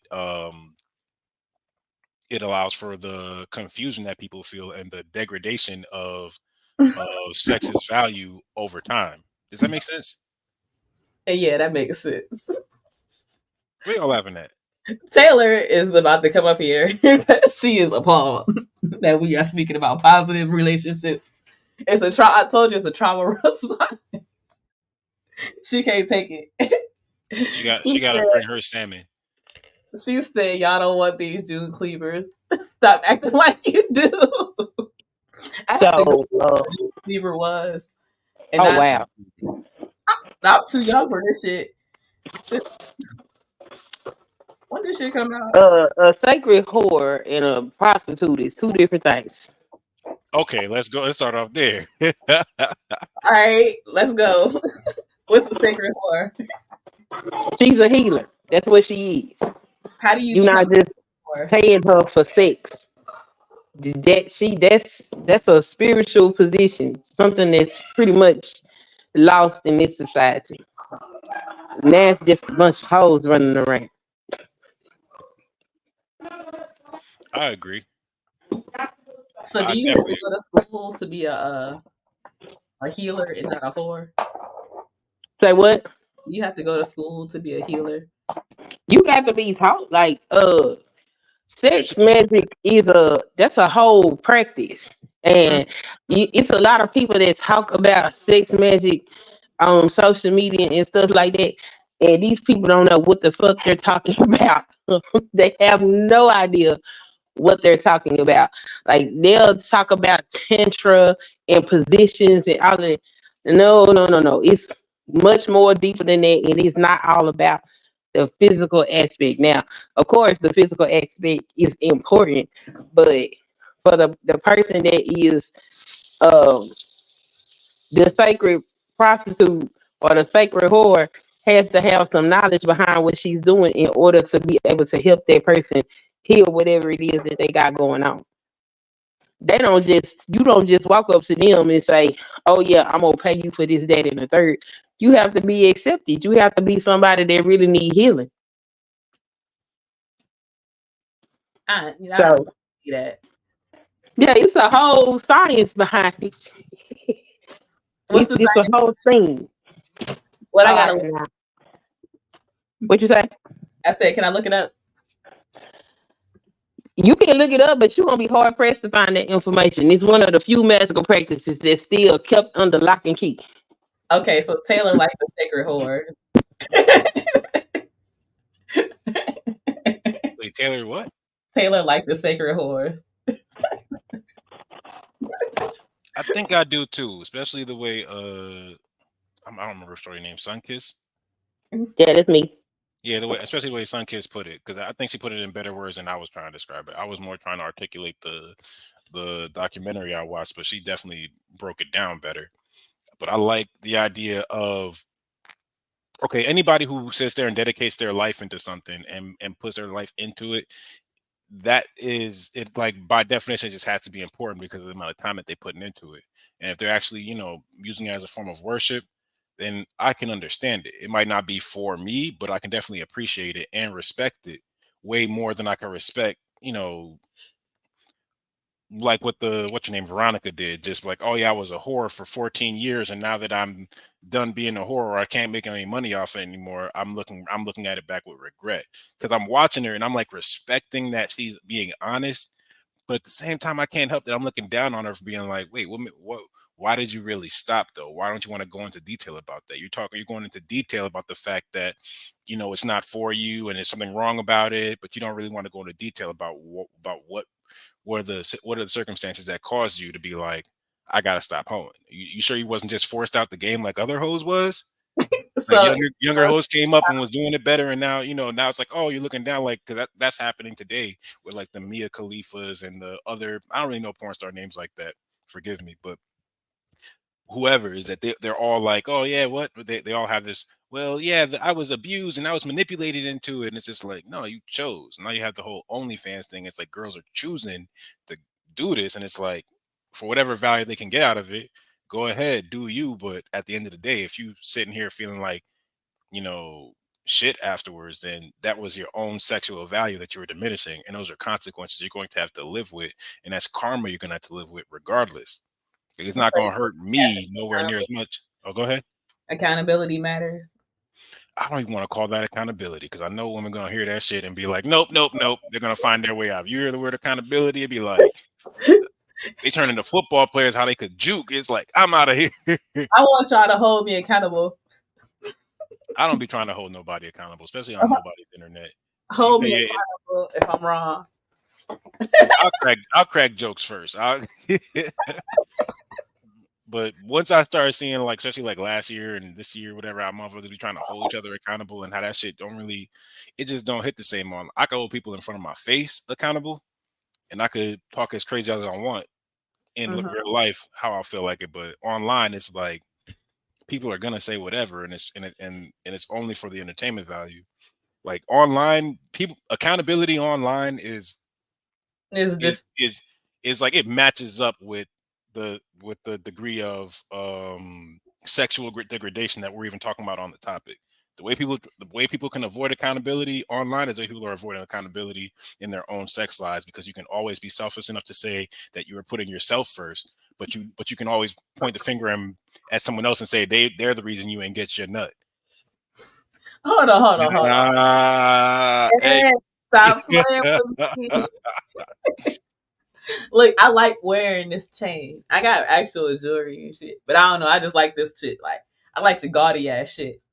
it allows for the confusion that people feel and the degradation of sex's value over time. Does that make sense? Yeah, that makes sense. What are y'all laughing at? Taylor is about to come up here. She is appalled that we are speaking about positive relationships. I told you it's a trauma response. She can't take it. She got to bring her salmon. She said, "Y'all don't want these June cleavers. Stop acting like you do." I had to go what a June cleaver was, and wow. I'm too young for this shit. When did shit come out? A sacred whore and a prostitute is two different things. Okay, let's go. Let's start off there. All right, let's go. What's the sacred whore? She's a healer. That's what she is. How do you You're not become just paying her for sex. That's a spiritual position, something that's pretty much lost in this society. Now it's just a bunch of hoes running around. I agree. So do I you have to definitely. go to school to be a healer and not a whore? Say what? You have to go to school to be a healer. You got to be taught like You're sex supposed. magic that's a whole practice, and it's a lot of people that talk about sex magic on social media and stuff like that, and these people don't know what the fuck they're talking about. They have no idea what they're talking about. Like, they'll talk about tantra and positions and all of that. No, no, no, no. It's much more deeper than that. It is not all about the physical aspect. Now, of course, the physical aspect is important, but for the person that is um The sacred prostitute or the sacred whore has to have some knowledge behind what she's doing in order to be able to help that person heal whatever it is that they got going on. You don't just walk up to them and say, "Oh yeah, I'm gonna pay you for this, that, and the third." You have to be accepted. You have to be somebody that really need healing. I So see that. yeah, it's a whole science behind it. What's the It's a science? whole thing. What I All gotta? right, now. What you say? I said, can I look it up? You can look it up, but you're gonna be hard pressed to find that information. It's one of the few magical practices that's still kept under lock and key. Okay, so Taylor like the sacred whore. Wait, Taylor, what? Taylor like the sacred whores. I think I do too, especially the way I don't remember her story name, Sunkiss. Yeah, that's me. Yeah, the way, especially the way Sunkiss put it, because I think she put it in better words than I was trying to describe it. I was more trying to articulate the documentary I watched, but she definitely broke it down better. But I like the idea of, okay, anybody who sits there and dedicates their life into something and puts their life into it, that is it, like by definition it just has to be important because of the amount of time that they're putting into it. And if they're actually, using it as a form of worship, then I can understand it. It might not be for me, but I can definitely appreciate it and respect it way more than I can respect, like what what's your name, Veronica did. Just like, oh yeah, I was a whore for 14 years, and now that I'm done being a whore, or I can't make any money off it anymore, I'm looking at it back with regret because I'm watching her and I'm like respecting that she's being honest, but at the same time, I can't help that I'm looking down on her for being like, wait, what? Why did you really stop though? Why don't you want to go into detail about that? You're going into detail about the fact that, it's not for you and there's something wrong about it, but you don't really want to go into detail about what are the circumstances that caused you to be like, I gotta stop hoeing. You sure you wasn't just forced out the game like other hoes was? Like So younger hoes came up and was doing it better, and now it's like, oh, you're looking down, like, because that's happening today with like the Mia Khalifas and the other, I don't really know porn star names like that, forgive me, but whoever is that they're all like, oh yeah, what they all have this, well yeah, I was abused and I was manipulated into it, and it's just like, no, you chose. Now you have the whole OnlyFans thing. It's like girls are choosing to do this, and it's like, for whatever value they can get out of it, go ahead, do you. But at the end of the day, if you sitting here feeling like, you know shit afterwards, then that was your own sexual value that you were diminishing, and those are consequences you're going to have to live with, and that's karma you're going to have to live with regardless. It's not going to hurt me nowhere near as much. Oh, go ahead. accountability matters. I don't even want to call that accountability because I know women going to hear that shit and be like, nope, nope, nope. They're going to find their way out. You hear the word accountability, it'd be like, they turn into football players, how they could juke. It's like, I'm out of here. I want y'all to hold me accountable. I don't be trying to hold nobody accountable, especially on nobody's internet. Hold me accountable if I'm wrong. I'll crack jokes first. But once I started seeing, like, especially like last year and this year, whatever, our motherfuckers be trying to hold each other accountable, and how that shit it just don't hit the same on. I can hold people in front of my face accountable, and I could talk as crazy as I want in real life how I feel like it. But online, it's like people are gonna say whatever, and it's only for the entertainment value. Like online, people accountability online is just is like, it matches up with the degree of sexual degradation that we're even talking about on the topic. The way people can avoid accountability online is the way people are avoiding accountability in their own sex lives, because you can always be selfish enough to say that you are putting yourself first, but you can always point the finger at someone else and say they're the reason you ain't get your nut. Hold on. Hey. Stop playing with me. Look, I like wearing this chain. I got actual jewelry and shit, but I don't know. I just like this shit. Like, I like the gaudy ass shit.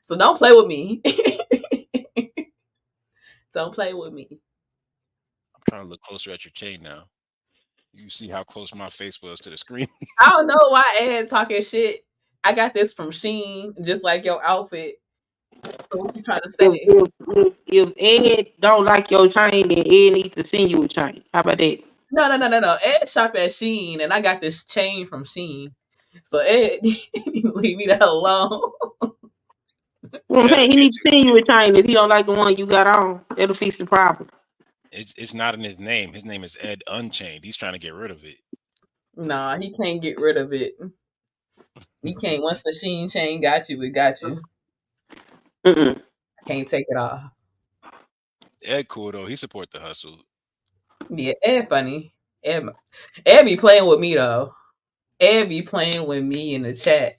So don't play with me. Don't play with me. I'm trying to look closer at your chain now. You see how close my face was to the screen. I don't know why Ed talking shit. I got this from Shein, just like your outfit. So what you trying to say? If Ed don't like your chain, then Ed needs to send you a chain. How about that? No. Ed shop at Shein, and I got this chain from Shein. So Ed, leave me the hell alone. Well, I'm Ed, saying he needs to send you a chain if he don't like the one you got on. It'll fix the problem. it's not in his name. His name is Ed Unchained. He's trying to get rid of it. Nah, he can't get rid of it. He can't. Once the Sheen chain got you, it got you. Mm-mm. Can't take it off. Ed cool though. He support the hustle. Yeah, Ed funny. Ed be playing with me though. Ed be playing with me in the chat.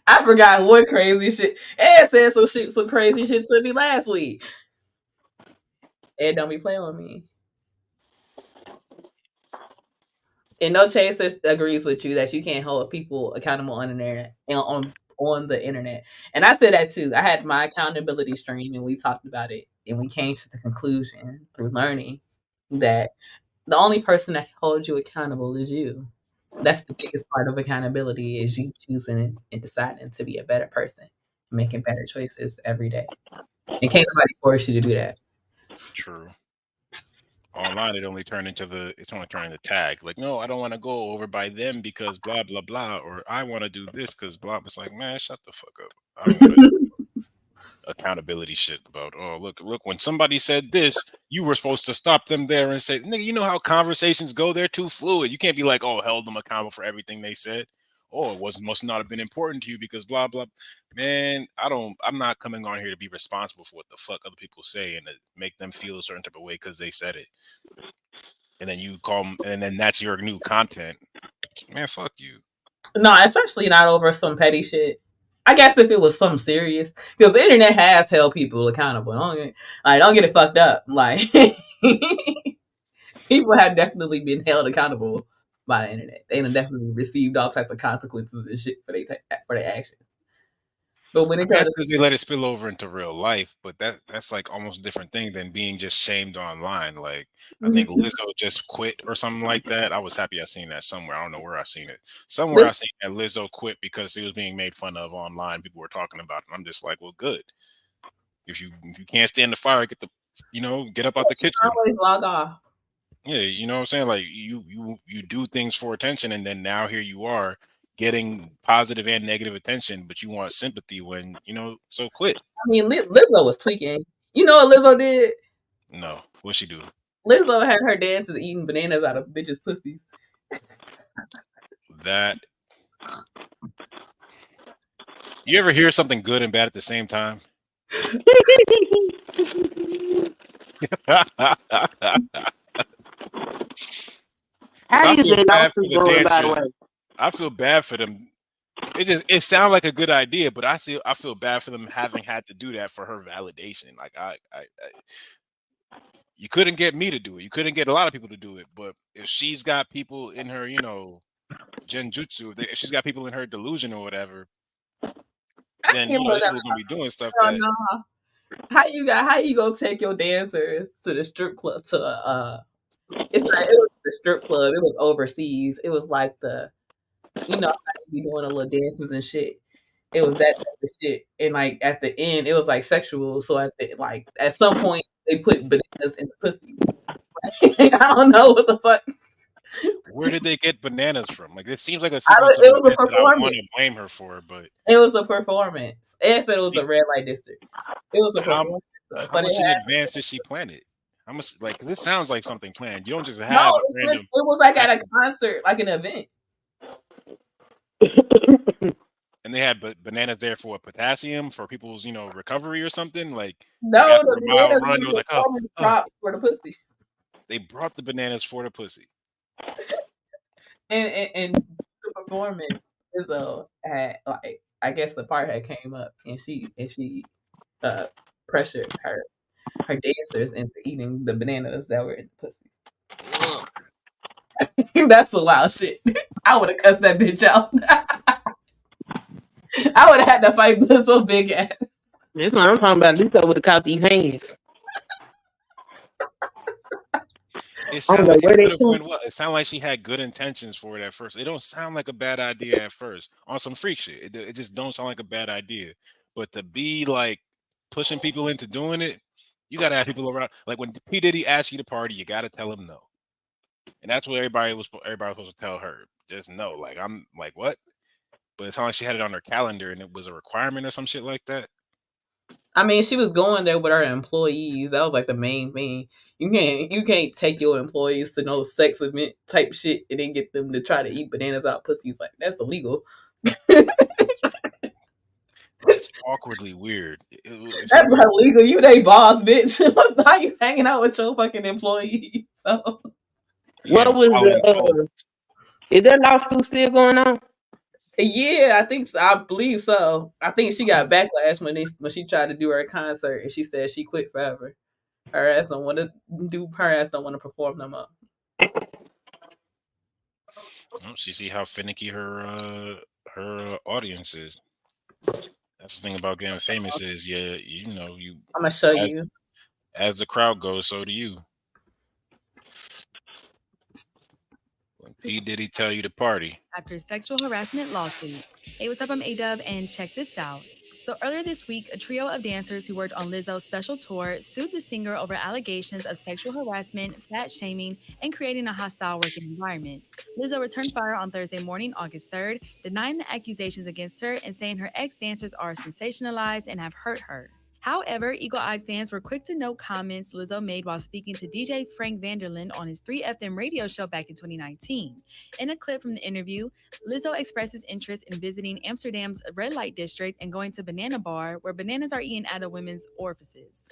I forgot what crazy shit. Ed said some crazy shit to me last week. Ed don't be playing with me. And No Chaser agrees with you that you can't hold people accountable on the internet on the internet. And I said that too. I had my accountability stream and we talked about it and we came to the conclusion through learning that the only person that can hold you accountable is you. That's the biggest part of accountability is you choosing and deciding to be a better person, making better choices every day. And can't nobody force you to do that. True. Online, it's only turning the tag. Like, no, I don't want to go over by them because blah blah blah, or I want to do this because blah. It's like, man, shut the fuck up. I don't want to accountability shit about. Oh, look. When somebody said this, you were supposed to stop them there and say, nigga, you know how conversations go? They're too fluid. You can't be like, oh, held them accountable for everything they said. Oh, it must not have been important to you because blah blah. Man, I'm not coming on here to be responsible for what the fuck other people say and to make them feel a certain type of way because they said it. And then you call them, and then that's your new content. Man, fuck you. No, especially not over some petty shit. I guess if it was something serious, because the internet has held people accountable. Don't get it fucked up. Like people have definitely been held accountable by the internet. They have definitely received all types of consequences and shit for their actions. But when I it comes guess to because they let it spill over into real life, but that's like almost a different thing than being just shamed online. Like I think Lizzo just quit or something like that. I was happy I seen that somewhere. I don't know where I seen it. Somewhere I seen that Lizzo quit because he was being made fun of online. People were talking about it. I'm just like, well, good. If you can't stand the fire, get up out the kitchen. always log off. Yeah, you know what I'm saying? Like you do things for attention, and then now here you are getting positive and negative attention, but you want sympathy when so quit. I mean, Lizzo was tweaking. You know what Lizzo did? No, what she do? Lizzo had her dances eating bananas out of bitches' pussies. That you ever hear something good and bad at the same time? Because How I is feel that bad for lawsuit the going, by the dancers. way? I feel bad for them. It sounds like a good idea, but I feel bad for them having had to do that for her validation. Like you couldn't get me to do it. You couldn't get a lot of people to do it. But if she's got people in her, genjutsu, if she's got people in her delusion or whatever, I then can't they're believe gonna be doing stuff that. that No. How you gonna take your dancers to the strip club to it was the strip club. It was overseas. It was like how you be doing the little dances and shit. It was that type of shit. And like at the end, it was like sexual. So at some point they put bananas in the pussy. I don't know what the fuck. where did they get bananas from? Like this seems like a sequence of It was a events that I want performance. to blame her for, but It was a performance. Ed said it was she, a red light district. It was a how performance. So how they much in had advance did she plan it? How much like because this sounds like something planned. You don't just no. have a It random was like at a concert, like an event. and they had bananas there for potassium for people's recovery or something like No, after the a mile bananas run it was were like performance props for the pussy. they brought the bananas for the pussy. And the performance Izzo had like I guess the part had came up and she uh pressured her dancers into eating the bananas that were in the Ugh. pussy. That's some wild shit. I would have cussed that bitch out. I would have had to fight so big ass. That's what I'm talking about. At least I would have caught these hands. It I was sounded like like, it where they could have come? went well. It sounded like she had good intentions for it at first. It don't sound like a bad idea at first on some freak shit. It just don't sound like a bad idea. But to be like pushing people into doing it, you gotta have people around. Like when P Diddy asks you to party, you gotta tell him no. And that's what everybody was supposed to tell her. Just no, like I'm like what? But it's not like she had it on her calendar and it was a requirement or some shit like that. I mean, she was going there with her employees. That was like the main thing. You can't take your employees to no sex event type shit and then get them to try to eat bananas out pussies. Like that's illegal. It's awkwardly weird. If That's somebody, illegal. You they boss, bitch. How you hanging out with your fucking employees? So, yeah, What was voluntold. is that lawsuit still going on? yeah, I think so. I believe so. I think she got backlash when she tried to do her concert and she said she quit forever. Her ass don't want to do. Her ass don't want to perform no more. She see how finicky her audience is. That's the thing about getting famous is you know you I'm gonna show as you. as the crowd goes, so do you. When P Diddy tell you to party, After sexual harassment lawsuit. Hey, what's up? I'm Adub, and check this out. So earlier this week, a trio of dancers who worked on Lizzo's special tour sued the singer over allegations of sexual harassment, fat shaming, and creating a hostile working environment. Lizzo returned fire on Thursday morning, August 3rd, denying the accusations against her and saying her ex-dancers are sensationalized and have hurt her. However, eagle-eyed fans were quick to note comments Lizzo made while speaking to DJ Frank Vanderlyn on his 3FM radio show back in 2019. In a clip from the interview, Lizzo expresses interest in visiting Amsterdam's red light district and going to Banana Bar, where bananas are eaten out of women's orifices.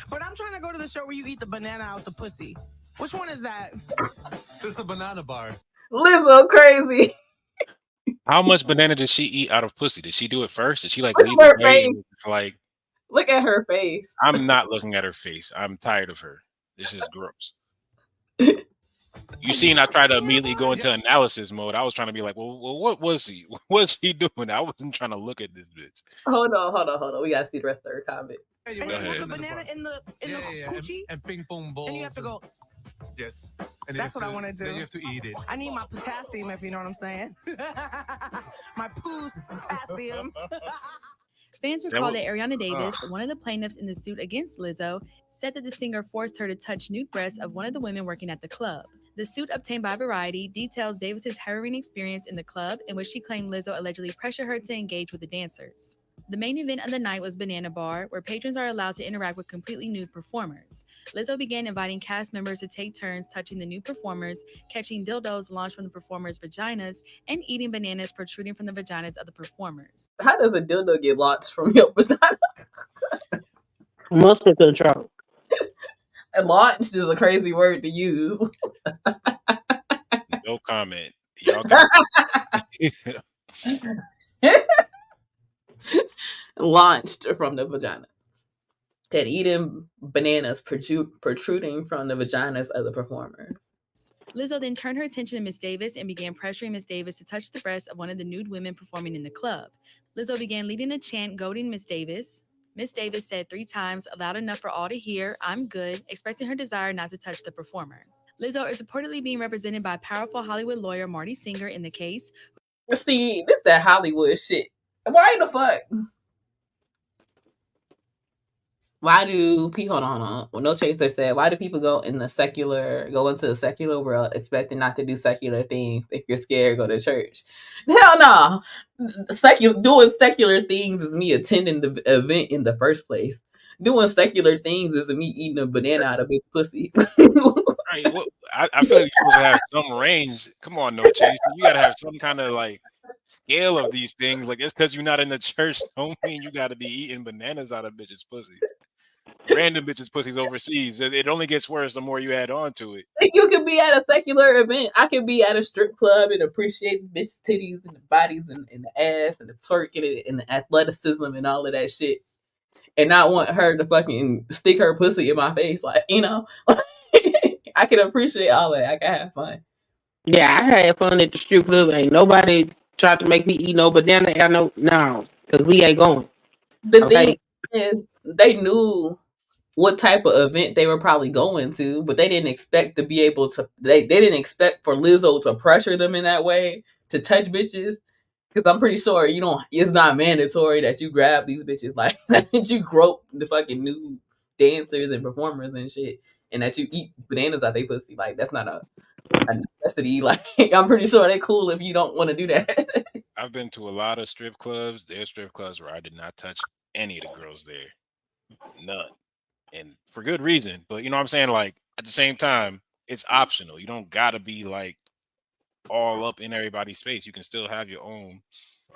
But I'm trying to go to the show where you eat the banana out the pussy. Which one is that? It's a banana bar. Lizzo crazy. how much banana did she eat out of pussy? Did she do it first? Did she like Look lead at the her way? face. It's like Look at her face. I'm not looking at her face. I'm tired of her. This is gross. You seen I tried to immediately go into analysis mode. I was trying to be like, well what was he? What was he doing? I wasn't trying to look at this bitch. Hold on. We gotta see the rest of her comment. And Go you ahead. put the banana in the coochie, and ping pong balls. and you have to go. Yes. And That's what I want to do. Then you have to eat it. I need my potassium, if you know what I'm saying. My poos potassium. Fans recall that Ariana Davis, one of the plaintiffs in the suit against Lizzo, said that the singer forced her to touch nude breasts of one of the women working at the club. The suit obtained by Variety details Davis's harrowing experience in the club, in which she claimed Lizzo allegedly pressured her to engage with the dancers. The main event of the night was Banana Bar, where patrons are allowed to interact with completely nude performers. Lizzo began inviting cast members to take turns touching the nude performers, catching dildos launched from the performers' vaginas, and eating bananas protruding from the vaginas of the performers. How does a dildo get launched from your vagina? Muscle control. Launched is a crazy word to use. No comment. Y'all got Launched from the vagina. And eating bananas protruding from the vaginas of the performers. Lizzo then turned her attention to Miss Davis and began pressuring Miss Davis to touch the breast of one of the nude women performing in the club. Lizzo began leading a chant goading Miss Davis. Miss Davis said 3 times, loud enough for all to hear, "I'm good," expressing her desire not to touch the performer. Lizzo is reportedly being represented by powerful Hollywood lawyer Marty Singer in the case. See, this that Hollywood shit. Why the fuck? Why do people hold on? Well, No Chaser said, why do people go into the secular world expecting not to do secular things? If you're scared, go to church. Hell no. Doing secular things is me attending the event in the first place. Doing secular things is me eating a banana out of big pussy. right. Well, I feel like you're supposed to have some range. Come on, No Chaser. You gotta have some kind of like scale of these things. Like it's because you're not in the church don't mean you gotta be eating bananas out of bitches' pussies. Random bitches' pussies overseas. It only gets worse the more you add on to it. You could be at a secular event. I could be at a strip club and appreciate the bitch titties and the bodies and the ass and the twerking and the athleticism and all of that shit. And not want her to fucking stick her pussy in my face. Like, you know, I can appreciate all that. I can have fun. Yeah, I had fun at the strip club. Ain't nobody tried to make me eat no banana. I know, no, because we ain't going. The thing is, they knew what type of event they were probably going to, but they didn't expect to be able to. They didn't expect for Lizzo to pressure them in that way to touch bitches. Because I'm pretty sure it's not mandatory that you grab these bitches like that you grope the fucking nude dancers and performers and shit. and that you eat bananas out they pussy. Like that's not a necessity. Like I'm pretty sure they cool if you don't want to do that. I've been to a lot of strip clubs. There's strip clubs where I did not touch any of the girls there. None. And for good reason. But you know what I'm saying? Like at the same time, it's optional. You don't gotta be like all up in everybody's space. You can still have your own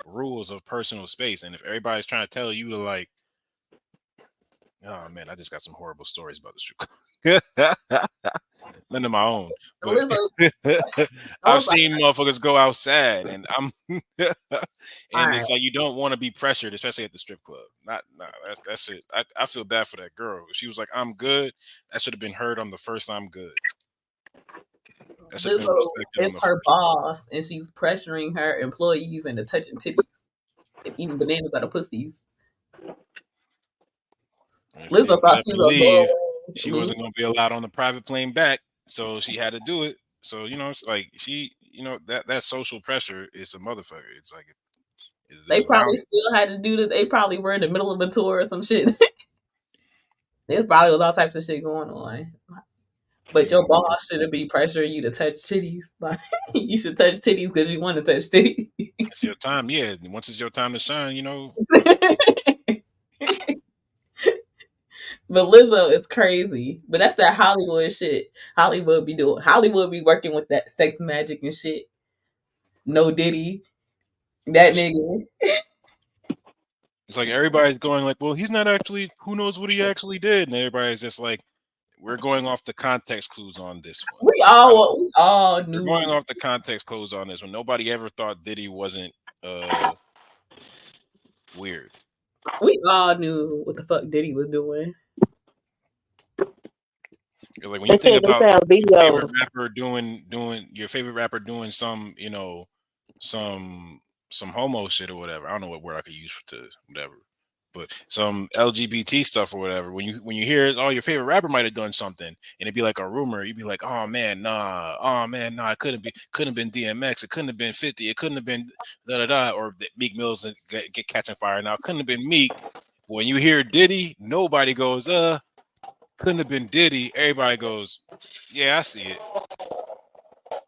rules of personal space. And if everybody's trying to tell you to like, oh man, I just got some horrible stories about the strip club. None of my own, but I've seen motherfuckers go outside, and I'm, and it's like you don't want to be pressured, especially at the strip club. That's it. I feel bad for that girl. She was like, "I'm good." That should have been heard on the first "I'm good." That should have been respected on the her first. boss, and she's pressuring her employees into touching titties and eating bananas out of pussies. Lizzo thought she was she wasn't going to be allowed on the private plane back, so she had to do it. So you know, it's like she, you know, that social pressure is a motherfucker. It's like they probably still had to do this. They probably were in the middle of a tour or some shit. There's probably was all types of shit going on. But your boss shouldn't be pressuring you to touch titties. Like you should touch titties because you want to touch titties. It's your time, yeah. Once it's your time to shine, you know. But Lizzo is crazy. But that's that Hollywood shit. Hollywood be working with that sex magic and shit. No Diddy. That nigga. It's like everybody's going like, well, he's not actually, who knows what he actually did? And everybody's just like, we're going off the context clues on this one. We all knew. We're going off the context clues on this one. Nobody ever thought Diddy wasn't weird. We all knew what the fuck Diddy was doing. Like when you think about your favorite rapper doing some, you know, some homo shit or whatever. I don't know what word I could use to whatever, but some LGBT stuff or whatever. When you hear, oh, your favorite rapper might have done something, and it'd be like a rumor. You'd be like, oh man, nah, it couldn't have been DMX. It couldn't have been 50. It couldn't have been da da da, or Meek Mill's get catching fire now. It couldn't have been Meek. When you hear Diddy, nobody goes, couldn't have been Diddy. Everybody goes, yeah, I see it.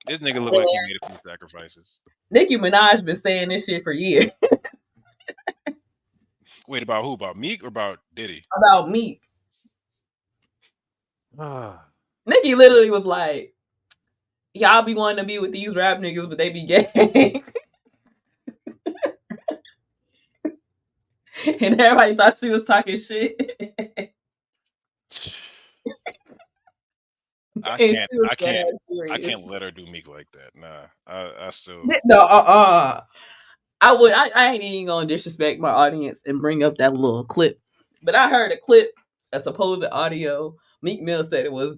This nigga look like he made a few sacrifices. Nicki Minaj been saying this shit for years. Wait, about who? About Meek or about Diddy? About Meek. Nicki literally was like, y'all be wanting to be with these rap niggas, but they be gay. And everybody thought she was talking shit. I can't let her do Meek like that. Nah, I still no. I ain't even gonna disrespect my audience and bring up that little clip. But I heard a clip, a supposed audio. Meek Mill said it was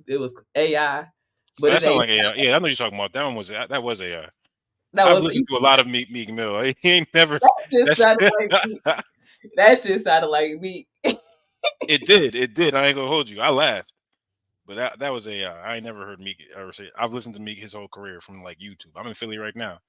AI. But that sounds like AI. Yeah, I know you're talking about. That was AI. I've listened to a lot of Meek Mill. He ain't never. That shit sounded like Meek. It did. I ain't gonna hold you. I laughed. But that was AI. I ain't never heard Meek ever say. I've listened to Meek his whole career from like YouTube. I'm in Philly right now,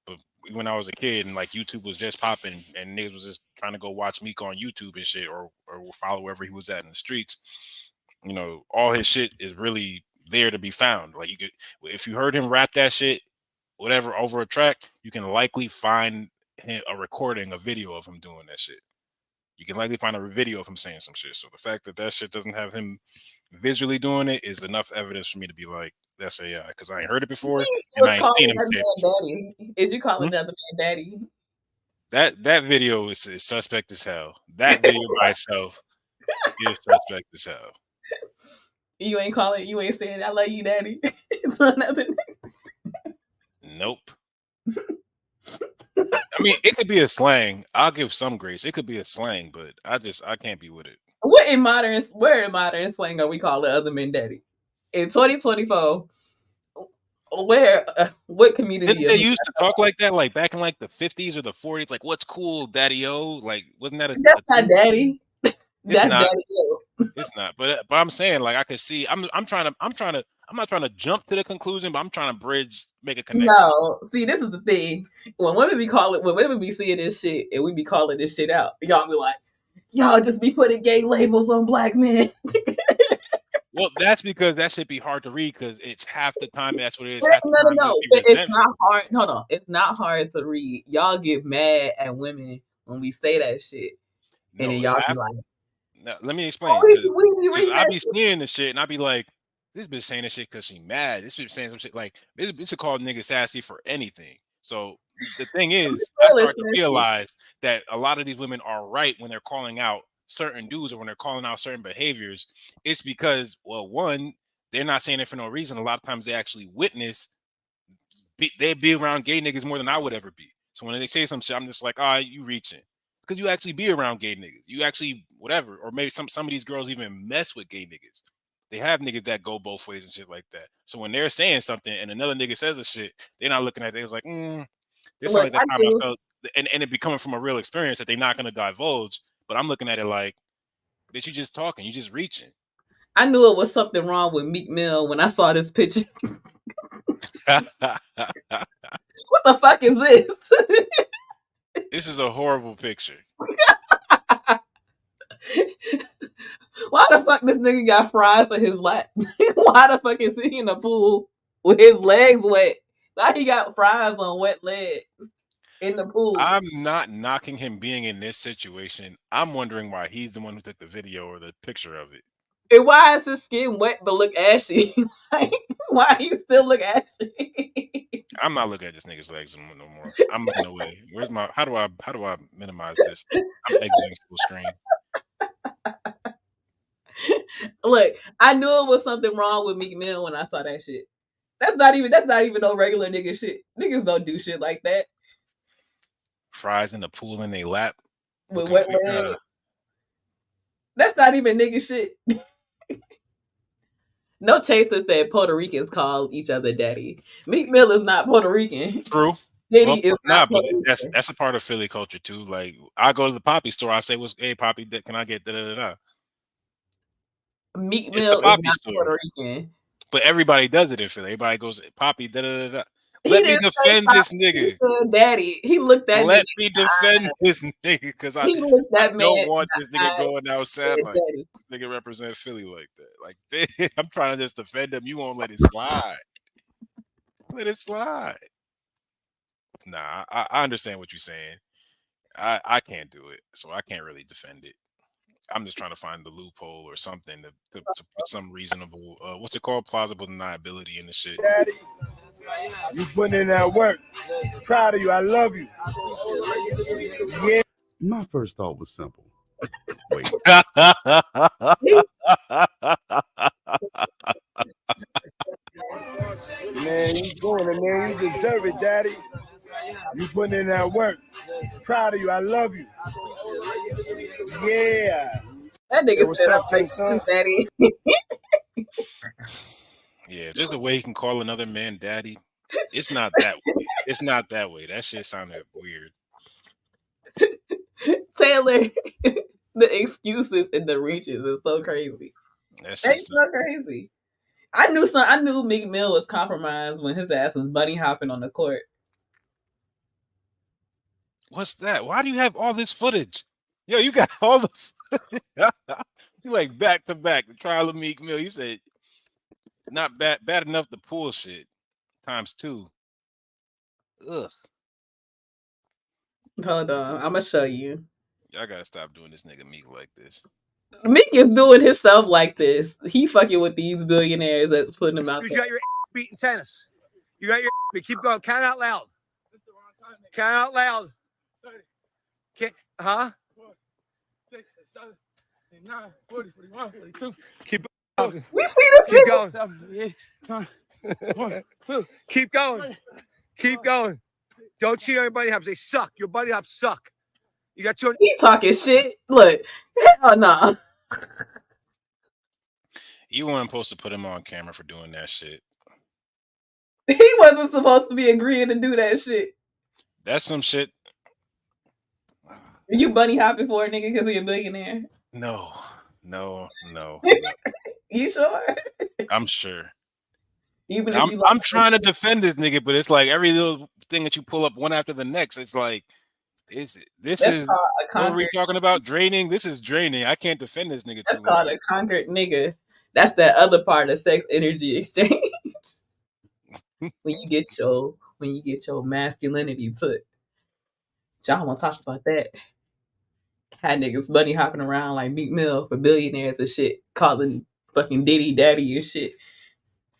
but when I was a kid and like YouTube was just popping and niggas was just trying to go watch Meek on YouTube and shit, or follow wherever he was at in the streets, you know, all his shit is really there to be found. Like you could, if you heard him rap that shit, whatever over a track, you can likely find a recording, a video of him doing that shit. You can likely find a video of him saying some shit. So the fact that shit doesn't have him visually doing it is enough evidence for me to be like, that's AI, because I ain't heard it before and I ain't seen him say it. Is you calling another man daddy? That video is suspect as hell. That video by itself is suspect as hell. You ain't saying I love you, daddy. It's another nigga. Nope. I mean, it could be a slang. I'll give some grace. It could be a slang, but I can't be with it. Where in modern slang are we calling other men daddy? In 2024, what community? Didn't they used to talk like that, like back in like the 50s or the 40s? Like, what's cool, daddy-o? Like, wasn't that that's not daddy? That's not daddy-o. It's not. But I'm saying, like, I could see. I'm not trying to jump to the conclusion, but I'm trying to make a connection. No, see, this is the thing. When women be seeing this shit and we be calling this shit out, y'all be like, y'all just be putting gay labels on black men. Well, that's because that should be hard to read because it's half the time that's what it is. Half the time No. it'll be It's resentful. not hard. Hold on. It's not hard to read. Y'all get mad at women when we say that shit. And No, then y'all be like, now, let me explain. we Because be reading I that be shit. seeing this shit and I be like, this bitch saying this shit because she mad. This bitch saying some shit like this bitch call niggas sassy for anything. So the thing is, I Still is start to sassy. realize that a lot of these women are right when they're calling out certain dudes or when they're calling out certain behaviors. It's because, well, one, they're not saying it for no reason. A lot of times they actually witness. They be around gay niggas more than I would ever be. So when they say some shit, I'm just like, you reaching. Because you actually be around gay niggas. You actually, whatever. Or maybe some of these girls even mess with gay niggas. They have niggas that go both ways and shit like that. So when they're saying something and another nigga says a shit, they're not looking at it. It's like, this sounds like that time I felt, and it be coming from a real experience that they're not going to divulge. But I'm looking at it like, bitch, you just talking. You just reaching. I knew it was something wrong with Meek Mill when I saw this picture. What the fuck is this? This is a horrible picture. Why the fuck this nigga got fries in his lap? Why the fuck is he in the pool with his legs wet? Why he got fries on wet legs in the pool? I'm not knocking him being in this situation. I'm wondering why he's the one who took the video or the picture of it. And why is his skin wet but look ashy? Like, why he still look ashy? I'm not looking at this nigga's legs no more. I'm looking away. Where's my? How do I minimize this? I'm exiting full screen. Look, I knew it was something wrong with Meek Mill when I saw that shit. That's not even no regular nigga shit. Niggas don't do shit like that. Fries in the pool in their lap with wet legs. That's not even nigga shit. No chaser said Puerto Ricans call each other daddy. Meek Mill is not Puerto Rican. True. Diddy is not but that's a part of Philly culture too. Like I go to the Poppy store, I say, "Hey Poppy, can I get da da da?" Meek It's Mill the Poppy is not store. Puerto Rican. But everybody does it in Philly. Everybody goes, Poppy, da da da da. Let me defend this nigga. Daddy, he looked at. Let me defend this nigga because I don't want this nigga going outside like this nigga represent Philly like that. Like I'm trying to just defend him. You won't let it slide. Let it slide. Nah, I understand what you're saying. I can't do it, so I can't really defend it. I'm just trying to find the loophole or something to put some reasonable, what's it called, plausible deniability in the shit. Daddy, you putting in that work. Proud of you. I love you. Yeah. My first thought was simple. Wait. Man, you going it, man. You deserve it, Daddy. You putting in that work. Proud of you. I love you. Yeah. That nigga what's said, up, King Son? Daddy. Yeah, just the way he can call another man daddy. It's not that way. It's not that way. That shit sounded weird. Taylor, the excuses and the reaches is so crazy. That's so crazy. I knew Meek Mill was compromised when his ass was bunny hopping on the court. What's that? Why do you have all this footage? Yo, you got all the you like back to back. The trial of Meek Mill. You said not bad enough to pull shit times 2. Ugh. Hold on, I'm gonna show you. Y'all gotta stop doing this nigga Meek like this. Meek is doing himself like this. He fucking with these billionaires that's putting him out there. You got your beat in tennis. You got your keep going. Count out loud. Count out loud. Huh? 6, 7, 8, 9, 40, 41, 42. Keep going. We see this. Keep going. 7, 8, 9, 1, 2. Keep going. Keep going. Don't cheat on your buddy hops. They suck. Your buddy hops suck. You got 200. He talking shit. Look, hell no. You weren't supposed to put him on camera for doing that shit. He wasn't supposed to be agreeing to do that shit. That's some shit. Are you bunny hopping for a nigga because he a billionaire? No. You sure? I'm sure. Even if I'm trying to defend this nigga, but it's like every little thing that you pull up one after the next, it's like, what are we talking about? Draining? This is draining. I can't defend this nigga too much. That's called a conquered nigga. That's that other part of sex energy exchange. When you get your masculinity took. Y'all want to talk about that? Had niggas bunny hopping around like Meek Mill for billionaires and shit, calling fucking Diddy daddy and shit,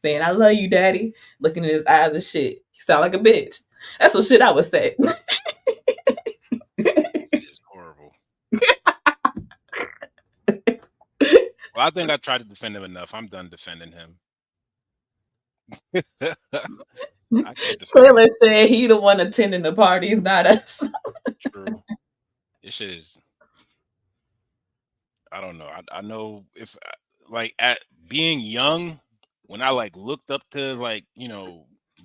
saying I love you, daddy, looking in his eyes and shit. He sound like a bitch. That's some shit I would say. It's horrible. Well, I think I tried to defend him enough. I'm done defending him. I can't defend him. Taylor said he the one attending the parties, not us. True. This shit is. I don't know. I know if like at being young, when I like looked up to like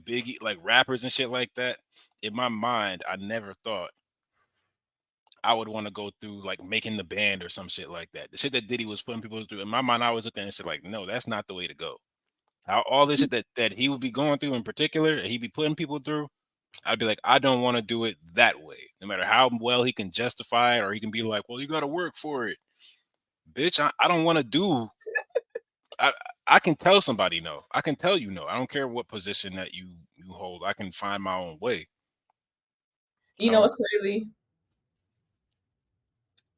big like rappers and shit like that, in my mind, I never thought I would want to go through like making the band or some shit like that. The shit that Diddy was putting people through. In my mind, I was looking and said like, no, that's not the way to go. All this shit that he would be going through in particular, he'd be putting people through. I'd be like, I don't want to do it that way. No matter how well he can justify it, or he can be like, well, you got to work for it. Bitch, I don't want to do. I can tell somebody no. I can tell you no. I don't care what position that you hold. I can find my own way. You know what's crazy?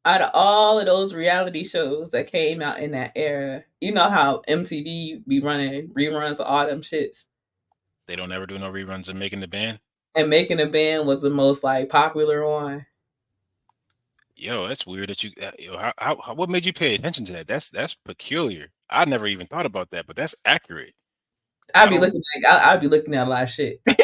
Out of all of those reality shows that came out in that era, you know how MTV be running reruns of all them shits? They don't ever do no reruns of Making the Band? And Making the Band was the most like popular one. Yo, that's weird that you. How what made you pay attention to that? That's peculiar. I never even thought about that, but that's accurate. I'd be looking at a lot of shit. I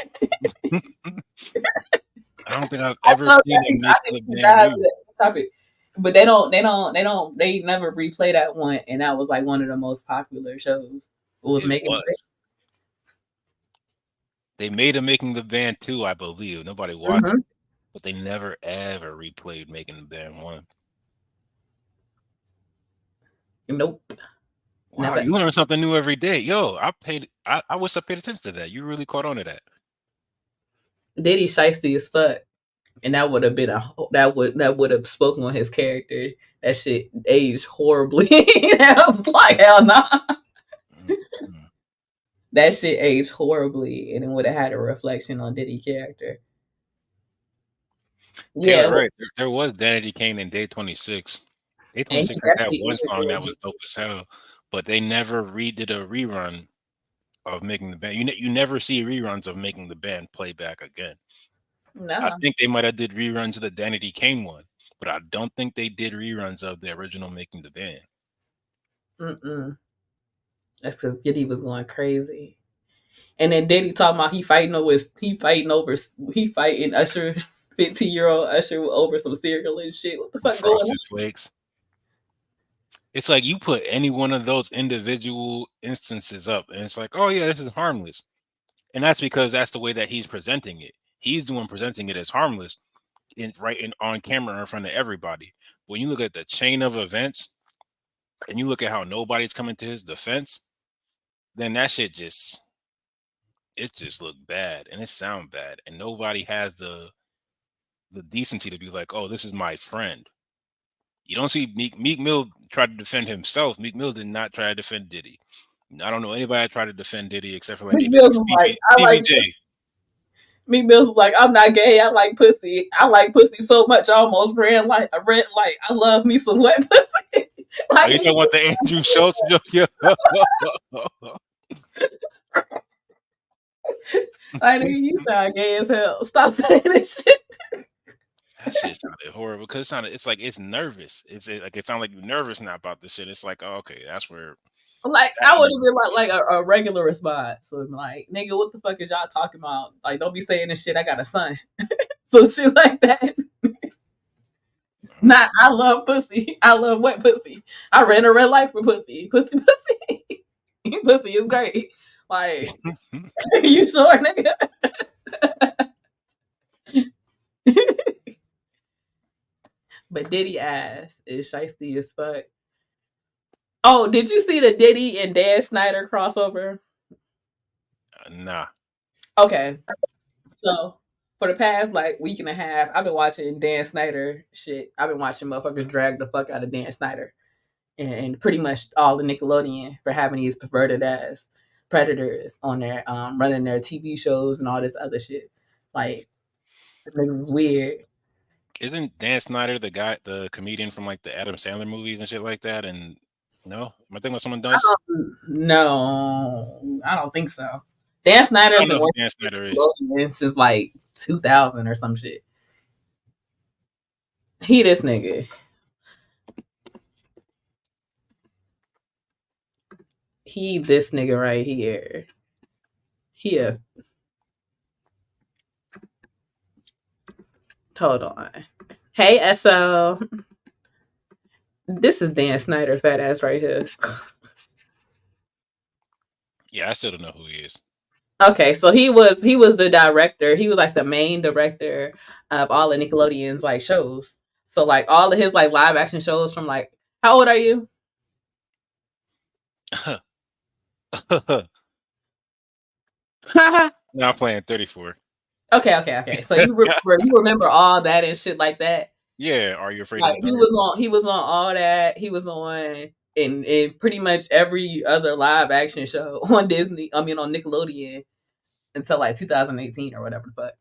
don't think I've ever seen a Making the Band topic, but they never replay that one, and that was like one of the most popular shows. It was. They made a Making the Band 2, I believe. Nobody watched it, but they never ever replayed Making the Band 1. Nope. Wow, you learn something new every day. Yo, I wish I paid attention to that. You really caught on to that. Diddy shiesty as fuck. And that would have been that would have spoken on his character. That shit aged horribly. I was like, hell nah. Mm-hmm. That shit aged horribly, and it would have had a reflection on Diddy's character. Taylor, right. There was Danity Kane in Day 26. Day 26 had that one song that was dope as hell, but they never redid a rerun of Making the Band. You never see reruns of Making the Band play back again. No. I think they might have did reruns of the Danity Kane one, but I don't think they did reruns of the original Making the Band. That's because Diddy was going crazy. And then Diddy talking about he fighting Usher 15-year-old Usher over some cereal and shit. What the fuck going on? Flakes. It's like you put any one of those individual instances up, and it's like, oh yeah, this is harmless. And that's because that's the way that he's presenting it. He's the one presenting it as harmless on camera in front of everybody. When you look at the chain of events and you look at how nobody's coming to his defense, then that shit just looked bad and it sound bad. And nobody has the decency to be like, oh, this is my friend. You don't see Meek Mill try to defend himself. Meek Mill did not try to defend Diddy. I don't know anybody that tried to defend Diddy except for like Stevie J. Meek Mill's like, I'm not gay. I like pussy. I like pussy so much I almost ran like a red light. I love me some wet pussy. Like, are you talking about the Andrew Schultz joke? Yeah. Like, nigga, you sound gay as hell. Stop saying this shit. That shit sounded horrible because it's like it's nervous. It's like it sounds like you're nervous now about this shit. It's like, oh, okay, that's where. Like I would have been like a regular response. So I'm like, nigga, what the fuck is y'all talking about? Like, don't be saying this shit. I got a son. So shit like that. Not, I love pussy. I love wet pussy. I ran a red light for pussy. Pussy. Pussy is great. Like, you sure, nigga? But Diddy ass is shiesty as fuck. Oh, did you see the Diddy and Dan Snyder crossover? Nah. Okay. So for the past like week and a half, I've been watching Dan Snyder shit. I've been watching motherfuckers drag the fuck out of Dan Snyder. and pretty much all the Nickelodeon for having these perverted ass predators on there, running their TV shows and all this other shit. Like, this niggas is weird. Isn't Dan Snyder the comedian from like the Adam Sandler movies and shit like that? And no, am I thinking about someone else? No, I don't think so. Dan I Snyder's don't been know who working Dan with Snyder is. Nickelodeon since like 2000 or some shit. He this nigga. He this nigga right here. Here. Hold on. Hey, SO. This is Dan Snyder, fat ass right here. Yeah, I still don't know who he is. Okay, so he was the director. He was like the main director of all the Nickelodeon's like shows. So like all of his like live action shows from like, how old are you? Now I'm playing 34. Okay. So you remember all that and shit like that? Yeah, Are You Afraid of Like the Dark? he was on all that. He was on in pretty much every other live action show on Disney. I mean on Nickelodeon until like 2018 or whatever the fuck.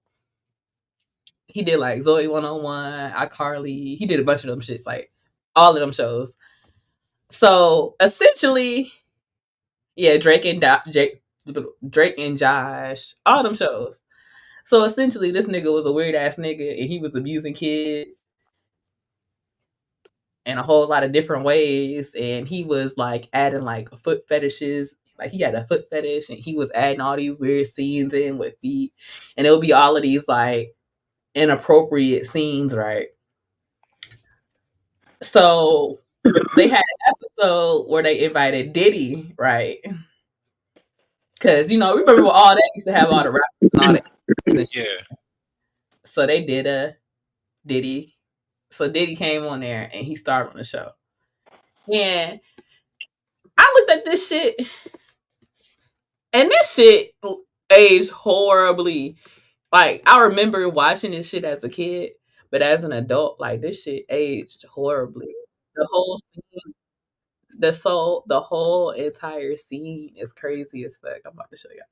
He did like Zoe 101, iCarly. He did a bunch of them shits, like all of them shows. So essentially, yeah, Drake and Josh, all them shows. So essentially, this nigga was a weird ass nigga, and he was abusing kids in a whole lot of different ways. And he was like adding like foot fetishes. Like he had a foot fetish, and he was adding all these weird scenes in with feet, and it would be all of these like inappropriate scenes, right? So they had an episode where they invited Diddy, right? Because remember when all that used to have all the rappers and all that. Yeah. So they did a Diddy. So Diddy came on there and he started on the show. And I looked at this shit, and this shit aged horribly. Like I remember watching this shit as a kid, but as an adult, like this shit aged horribly. The whole scene, the whole entire scene is crazy as fuck. I'm about to show y'all.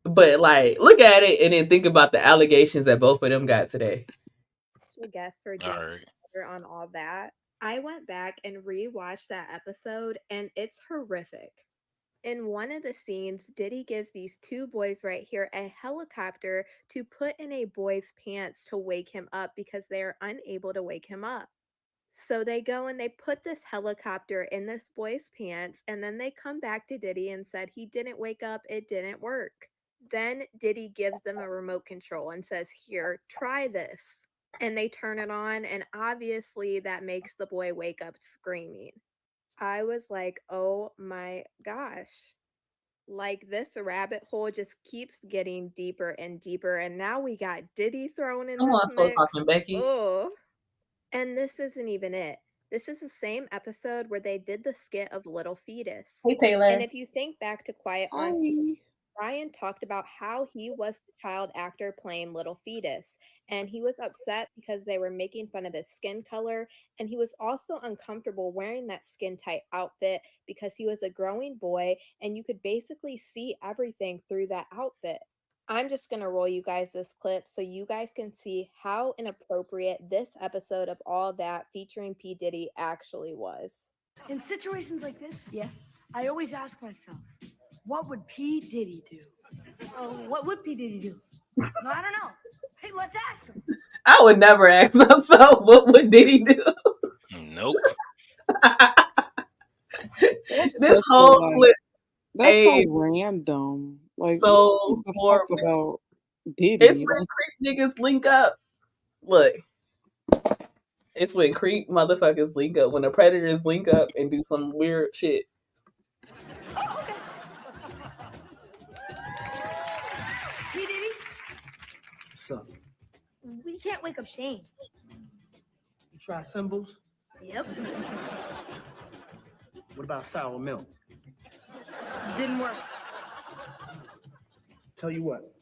But like, look at it and then think about the allegations that both of them got today. Guess for All right. on all that. I went back and rewatched that episode, and it's horrific. In one of the scenes, Diddy gives these two boys right here a helicopter to put in a boy's pants to wake him up because they are unable to wake him up. So they go and they put this helicopter in this boy's pants, and then they come back to Diddy and said he didn't wake up, it didn't work. Then Diddy gives them a remote control and says, "Here, try this." And they turn it on, and obviously that makes the boy wake up screaming. I was like, oh my gosh. Like this rabbit hole just keeps getting deeper and deeper, and now we got Diddy thrown in I'm this also mix. talking Becky. Oh. And this isn't even it. This is the same episode where they did the skit of Little Fetus. Hey Taylor. And if you think back to Quiet on Ryan talked about how he was the child actor playing Little Fetus, and he was upset because they were making fun of his skin color, and he was also uncomfortable wearing that skin tight outfit because he was a growing boy and you could basically see everything through that outfit. I'm just going to roll you guys this clip so you guys can see how inappropriate this episode of All That featuring P. Diddy actually was. In situations like this, I always ask myself, what would P. Diddy do? What would P. Diddy do? No, I don't know. Hey, let's ask him. I would never ask myself, what would Diddy do? Nope. This whole clip that's so random. Like so horrible. About Diddy. It's when creep niggas link up. Look. It's when creep motherfuckers link up. When the predators link up and do some weird shit. Oh, okay. P. Diddy? What's up? We can't wake up Shane. You try symbols? Yep. What about sour milk? Didn't work. Tell you what.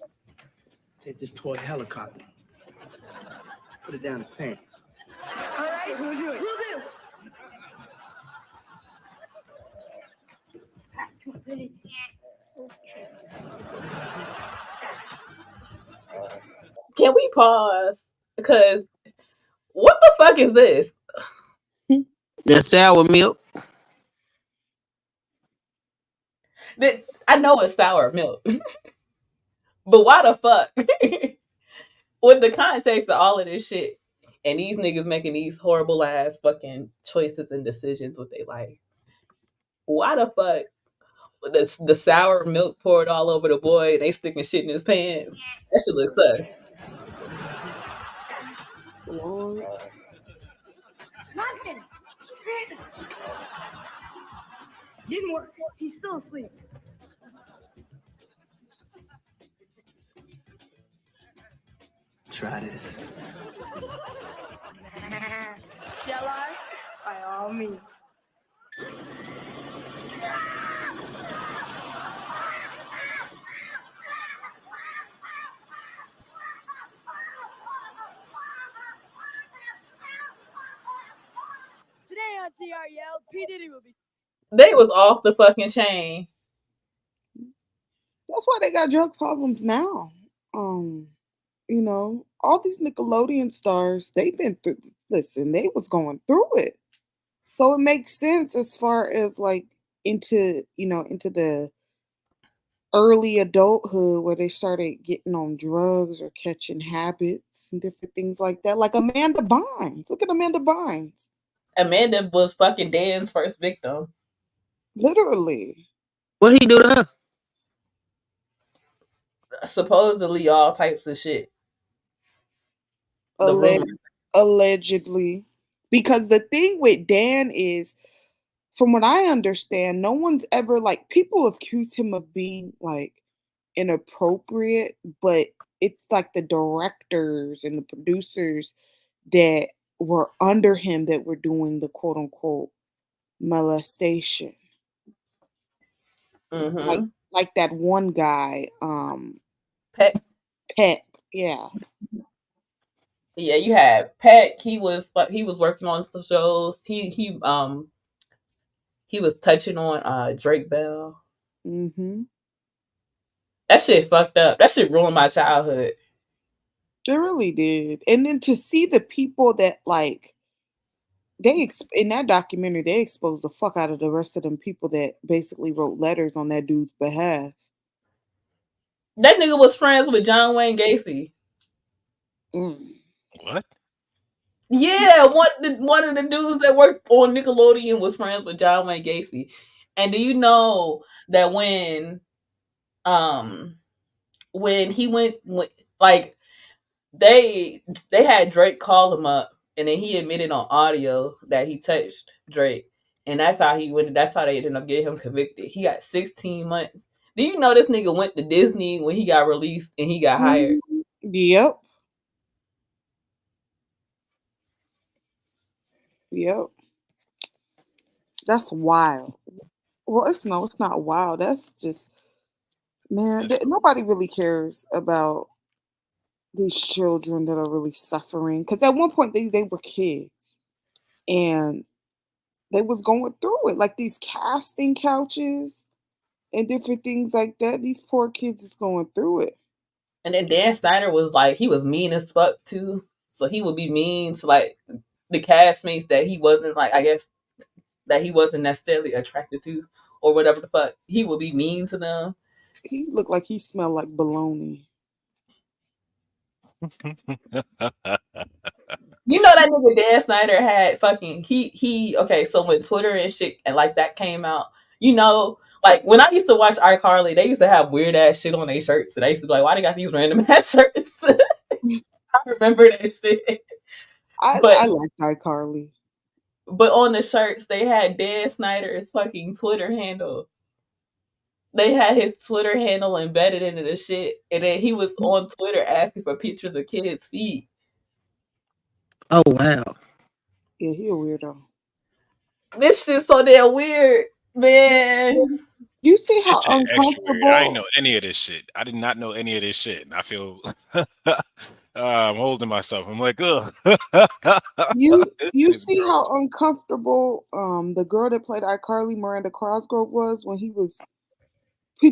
Take this toy helicopter. Put it down his pants. We'll do it. We'll do. Can we pause? Because what the fuck is this? The sour milk. I know it's sour milk, but why the fuck? With the context of all of this shit, and these niggas making these horrible ass fucking choices and decisions with their life. Why the fuck? The sour milk poured all over the boy, and they sticking shit in his pants. That shit looks sus. Lord. Nothing. Didn't work. He's still asleep. Try this. Shall I? By all means. Today on TRL, P. Diddy will be. They was off the fucking chain. That's why they got drug problems now. You know, all these Nickelodeon stars, they've been through. Listen, they was going through it, so it makes sense as far as like into into the early adulthood where they started getting on drugs or catching habits and different things like that. Like Amanda Bynes. Look at Amanda Bynes. Amanda was fucking Dan's first victim. Literally. What he do to her? Supposedly all types of shit. The rumor. Allegedly. Because the thing with Dan is, from what I understand, no one's ever like people accused him of being like inappropriate, but it's like the directors and the producers that were under him that were doing the quote unquote molestation. Mm-hmm. Like that one guy, Peck. Yeah. Yeah, you had Peck. He was working on the shows. He was touching on Drake Bell. Mm-hmm. That shit fucked up. That shit ruined my childhood. It really did. And then to see the people that like in that documentary, they exposed the fuck out of the rest of them people that basically wrote letters on that dude's behalf. That nigga was friends with John Wayne Gacy. What? Yeah, one of the dudes that worked on Nickelodeon was friends with John Wayne Gacy. And do you know that when he went like they had Drake call him up, and then he admitted on audio that he touched Drake, and that's how they ended up getting him convicted. He got 16 months. Do you know this nigga went to Disney when he got released and he got hired? Yep. Yep. That's wild. Well, it's not wild. That's just man. Nobody really cares about these children that are really suffering. Because at one point they were kids, and they was going through it. Like these casting couches and different things like that. These poor kids is going through it. And then Dan Snyder was like, he was mean as fuck too. So he would be mean to like the castmates that he wasn't like, I guess, that he wasn't necessarily attracted to or whatever the fuck. He would be mean to them. He looked like he smelled like bologna. You know that nigga Dan Snyder had fucking he okay, so when Twitter and shit and like that came out, you know, like when I used to watch iCarly, they used to have weird ass shit on their shirts, and I used to be like, why they got these random ass shirts? I remember that shit. I like iCarly. But on the shirts, they had Dan Snyder's fucking Twitter handle. They had his Twitter handle embedded into the shit, and then he was on Twitter asking for pictures of kids' feet. Oh wow. Yeah, he a weirdo. This shit's so damn weird, man. You see how Extra weird. uncomfortable? I didn't know any of this shit. I did not know any of this shit. And I feel I'm holding myself. I'm like, ugh. You This you shit is see gross. how uncomfortable the girl that played iCarly, Miranda Cosgrove, was when he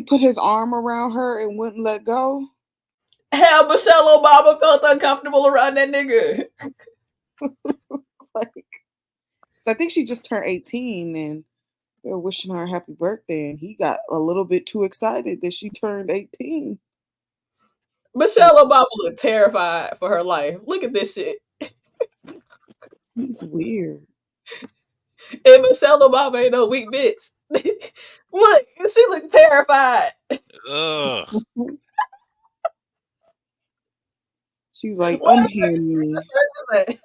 put his arm around her and wouldn't let go. Hell, Michelle Obama felt uncomfortable around that nigga. Like, so I think she just turned 18 and they were wishing her a happy birthday, and he got a little bit too excited that she turned 18. Michelle Obama looked terrified for her life. Look at this shit. He's weird. And Michelle Obama ain't no weak bitch. Look, she looked terrified. Ugh. She's like, What unhear me. is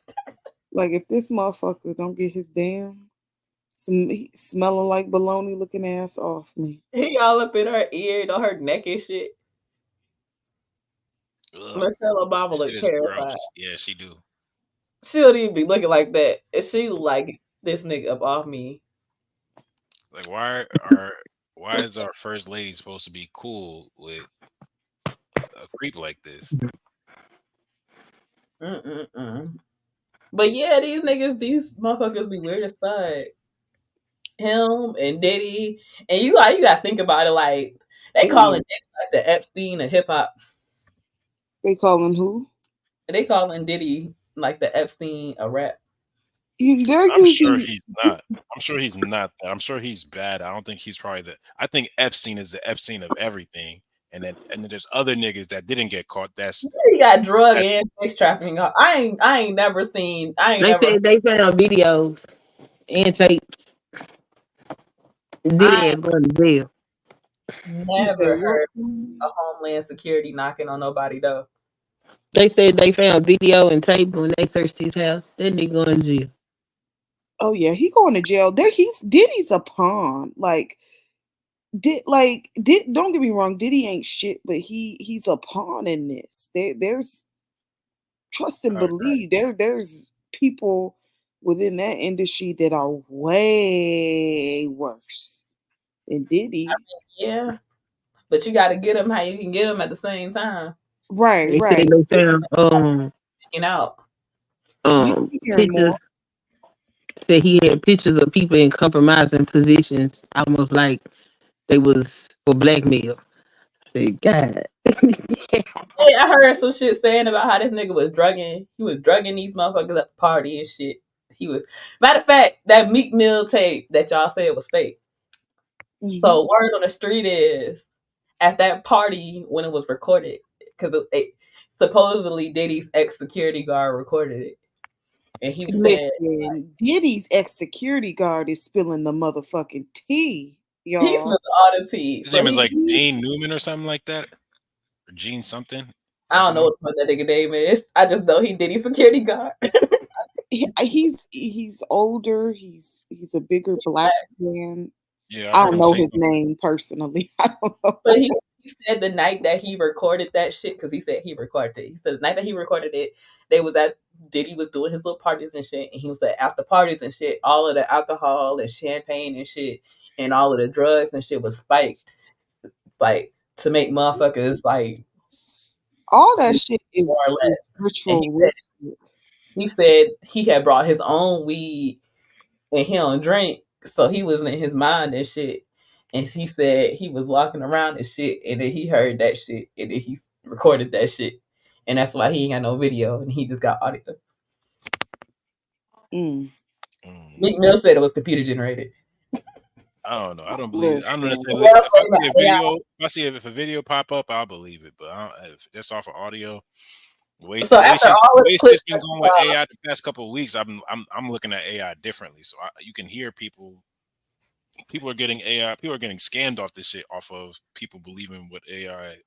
Like, if this motherfucker don't get his damn smelling like baloney looking ass off me. He all up in her ear and on her neck and shit. Ugh. Michelle Obama This shit looked is terrified. gross. Yeah, she do. She don't even be looking like that. And she like this nigga up off me. Like, why is our first lady supposed to be cool with a creep like this? Mm-mm-mm. But yeah, these motherfuckers be weird as fuck. Him and Diddy, and you gotta think about it like they calling Diddy like the Epstein of hip hop. They calling who? They calling Diddy like the Epstein of rap. They're I'm sure using. he's not. I'm sure he's not that. I'm sure he's bad. I don't think he's probably the. I think Epstein is the Epstein of everything, and then there's other niggas that didn't get caught. He got drug and sex trafficking. I ain't never seen. They said they found videos and tapes. Diddy I had going to jail. You said never what? heard a Homeland Security knocking on nobody though. They said they found video and tape when they searched his house. That nigga going to jail. Oh yeah, he going to jail. Diddy's a pawn. Don't get me wrong, Diddy ain't shit, but he's a pawn in this. There's trust and believe. There's people within that industry that are way worse than Diddy. Yeah, but you got to get them how you can get them at the same time. Right, They right. said they found Picking out. We can hear more. pictures. Said he had pictures of people in compromising positions, almost like they was for blackmail. I said, God. Yeah, I heard some shit saying about how this nigga was drugging. He was drugging these motherfuckers at the party and shit. He was. Matter of fact, that Meek Mill tape that y'all said was fake. Mm-hmm. So word on the street is at that party when it was recorded, because supposedly Diddy's ex security guard recorded it, and he said Listen, Diddy's ex security guard is spilling the motherfucking tea, he y'all. spilled all the tea. His So name is like Gene Newman or something like that, or Gene something. I don't know what that nigga name is. I just know he Diddy's security guard. He's older. He's a bigger black man. Yeah, I don't know his name personally. I don't know. But he said the night that he recorded that shit, because he said he recorded it. He said the night that he recorded it, Diddy was doing his little parties and shit, and he was at after parties and shit, all of the alcohol and champagne and shit, and all of the drugs and shit was spiked. It's like to make motherfuckers like all that shit is more or less. ritualistic. He said he had brought his own weed and he don't drink, so he was in his mind and shit. And he said he was walking around and shit, and then he heard that shit, and then he recorded that shit, and that's why he ain't got no video, and he just got audio. Meek Mill said it was computer generated. I don't know. I don't believe it. I don't know if I see if a video pop up, I'll believe it. But if it's off of audio, the way shit's been going with AI the past couple of weeks, I'm looking at AI differently. So you can hear people are getting AI. People are getting scammed off this shit off of people believing what AI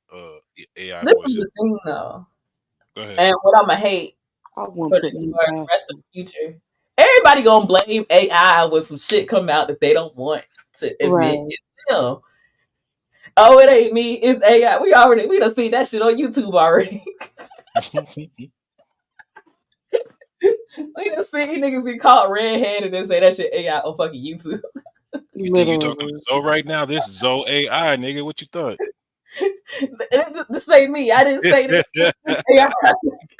This voices. is the thing, though. Go ahead. And what I'ma hate for the rest of the future. Everybody gonna blame AI when some shit come out that they don't want to admit it's them. Oh, it ain't me, it's AI. We done seen that shit on YouTube already. We done seen niggas get caught red-handed and say that shit AI on fucking YouTube. You think you talking to Zoe right now? This is Zoe AI, nigga. What you thought? This ain't me. I didn't say this.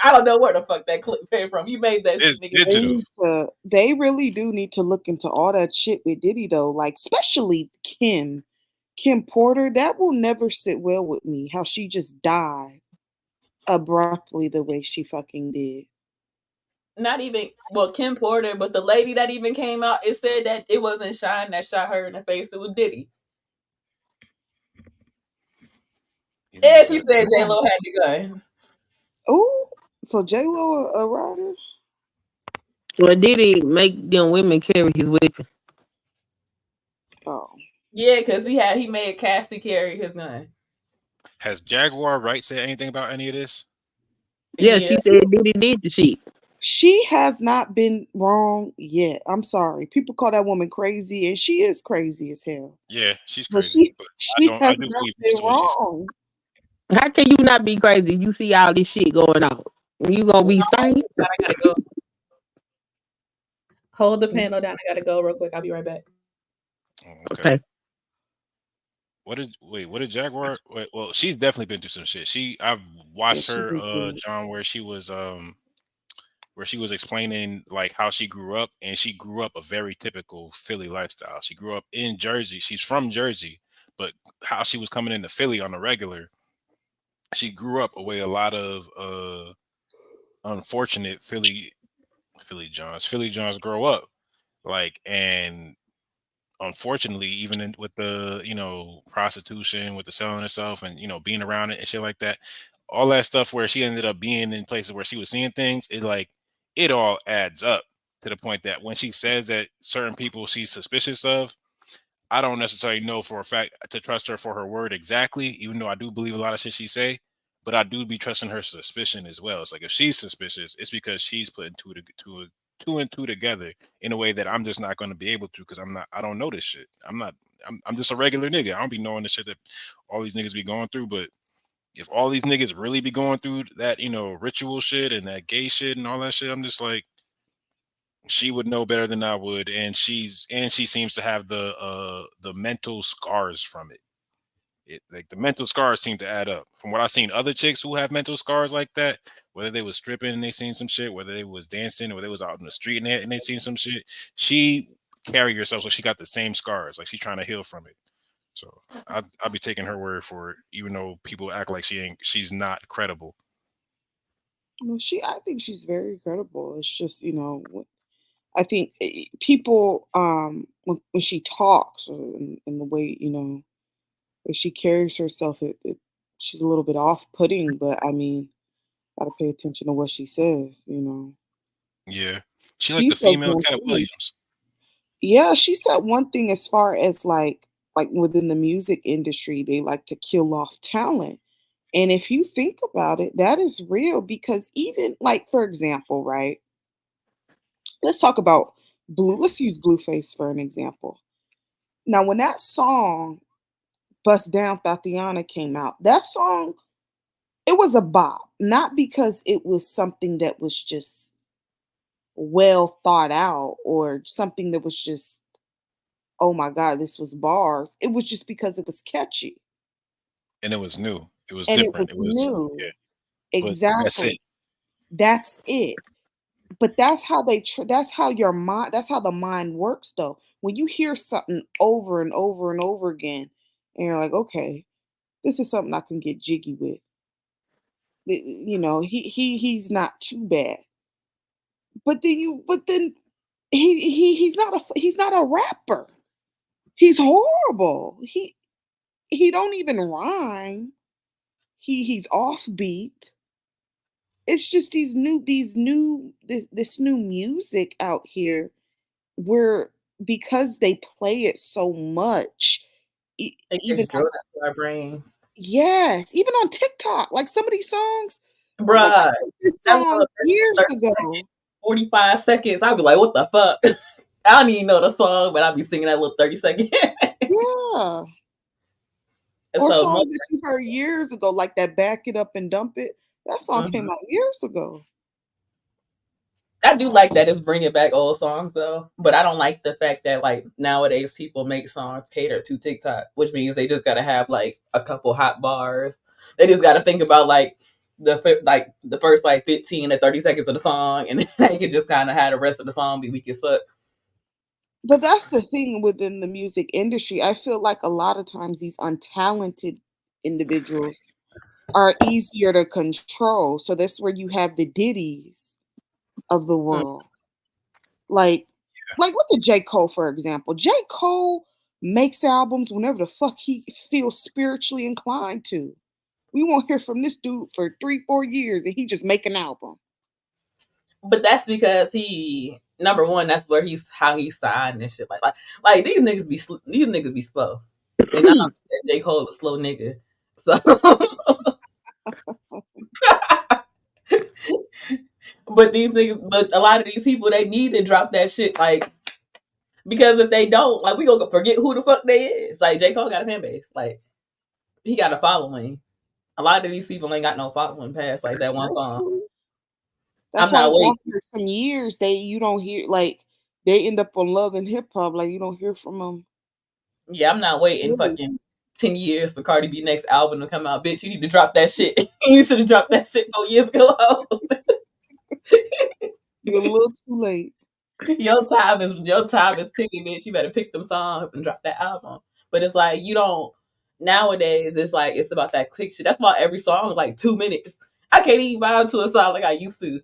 I don't know where the fuck that clip came from. You made that It's shit, nigga. digital. They really do need to look into all that shit with Diddy though. Like especially Kim Porter. That will never sit well with me. How she just died abruptly the way she fucking did. Not even Kim Porter, but the lady that even came out, it said that it wasn't Shine that shot her in the face. It was Diddy. And she said J Lo had the gun. Oh, so J Lo a rider? Well, did he make them women carry his weapon? Oh, Yeah, because he made Cassie carry his gun. Has Jaguar Wright said anything about any of this? Yeah, she said Diddy did the shit. She has not been wrong yet. I'm sorry. People call that woman crazy, and she is crazy as hell. Yeah, she's But crazy. But she I has do not believe been most of what she said. wrong. How can you not be crazy? You see all this shit going on. You gonna be sane? I gotta go. Hold the panel down. I gotta go real quick. I'll be right back. Okay. What did Jaguar? Well, she's definitely been through some shit. I've watched her, John, where she was explaining like how she grew up, and she grew up a very typical Philly lifestyle. She grew up in Jersey. She's from Jersey, but how she was coming into Philly on a regular, she grew up away a lot of unfortunate Philly Johns grow up like, and unfortunately, even with the prostitution, with the selling herself, and being around it and shit like that, all that stuff where she ended up being in places where she was seeing things, it all adds up to the point that when she says that certain people she's suspicious of, I don't necessarily know for a fact to trust her for her word exactly, even though I do believe a lot of shit she say, but I do be trusting her suspicion as well. It's like if she's suspicious, it's because she's putting two and two together in a way that I'm just not going to be able to, because I don't know this shit. I'm just a regular nigga. I don't be knowing the shit that all these niggas be going through. But if all these niggas really be going through that, ritual shit and that gay shit and all that shit, I'm just like, she would know better than I would, and she seems to have the mental scars from it. Like the mental scars seem to add up. From what I've seen other chicks who have mental scars like that, whether they was stripping and they seen some shit, whether they was dancing or they was out in the street and they seen some shit, she carry herself so she got the same scars, like she's trying to heal from it. So I'll be taking her word for it, even though people act like she's not credible. Well, I think she's very credible. It's just I think people when she talks and the way way she carries herself, she's a little bit off-putting. But I mean, gotta pay attention to what she says. Yeah, she like She the says female one Cat thing. Williams. Yeah, she said one thing as far as like within the music industry, they like to kill off talent. And if you think about it, that is real because even like for example, right? Let's talk about let's use Blueface for an example. Now, when that song Bust Down Tatiana came out, that song, it was a bop. Not because it was something that was just well thought out or something that was just, oh my God, this was bars. It was just because it was catchy. And it was new. It was And it was different. It was, new. yeah, but that's it. Exactly. That's it. But that's how that's how your mind, that's how the mind works though. When you hear something over and over and over again, and you're like, okay, this is something I can get jiggy with. He's not too bad. But then he's not a rapper. He's horrible. He don't even rhyme. He's offbeat. It's just this new music out here where because they play it so much, It even gets drilled into our brain. yes, even on TikTok, like some of these songs, I'm like, I Bruh, heard this that song little years 30 ago. 45 seconds. I'd be like, what the fuck? I don't even know the song, but I'd be singing that little 30-second. Yeah. Or So songs that you heard years ago, like that Back It Up and Dump It. That song came out years ago. I do like that it's bringing back old songs though, but I don't like the fact that like nowadays people make songs cater to TikTok, which means they just gotta have like a couple hot bars. They just gotta think about like the first like 15 to 30 seconds of the song, and then they can just kind of have the rest of the song be weak as fuck. But that's the thing within the music industry. I feel like a lot of times these untalented individuals are easier to control. So that's where you have the Diddies of the Mm. world. Like look at J. Cole, for example. J. Cole makes albums whenever the fuck he feels spiritually inclined to. We won't hear from this dude for 3-4 years and he just make an album. But that's because he number one, that's where he's how he signed and shit. Like these niggas be slow, and I don't think that J. Cole is a slow nigga. So, but a lot of these people they need to drop that shit like because if they don't, like we gonna forget who the fuck they is. Like J. Cole got a fan base, like he got a following. A lot of these people ain't got no following past like that one That's song. true. I'm That's why not waiting. after some years you don't hear like they end up on Love and Hip Hop, like you don't hear from them. Yeah, I'm not waiting Really. fucking 10 years for Cardi B next album to come out. Bitch, you need to drop that shit. You should have dropped that shit 4 years ago. You're a little too late. your time is ticking, bitch. You better pick them songs and drop that album. But it's like you don't nowadays it's like it's about that quick shit. That's why every song is like 2 minutes. I can't even vibe to a song like I used to.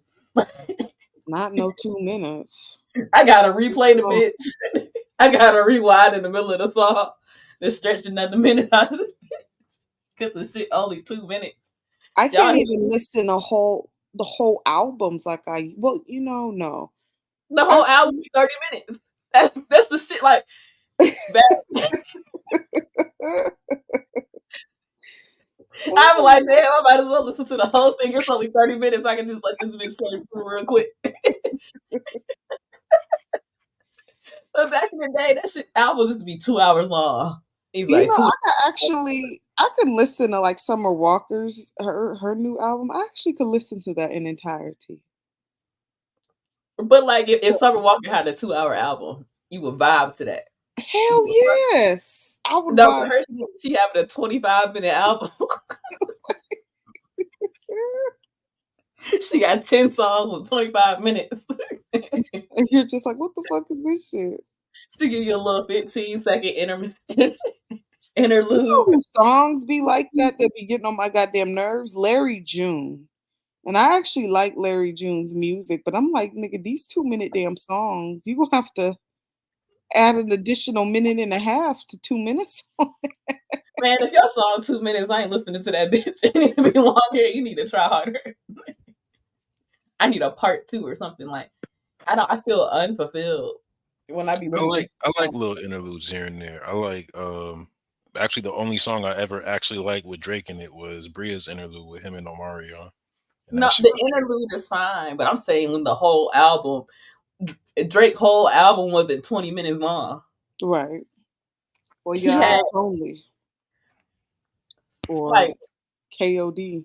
Not no 2 minutes. I gotta replay the Oh. bitch. I gotta rewind in the middle of the song to stretch another minute out of the bitch. Cause the shit only 2 minutes. I Y'all can't even listen the whole albums like no. the whole album is 30 minutes. That's the shit like back. I'm like, damn, I might as well listen to the whole thing. It's only 30 minutes. I can just let this bitch play through real quick. But back in the day, that shit albums used to be 2 hours long. He's like two. I could listen to like Summer Walker's her new album. I actually could listen to that in entirety. But like if Summer Walker had a 2 hour album, you would vibe to that. Hell yes. I would No, vibe. her she having a 25-minute album. She got 10 songs with 25 minutes. And you're just like, what the fuck is this shit? She give you a little 15-second interlude. You know who songs be like that be getting on my goddamn nerves? Larry June. And I actually like Larry June's music, but I'm like, nigga, these 2-minute damn songs, you gonna have to add an additional minute and a half to 2 minutes. Man, if your song 2 minutes, I ain't listening to that bitch. It need to be longer. You need to try harder. I need a part 2 or something like. I feel unfulfilled when I be listening. I like little interludes here and there. I like actually the only song I ever actually liked with Drake in it was Bria's interlude with him and Omarion. No, the interlude is fine, but I'm saying when the whole album, Drake whole album wasn't 20 minutes long. Right. Well, yeah, only. Or like KOD.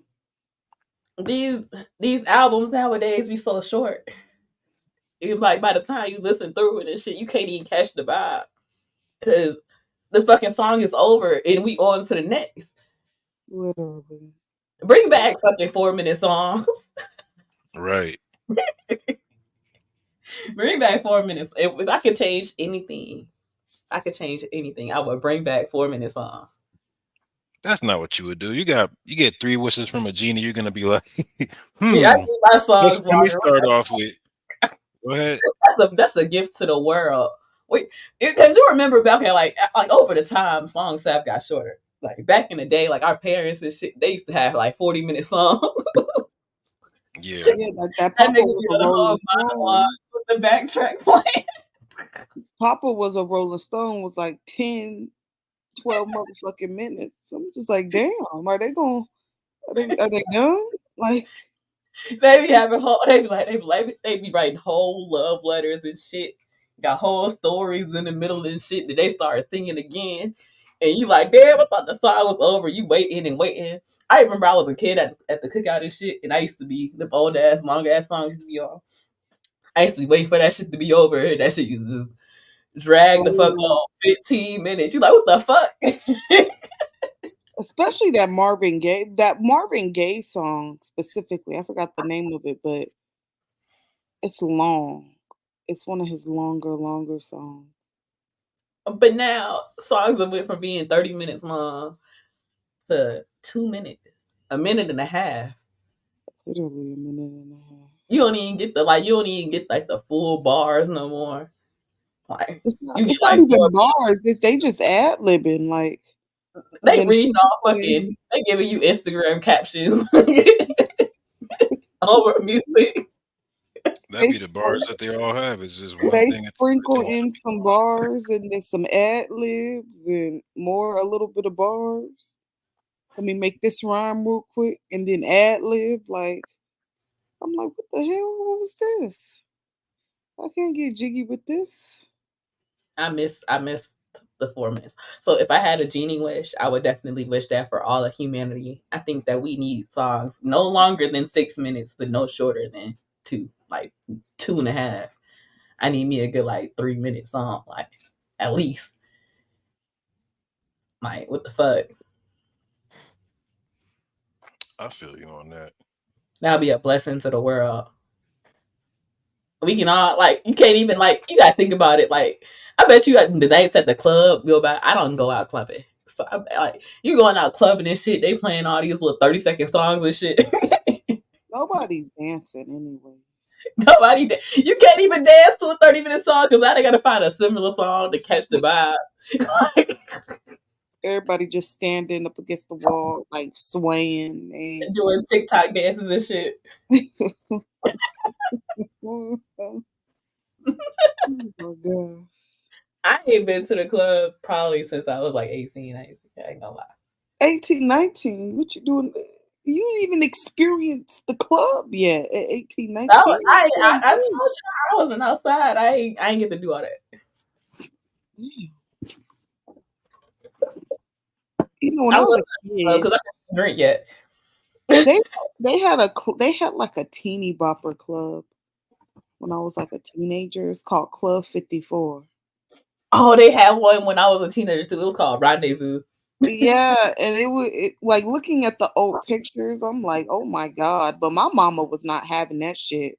These albums nowadays be so short. It's like by the time you listen through it and shit, you can't even catch the vibe because the fucking song is over and we on to the next. Literally. Bring back fucking 4-minute songs. Right. Bring back 4 minutes. If I could change anything, I would bring back 4-minute songs. That's not what you would do. You get 3 wishes from a genie. You're gonna be like, Yeah, I need my songs. Let me start off with. Go ahead. That's a gift to the world. Wait, because you remember back in like over the time, songs have got shorter. Like back in the day, like our parents and shit, they used to have like 40-minute songs. Yeah, like that Papa was a Rolling Stone. With the backtrack playing. Papa was a Rolling Stone was like 10, 12 motherfucking minutes. I'm just like, damn, are they done? Like they be writing whole love letters and shit. Got whole stories in the middle and shit that they started singing again. And you like, damn, I thought the song was over. You waiting and waiting. I remember I was a kid at the cookout and shit, and I used to be the old ass, long ass songs used to be on. I used to be waiting for that shit to be over. And that shit used to just drag the fuck Oh, on 15 minutes. You like, what the fuck? especially that Marvin Gaye song specifically. I forgot the name of it, but it's long. It's one of his longer songs. But now songs have went from being 30 minutes long to 2 minutes, a minute and a half. Literally a minute and a half. You don't even get the full bars no more. Like you get It's not like even 4 bars. They just ad libbing like They them. reading off fucking. They giving you Instagram captions over music. That They be the bars that they all have. It's just one they thing. sprinkle in some bars and then some ad libs and a little bit of bars. Let me make this rhyme real quick and then ad lib. Like I'm like, what the hell? What was this? I can't get jiggy with this. I miss the 4 minutes. So if I had a genie wish, I would definitely wish that for all of humanity. I think that we need songs no longer than 6 minutes, but no shorter than two, like 2.5. I need me a good like 3 minute song, like at least. Like what the fuck? I feel you on that. That'll be a blessing to the world. We can all like you can't even like you gotta think about it. Like I bet you got the nights at the club go by. I don't go out clubbing. So I, like you going out clubbing and shit, they playing all these little 30-second songs and shit. Nobody's dancing anyway. Nobody you can't even dance to a 30-minute song because now they gotta find a similar song to catch the vibe. Everybody just standing up against the wall, like swaying and Doing TikTok dances and shit. oh my god. I ain't been to the club probably since I was like 18. I ain't gonna lie. 18, 19. What you doing? You didn't even experience the club yet at 18, I, 19. was, I told you I wasn't outside. I ain't get to do all that. You know, when I I was wasn't a kid, because I didn't drink yet. they had like a teeny bopper club when I was like a teenager. It's called Club 54. Oh, they had one when I was a teenager too. It was called Rendezvous. Yeah, and like looking at the old pictures, I'm like, oh my god. But my mama was not having that shit.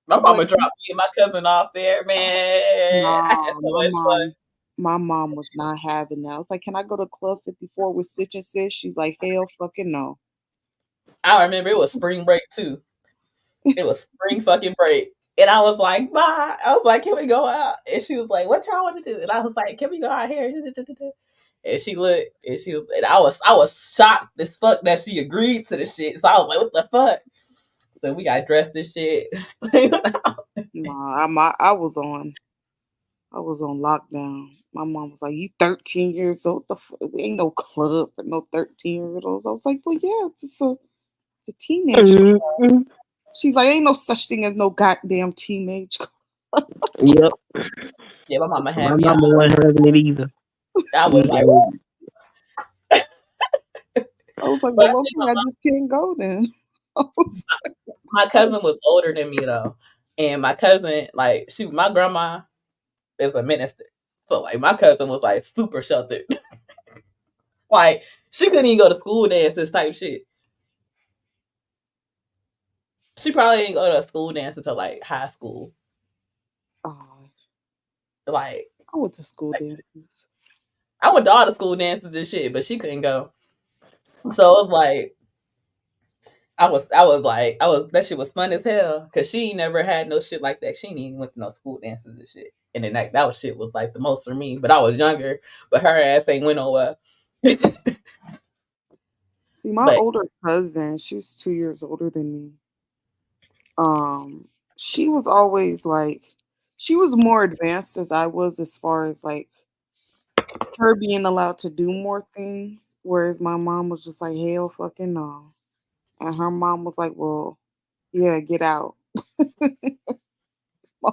My She'd be mama like, dropped me and my cousin off there, man. I had nah, so much fun. my mom was not having that. I was like, can I go to Club 54 with Stitch and Sis? She's like, hell fucking no. I remember it was spring break too. It was spring fucking break. And I was like, bye. I was like, can we go out? And she was like, what y'all want to do? And I was like, can we go out here? And she looked and I was shocked as fuck that she agreed to the shit. So I was like, what the fuck? So we got dressed and shit. Nah, I was on lockdown. My mom was like, "You 13 years old? Ain't no club for no 13-year-olds." I was like, "Well, yeah, it's a teenage club." Mhm. She's like, "Ain't no such thing as no goddamn teenage club." Yep. Yeah, my mama My had me out. mama wasn't having it either. I was We like, got I was like, but I "Well, think okay, I just can't go then." my cousin was older than me though. And my cousin, like, my grandma is a minister. So like my cousin was like super sheltered. Like she couldn't even go to school dances type shit. She probably didn't go to a school dance until like high school. Oh, Like I went to school dances. I went to all the school dances and shit, but she couldn't go. So it was like that shit was fun as hell because she never had no shit like that. She ain't even went to no school dances and shit. And then that was shit was like the most for me. But I was younger, but her ass ain't went nowhere. See, my But older cousin, she was 2 years older than me. She was always like, she was more advanced as I was as far as like her being allowed to do more things, whereas my mom was just like, hell fucking no. And her mom was like, well, yeah, get out. My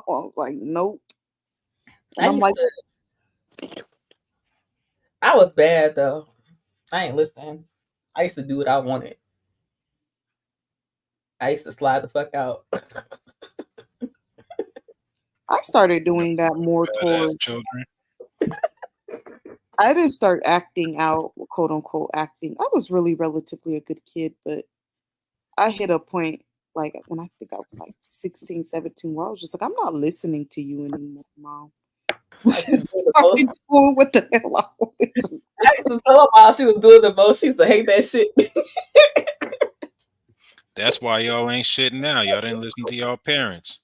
mom was like, nope. And I I'm used like, to I was bad though. I ain't listening. I used to do what I wanted. I used to slide the fuck out. I started doing that more Badass towards. children. I didn't start acting out, quote unquote, acting. I was really relatively a good kid, but I hit a point like when I think I was like 16, 17, where I was just like, I'm not listening to you anymore, mom. I used to Just do the started most. doing what the hell I wanted to. I used to tell her while she was doing the most. She used to hate that shit. That's why y'all ain't shit now. Y'all didn't listen to y'all parents.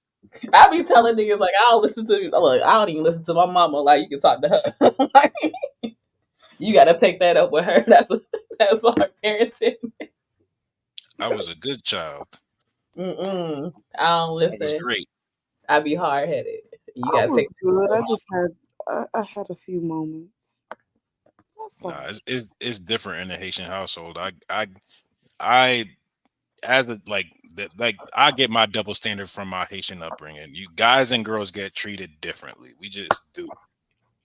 I be telling niggas like I don't listen to you. Look, I don't even listen to my mama. Like you can talk to her. Like, you got to take that up with her. That's our parenting. I was a good child. I don't I was listen. great. I be hard headed. You I got to was take. good. I just had I had a few moments. That's Nah, all. it's different in the Haitian household. I as a like I get my double standard from my Haitian upbringing. You guys and girls get treated differently. We just do.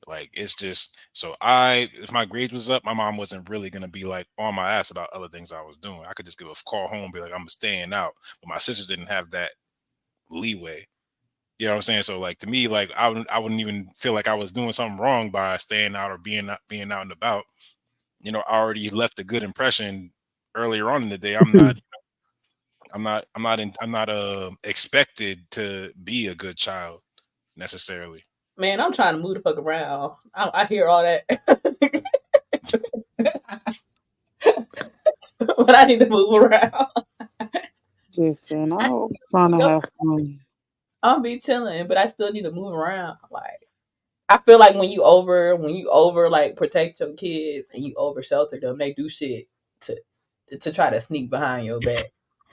Like it's just so I if my grades was up, my mom wasn't really gonna be like on my ass about other things I was doing. I could just give a call home, be like, I'm staying out. But my sisters didn't have that leeway. You know what I'm saying? So like to me, like I wouldn't even feel like I was doing something wrong by staying out or being out and about. You know, I already left a good impression earlier on in the day. I'm not expected to be a good child necessarily. Man, I'm trying to move the fuck around. I hear all that, but I need to move around. Listen, I was trying to have fun. I'll be chilling, but I still need to move around. Like I feel like when you over like protect your kids and you over shelter them, they do shit to to try to sneak behind your back.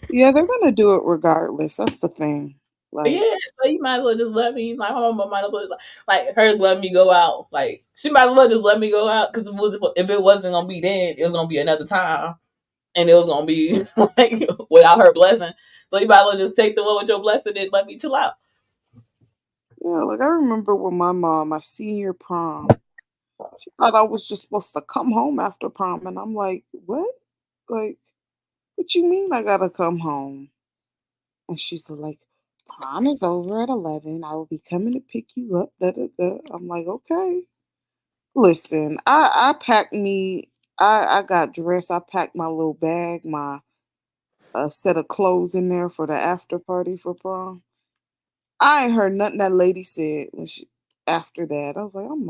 Yeah, they're gonna do it regardless. That's the thing. Like, Yeah, so you might as well just let me. Like my mama might as well like her let me go out. Like she might as well just let me go out because if it wasn't gonna be then, it was gonna be another time, and it was gonna be like without her blessing. So you might as well just take the one with your blessing and let me chill out. yeah, like I remember when my mom, my senior prom, she thought I was just supposed to come home after prom, and I'm like, what? Like, what you mean I gotta come home? And she's like, prom is over at 11. I will be coming to pick you up. Da, da, da. I'm like, okay. Listen, I packed me. I got dressed. I packed my little bag, my set of clothes in there for the after party for prom. I ain't heard nothing that lady said when she after that. I was like, I'm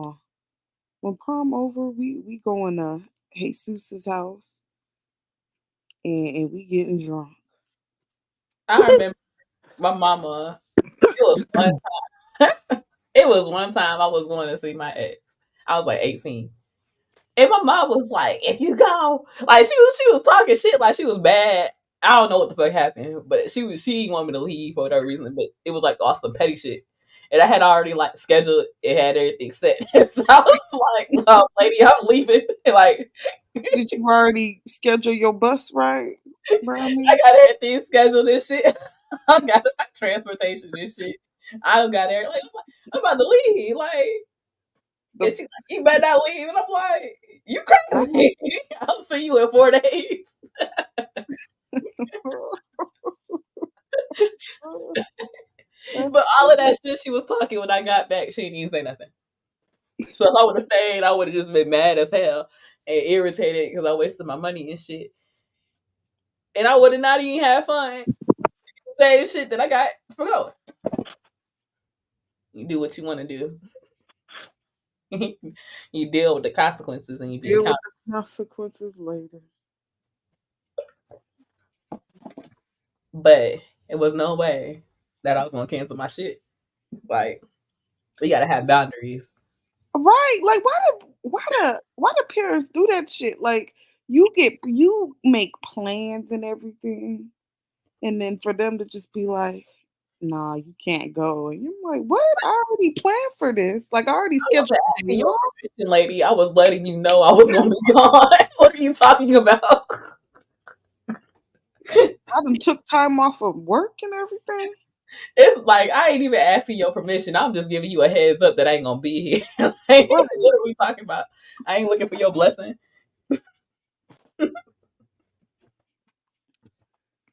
when prom over, we going to Jesus's house and we getting drunk. I remember my mama. It was one. It was one time I was going to see my ex. I was like 18. And my mom was like, if you go, like she was talking shit like she was bad. I don't know what the fuck happened, but she didn't want me to leave for whatever reason, but it was like awesome petty shit. And I had already like scheduled it, had everything set. So I was like, well, lady, I'm leaving. Like Did you already schedule your bus ride, I Brownie? got everything scheduled and shit. I got my transportation and shit. I got everything. Like, I'm about to leave. Like and The she's like, you better not leave. And I'm like, you crazy. I'll see you in 4 days. But all of that shit she was talking when I got back, she didn't even say nothing. So if I would have stayed, I would have just been mad as hell and irritated because I wasted my money and shit. And I would have not even had fun. Same shit that I got for going. You do what you want to do. You deal with the consequences and you be deal with accountable. the consequences later. But it was no way that I was gonna cancel my shit. Like we gotta have boundaries. Right? Like why do parents do that shit? Like you make plans and everything, and then for them to just be like, nah, you can't go. And you're like, what? I already planned for this. Like I already I wasn't scheduled the asking day your off. permission, lady. I was letting you know I was gonna be gone. What are you talking about? I done took time off of work and everything. It's like I ain't even asking your permission. I'm just giving you a heads up that I ain't gonna be here. Like, Right. what are we talking about? I ain't looking for your blessing.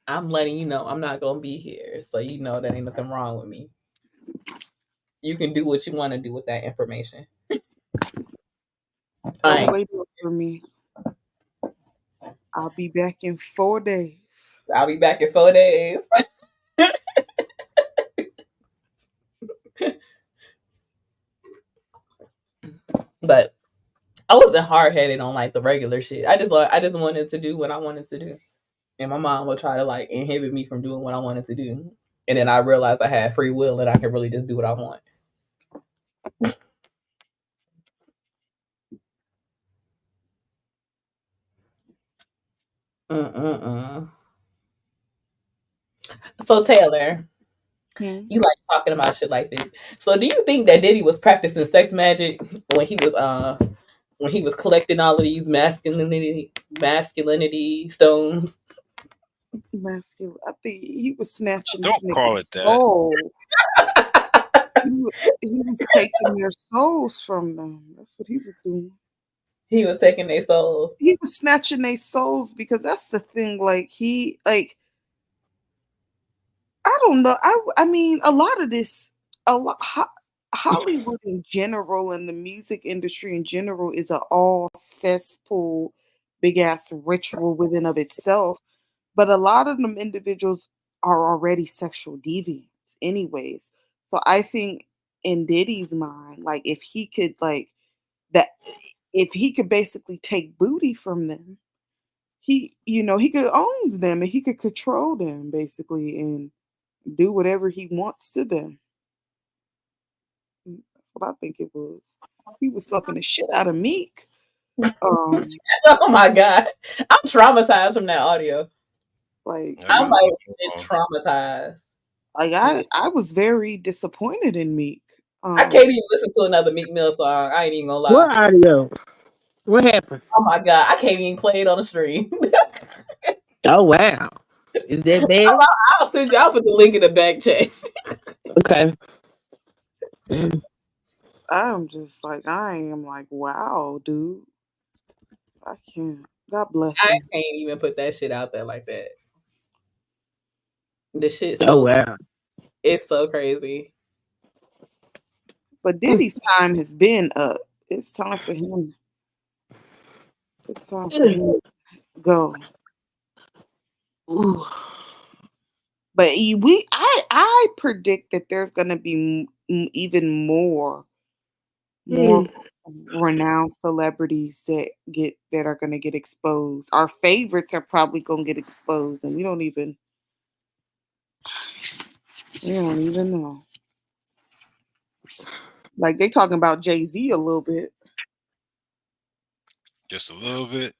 I'm letting you know I'm not gonna be here, so you know that ain't nothing wrong with me. you can do what you want to do with that information. Don't wait up for me. I'll be back in 4 days. I'll be back in 4 days. But I wasn't hard headed on like the regular shit. I just wanted to do what I wanted to do, and my mom would try to like inhibit me from doing what I wanted to do. And then I realized I had free will and I could really just do what I want. So Taylor, you like talking about shit like this. So do you think that Diddy was practicing sex magic when he was collecting all of these masculinity stones? Masculine. I think he was snatching this Don't call nigga's it that. soul. He was taking their souls from them. That's what he was doing. He was taking their souls. He was snatching their souls because that's the thing. Like I don't know. I mean, a lot of this, Hollywood in general and the music industry in general is a all cesspool, big ass ritual within of itself. But a lot of them individuals are already sexual deviants, anyways. So I think in Diddy's mind, like if he could that, if he could basically take booty from them, he could own them and he could control them basically and do whatever he wants to them. That's what I think it was. He was fucking the shit out of Meek. Oh my god, I'm traumatized from that audio. Like I'm like traumatized. Like I was very disappointed in Meek. I can't even listen to another Meek Mill song. I ain't even gonna lie. What audio? What happened? Oh my god, I can't even play it on the stream. Oh wow, is that bad? I'll send you. I'll put the link in the back chat. Okay. I'm just like I am like wow, dude. I can't. God bless I him. can't even put that shit out there like that. The shit Oh so wow. it's so crazy. But Diddy's time has been up. It's time for him. It's time for him to go. Ooh. But I predict that there's gonna be even more renowned celebrities that are gonna get exposed. Our favorites are probably gonna get exposed, and we don't even know. Like they talking about Jay-Z a little bit. Just a little bit.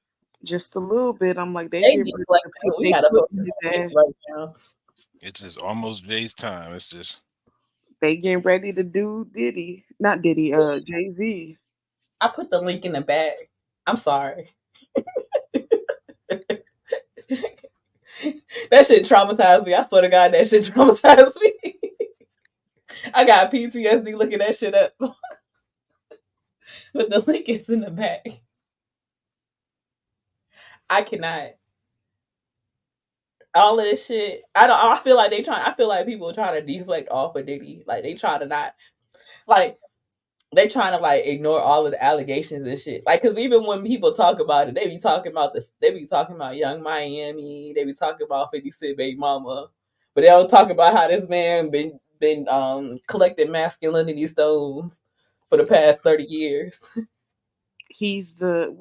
Just a little bit. I'm like they They get get ready like to put we their gotta foot put in his it ass. right now. It's just almost Jay's time. It's just They getting ready to do Diddy. Not Diddy, Jay-Z. I put the link in the back. I'm sorry. That shit traumatized me. I swear to God, that shit traumatized me. I got PTSD looking that shit up. But the link is in the back. I cannot. All of this shit. I feel like I feel like people are trying to deflect off of Diddy. Like they trying to not like they trying to like ignore all of the allegations and shit. Like, cause even when people talk about it, they be talking about this. They be talking about Young Miami. They be talking about 50 Cent Baby Mama, but they don't talk about how this man been collecting masculinity stones for the past 30 years. He's the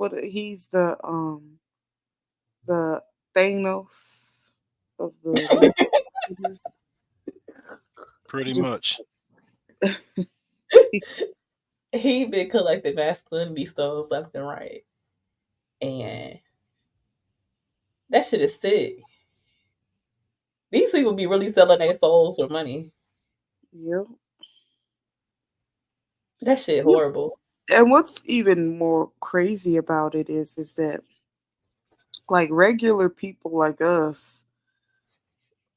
the Thanos of the pretty just much. He been collecting masculinity stones left and right, and that shit is sick. These people be really selling their souls for money. Yep. That shit horrible. And what's even more crazy about it is that like regular people like us,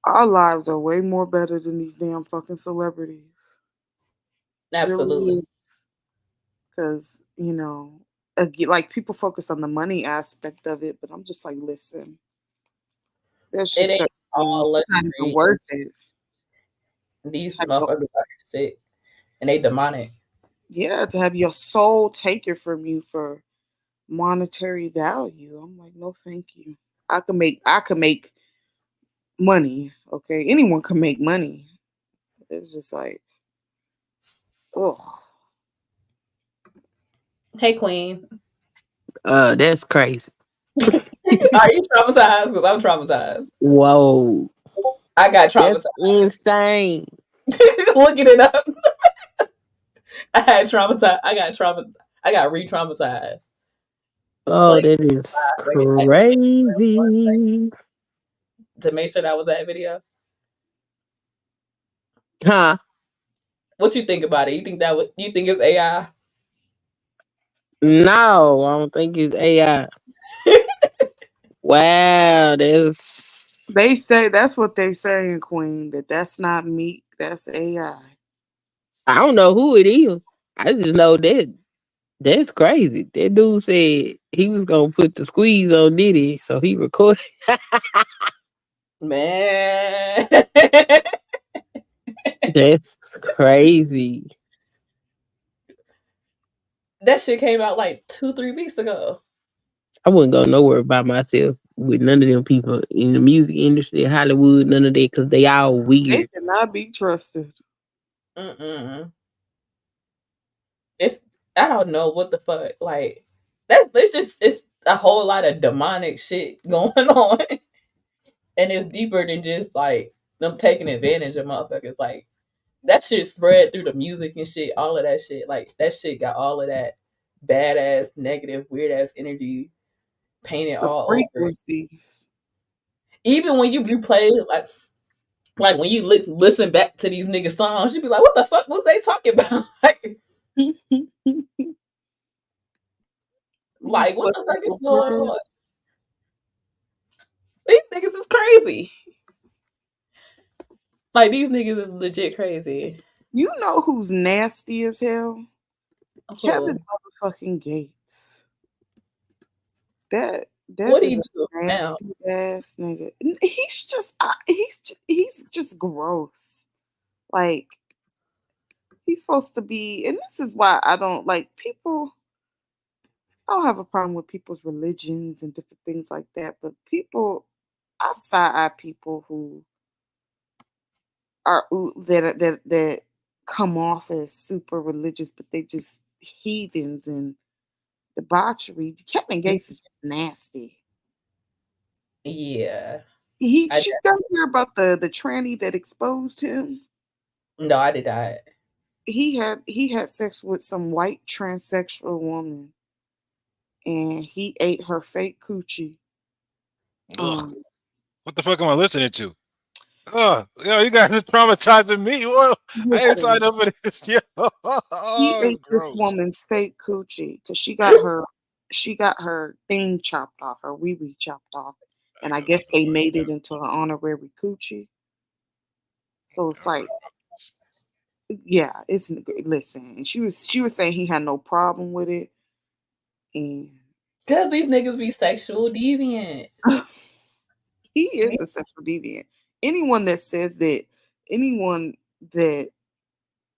our lives are way more better than these damn fucking celebrities. Absolutely. Because, like people focus on the money aspect of it, but I'm just like, listen, there's It just ain't certain things all not even luxury. worth it. These motherfuckers are sick. and they demonic. Yeah, to have your soul taken from you for monetary value. I'm like, no, thank you. I could make money. Okay, anyone can make money. It's just like, oh, Hey, Queen. That's crazy. Are you traumatized? Because I'm traumatized. Whoa. I got That's traumatized. insane. Looking it up. I had traumatized. I got traumatized. I got re-traumatized. Oh, Playing that is bringing back the crazy. to make sure that was that video. Huh? What you think about it? You think that you think it's AI? No, I don't think it's AI. Wow, that's they say that's what they say in Queen that that's not meat, that's AI. I don't know who it is. I just know that that's crazy. That dude said he was gonna put the squeeze on Diddy, so he recorded. Man, That's crazy. that shit came out like 2-3 weeks ago. I wouldn't go nowhere by myself with none of them people in the music industry, Hollywood, none of that, because they all They weird. cannot be trusted. Mm-mm. It's I don't know what the fuck. Like that. It's a whole lot of demonic shit going on, and it's deeper than just like them taking advantage of motherfuckers. Like that shit spread through the music and shit. All of that shit. Like that shit got all of that badass, negative, weird ass energy painted The all over it. frequencies. Even when you replay it, like when you listen back to these niggas songs, you be like, what the fuck was they talking about? You Like what plus the fuck is the going word. on? These niggas is crazy. Like these niggas is legit crazy. You know who's nasty as hell? Kevin Who? motherfucking Gates. That What do is you a do now? nasty ass nigga. He's just gross. Like he's supposed to be, and this is why I don't like people. I don't have a problem with people's religions and different things like that, but I side eye people who that come off as super religious, but they just heathens and debauchery. Kevin Gates is just nasty. Yeah. You guys hear about the tranny that exposed him? No, I did not. He had sex with some white transsexual woman, and he ate her fake coochie. Ugh. Um, What the fuck am I listening to? Oh, yo, you guys are traumatizing me. Whoa, I ain't listen, signed up for this. Yo, he oh, ate it's this gross. woman's fake coochie because she got her thing chopped off, her wee wee chopped off, and I guess they made it into an honorary coochie. So it's like, yeah, it's listen. And she was saying he had no problem with it, and Cause these niggas be sexual deviant. he is a sexual deviant. Anyone that says that, anyone that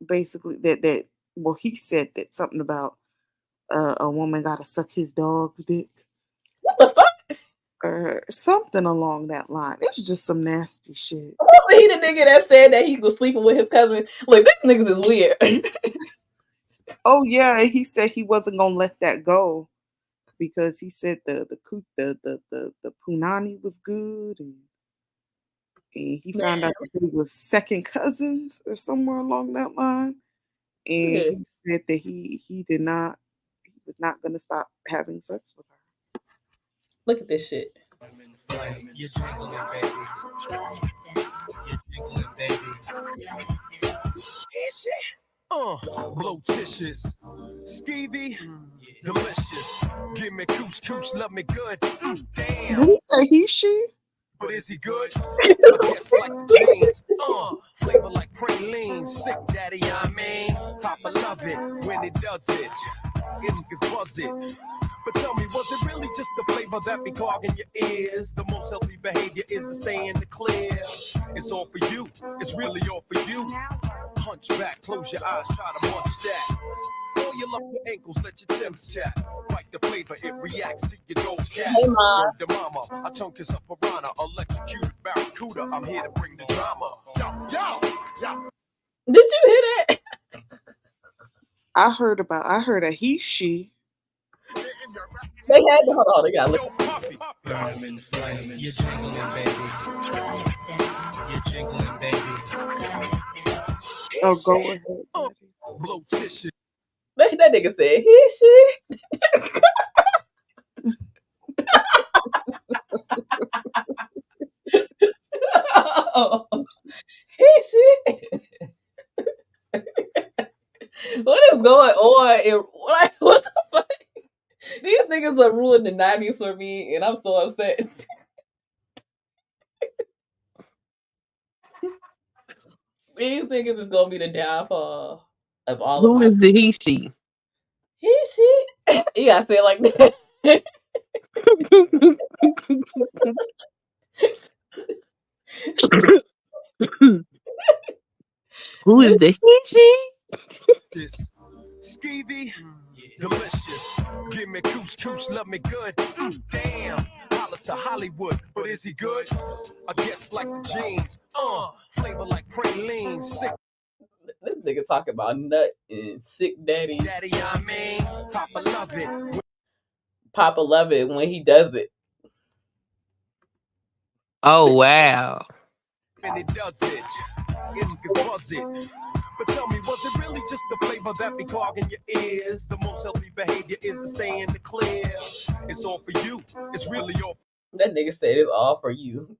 basically that well, he said that something about a woman got to suck his dog's dick What the fuck? or something along that line. It's just some nasty shit. Was he the nigga that said that he was sleeping with his cousin? Like this niggas is weird. Oh yeah, he said he wasn't gonna let that go because he said the punani was good, and he Man, found out that he was second cousins or somewhere along that line, look and at he said that he was not gonna stop having sex with her. look at this shit. You're jiggling, baby. You're jiggling, baby. Blotitious, skeevy, delicious. Give me couscous, love me good. Damn. Did he say he she? But is he good? I guess like the jeans. Flavor like praline. Sick daddy, I mean. Papa love it when he does it. Niggas buzz it. But tell me, was it really just the flavor that be clogging your ears? The most healthy behavior is to stay in the clear. It's all for you. It's really all for you. Hunch back, close your eyes, try to munch that. Oil up your ankles, let your Tim's tap. Like the flavor, it reacts to your dope cats. Hey, Mom. Word to mama, I tongue kiss a piranha, electrocuted barracuda. I'm here to bring the drama. Yo. Did you hear that? I heard a he, she. They had to hold on. They got to look. Flamin', you're jingling, baby. You're jingling, baby. Oh, go ahead. Blow tissue. That nigga said he, she. Oh, he, she. What is going on? Like, what the fuck? These niggas are ruining the 90s for me, and I'm so upset. These niggas is gonna be the downfall of all Who of my. is the he, she? He, she. You gotta say it like that. Who is the he, she? Skeevy, delicious. Give me couscous, love me good. Damn, Hollis to Hollywood, but is he good? I guess like the jeans, flavor like praline, sick. This nigga talking about nut and sick daddy. Daddy, I mean, Papa love it. Papa love it when he does it. Oh, wow. And he does it. Niggas buzz it. But tell me, was it really just the flavor that be clogging your ears? The most healthy behavior is to stay in the clear. It's all for you. It's really all. That nigga said it's all for you.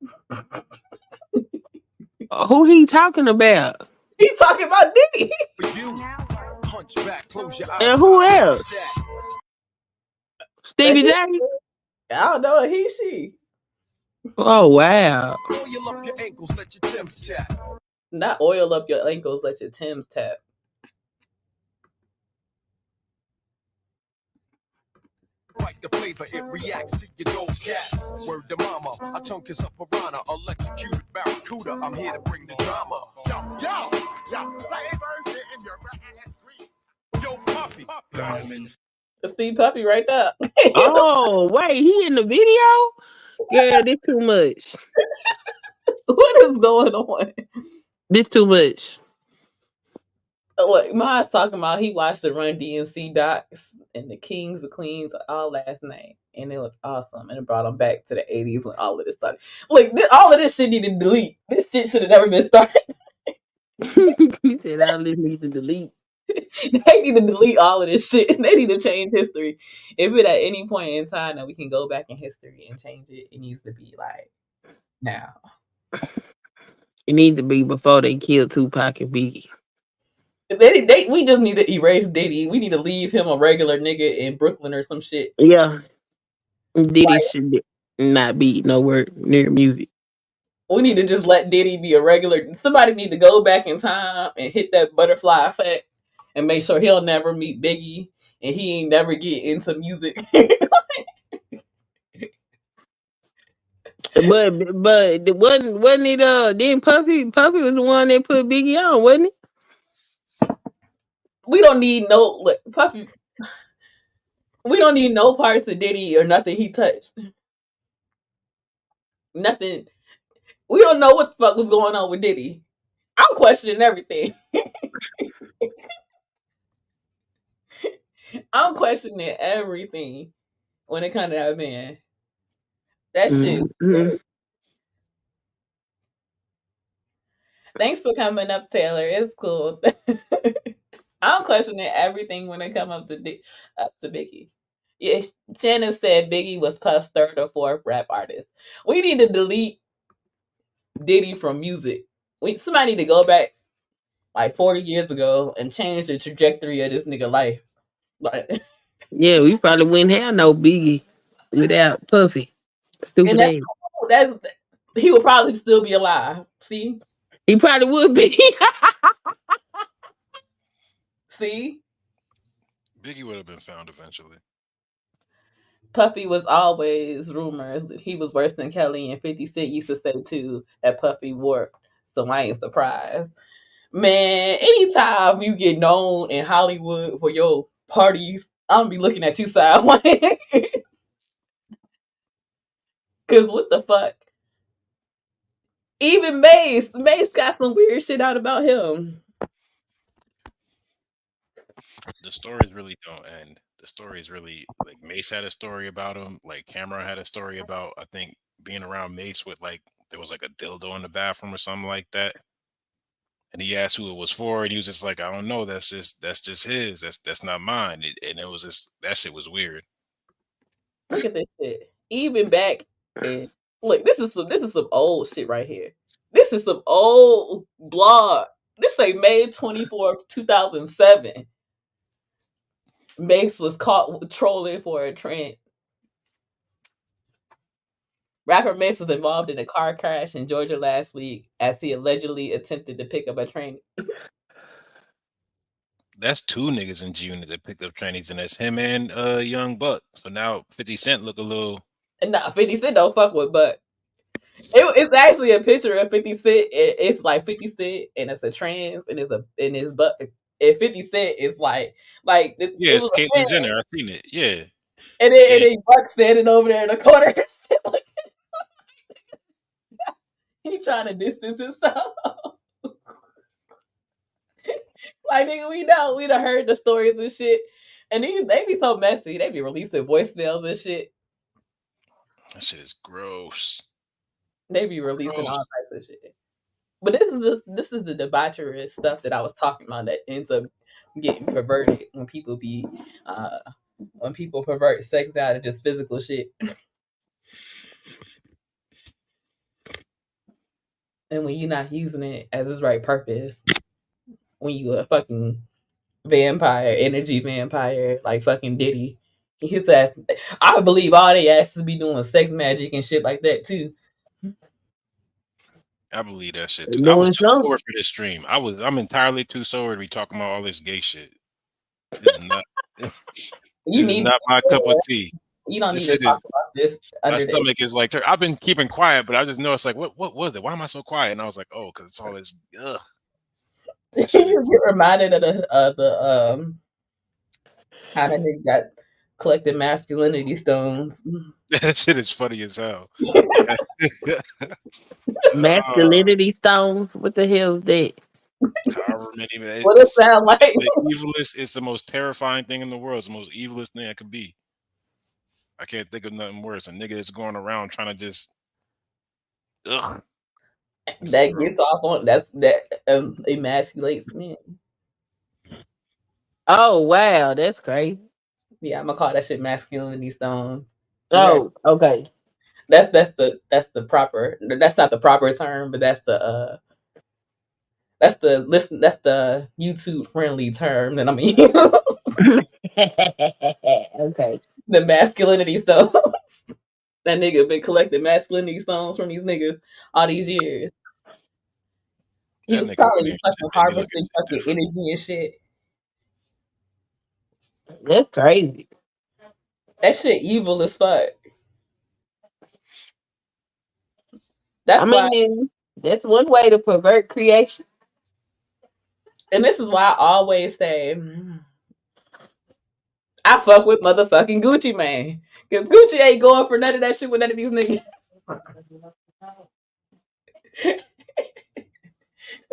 Who he talking about? He talking about Diddy. For you. Punch back, close your eyes. And who else? Stevie J? I don't know. He, she. Oh, wow. Oil up your ankles, let your Tim's tap. Not oil up your ankles, let your Tim's tap. Like the flavor, it reacts to your dope cats. Word to mama, I tongue kiss a piranha, electrocuted barracuda. I'm here to bring the drama. Yo, flavors in your ass grease. Yo, Puffy. Steve Puffy right there. Oh, wait, he in the video? Girl, this too much. What is going on? This too much. Look, Ma's talking about he watched the Run DMC docs and the Kings, the Queens, all last night. And it was awesome. And it brought him back to the 80s when all of this started. Like, all of this shit needed to delete. This shit should have never been started. He said all this needs to delete. They need to delete all of this shit. They need to change history. If it at any point in time that we can go back in history and change it, it needs to be like now. It needs to be before they killed Tupac and Biggie. We just need to erase Diddy. We need to leave him a regular nigga in Brooklyn or some shit. Yeah. Diddy should not be nowhere near music. We need to just let Diddy be a regular. Somebody need to go back in time and hit that butterfly effect and make sure he'll never meet Biggie and he ain't never get into music. But wasn't it then Puffy was the one that put Biggie on, wasn't it? We don't need no Puffy. We don't need no parts of Diddy or nothing he touched. Nothing. We don't know what the fuck was going on with Diddy. I'm questioning everything. I'm questioning everything when it comes to that man. That shit. Mm-hmm. Thanks for coming up, Taylor. It's cool. I'm questioning everything when it comes up to Biggie. Yeah, Shannon said Biggie was Puff's third or fourth rap artist. We need to delete Diddy from music. Somebody need to go back like 40 years ago and change the trajectory of this nigga life. Like, yeah, we probably wouldn't have no Biggie without Puffy. Stupid ass. He would probably still be alive. See? He probably would be. See? Biggie would have been found eventually. Puffy was always rumors that he was worse than Kelly, and 50 Cent used to say too that Puffy warped, so I ain't surprised. Man, anytime you get known in Hollywood for your parties, I'm gonna be looking at you sideways. Cause what the fuck? Even Mace got some weird shit out about him. The stories really don't end. The stories really like Mace had a story about him. Like Cameron had a story about I think being around Mace with like there was like a dildo in the bathroom or something like that. And he asked who it was for, and he was just like, I don't know. That's just his. That's not mine. And it was just that shit was weird. Look at this shit. Even back in look, this is some old shit right here. This is some old blog. This say May 24th, 2007. Mace was caught trolling for a trend. Rapper Mace was involved in a car crash in Georgia last week as he allegedly attempted to pick up a train. That's two niggas in G Unit that picked up trainees, and that's him and Young Buck. So now 50 Cent look a little. And nah, 50 Cent don't fuck with Buck. It's actually a picture of 50 Cent. It's like 50 Cent and it's a trans and it's Buck. And 50 Cent is like it Yeah, it's was a Caitlyn fan. Jenner. I seen it. Yeah. And then Buck standing over there in the corner. He trying to distance himself. Like nigga, we done heard the stories and shit. And they be so messy. They be releasing voicemails and shit. That shit is gross. They be releasing all types of shit. But this is the debaucherous stuff that I was talking about that ends up getting perverted when people pervert sex out of just physical shit. And when you're not using it as its right purpose, when you a fucking vampire, energy vampire, like fucking Diddy, his ass, I would believe all they asses be doing sex magic and shit like that too. I believe that shit too. I was too sober for this stream. I'm entirely too sober to be talking about all this gay shit. This is not. You this need is not my cup of tea. You don't This need to shit talk is. about this My under the stomach is like. I've been keeping quiet, but I just know it's like, what was it? Why am I so quiet? And I was like, oh, because it's all this. Ugh. That shit You is. get reminded of the how that nigga got collected masculinity stones. That shit is funny as hell. Masculinity stones. What the hell is that? However many. What it sound like? The evilest is the most terrifying thing in the world. It's the most evilest thing that could be. I can't think of nothing worse. A nigga that's going around trying to just. Ugh. That gets off on that emasculates men. Oh wow, that's crazy. Yeah, I'm gonna call that shit masculinity stones. Oh, okay. That's the proper. That's not the proper term, but that's the YouTube friendly term that I'm gonna use. Okay. The masculinity stones. That nigga been collecting masculinity stones from these niggas all these years. He was probably fucking harvesting fucking energy and shit. That's crazy. That shit evil as fuck. That's why, that's one way to pervert creation. and this is why I always say I fuck with motherfucking Gucci Mane. Cause Gucci ain't going for none of that shit with none of these niggas.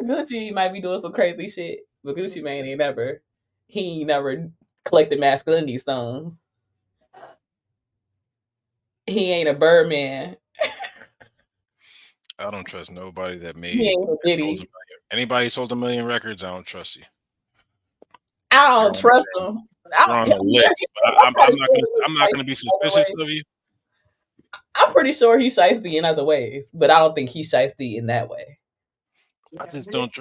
Gucci might be doing some crazy shit, but Gucci Mane ain't never collected masculinity stones. He ain't a Birdman. I don't trust nobody that made. He ain't a Diddy. Anybody sold 1 million records, I don't trust you. I don't trust him. You're on the list. I'm not gonna be suspicious of you. I'm pretty sure he's shiesty in other ways, but I don't think he's shiesty in that way. I just don't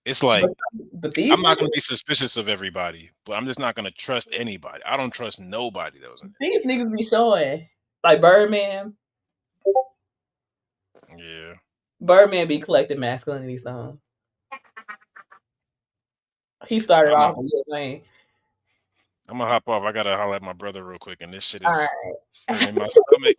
it's like but these I'm not gonna be suspicious of everybody, but I'm just not gonna trust anybody. I don't trust nobody that was in these niggas be showing like Birdman. Yeah. Birdman be collecting masculinity stones. He started off with Lil Wayne. I'm gonna hop off. I gotta holler at my brother real quick, and this shit All is right. in my stomach.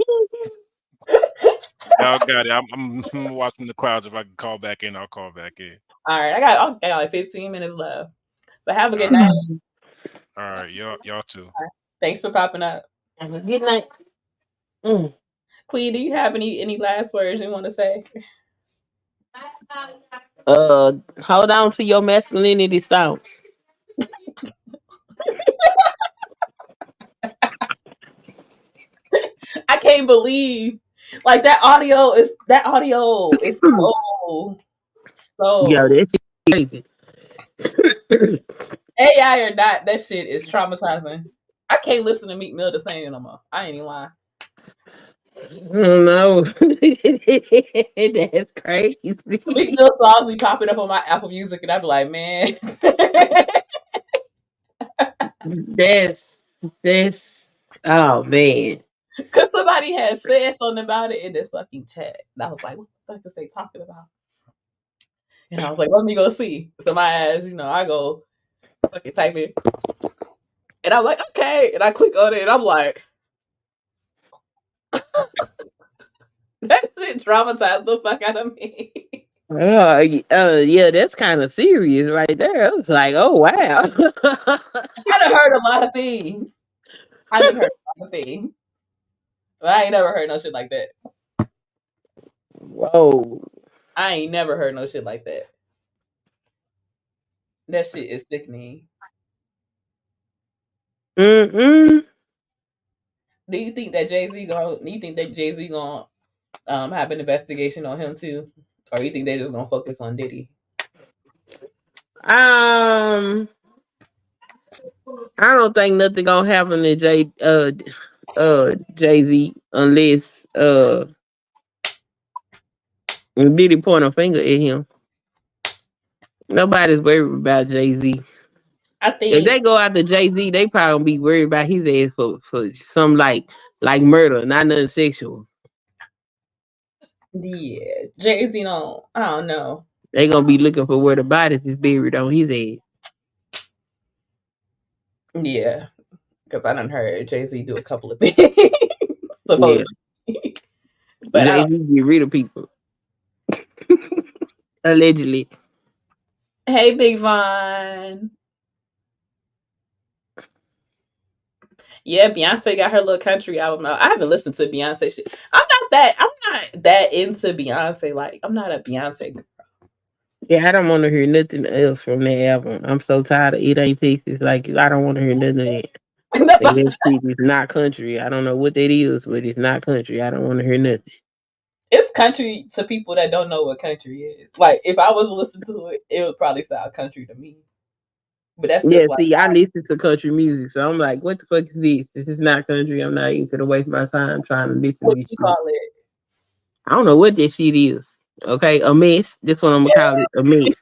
Y'all got it. I'm watching the clouds. If I can call back in, I'll call back in. All right, I got like 15 minutes left. But have a good night. All right, y'all too. Thanks for popping up. Have a good night. Mm. Queen, do you have any last words you want to say? Hold on to your masculinity sounds. I can't believe like that audio is Yo, so that shit crazy. AI or not, that shit is traumatizing. I can't listen to Meek Mill the same no more. I ain't even lying. No, that's crazy. Meek Mill songs be popping up on my Apple Music, and I be like, man, That's that's oh man. because somebody had said something about it in this fucking chat, and I was like, what the fuck is they talking about? And I was like, let me go see. So my ass, I go fucking type it, and I'm like, okay, and I click on it, and I'm like, that shit traumatized the fuck out of me. Yeah, that's kind of serious right there. I was like, oh wow. I done heard a lot of things. I done heard a lot of things. But I ain't never heard no shit like that. Whoa. I ain't never heard no shit like that. That shit is sickening. Mm-mm. Do you think that Jay Z gonna have an investigation on him too, or you think they just gonna focus on Diddy? Um, I don't think nothing gonna happen to Jay Z unless Diddy point a finger at him. Nobody's worried about Jay Z. I If think they go after Jay Z, they probably gonna be worried about his ass for some like murder, not nothing sexual. yeah, Jay Z don't. I don't know. They gonna be looking for where the bodies is buried on his head. Yeah, because I done heard Jay Z do a couple of things Yeah, supposedly, but I Jay don't. Z get rid of people allegedly. Hey, Big Von. Yeah, Beyonce got her little country album out. I haven't listened to Beyonce shit. I'm not that into Beyonce. Like, I'm not a Beyonce girl. Yeah, I don't want to hear nothing else from that album. I'm so tired of It Ain't Texas. Like I don't want to hear nothing of that. That's Like, all- that shit is not country. I don't know what that is, but it's not country. I don't want to hear nothing. it's country to people that don't know what country is. Like, if I was to listen to it, it would probably sound country to me. But that's Yeah, just like, see, I listen to country music, so I'm like, what the fuck is this? This is not country. I'm not even gonna waste my time trying to listen what to this you shit. call it? I don't know what that shit is. Okay, a mess. This one I'm gonna call it a mess.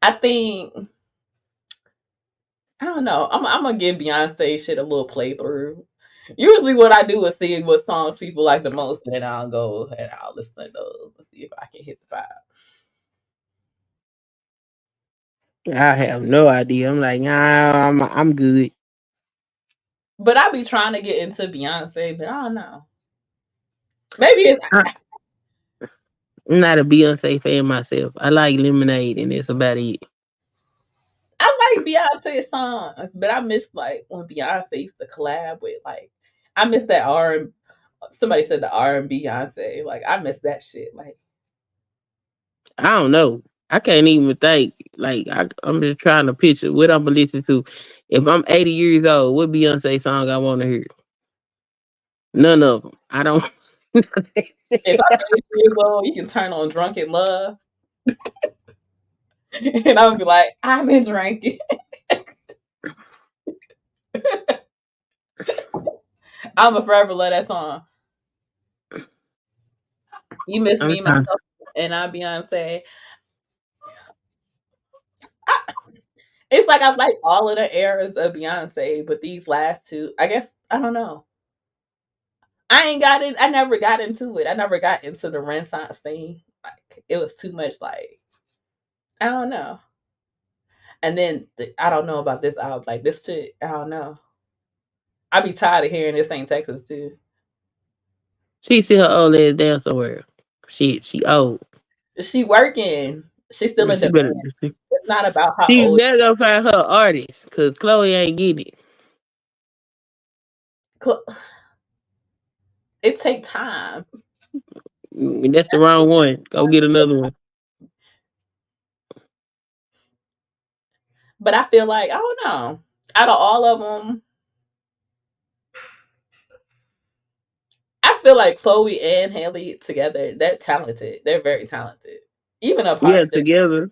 I think, I don't know. I'm going to give Beyonce shit a little playthrough. Usually, what I do is see what songs people like the most, and then I'll go and I'll listen to those and see if I can hit the vibe. I have no idea. I'm like, nah, I'm good. But I be trying to get into Beyonce, but I don't know. Maybe it's I'm not a Beyonce fan myself. I like Lemonade, and that's about it. I like Beyonce songs, but I miss like when Beyonce used to collab with like I miss that R. Somebody said the R&B Beyonce. Like I miss that shit. Like I don't know. I can't even think. Like I'm just trying to picture what I'm gonna listen to. If I'm 80 years old, what Beyonce song I want to hear? None of them. I don't. if I'm 80 years old, you can turn on Drunken Love, and I'll be like, I've been drinking. I'ma forever love that song. You miss I'm me, trying. myself, and I Beyonce. I, it's like I like all of the eras of Beyonce, but these last two, I guess I don't know. I ain't got it. I never got into it. I never got into the Renaissance thing. Like it was too much. Like I don't know. And then I don't know about this album. Like this shit. I don't know. I be tired of hearing this ain't Texas too. She see her old ass down somewhere. She old. She working. She's still in She demand. better. It's not about how She old. better go find her artist, cause Chloe ain't getting it. It take time. That's the wrong one. Go get another one. But I feel like I don't know. Out of all of them, I feel like Chloe and Haley together, they're talented. They're very talented. Even Yeah, apart, together.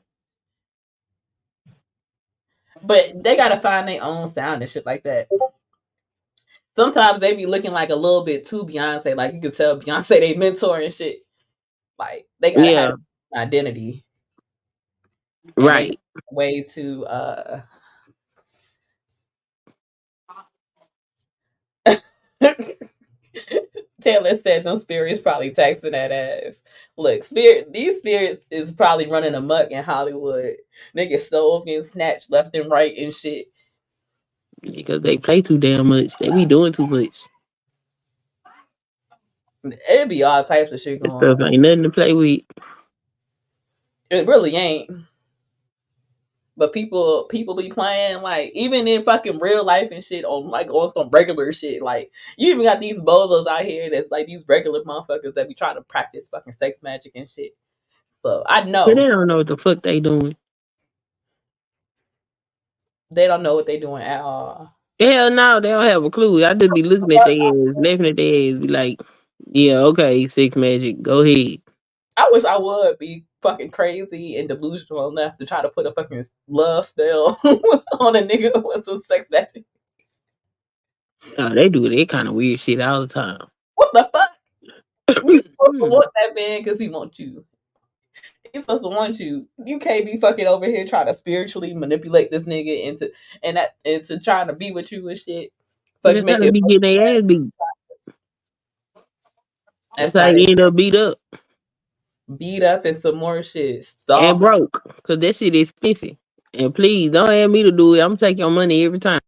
but they gotta find their own sound and shit like that. Sometimes they be looking like a little bit too Beyonce. Like you can tell Beyonce they mentor and shit. Like they gotta have Yeah, an identity, and they right. way to Taylor said them spirits probably taxing that ass. Look, these spirits is probably running amok in Hollywood. Niggas souls getting snatched left and right and shit. Because they play too damn much. They be doing too much. It'd be all types of shit That going stuff on. ain't nothing to play with. It really ain't. But people be playing like even in fucking real life and shit on some regular shit. Like you even got these bozos out here that's like these regular motherfuckers that be trying to practice fucking sex magic and shit. So I But they know don't know what the fuck they doing. they don't know what they doing at all. Hell no, they don't have a clue. I just be looking at their ass, laughing at their ass, be like, yeah, okay, sex magic, go ahead. I wish I would be fucking crazy and delusional enough to try to put a fucking love spell on a nigga with some sex magic. They do that kind of weird shit all the time. What the fuck? You supposed to want that man because he wants you. He's supposed to want you. You can't be fucking over here trying to spiritually manipulate this nigga into trying to be with you and shit. Fuck That's how make they it be getting their ass beat. That's that's how how they they end up beat up beat up and some more shit. and Stalk. broke. Cause that shit expensive. And please don't have me to do it. I'm gonna take your money every time.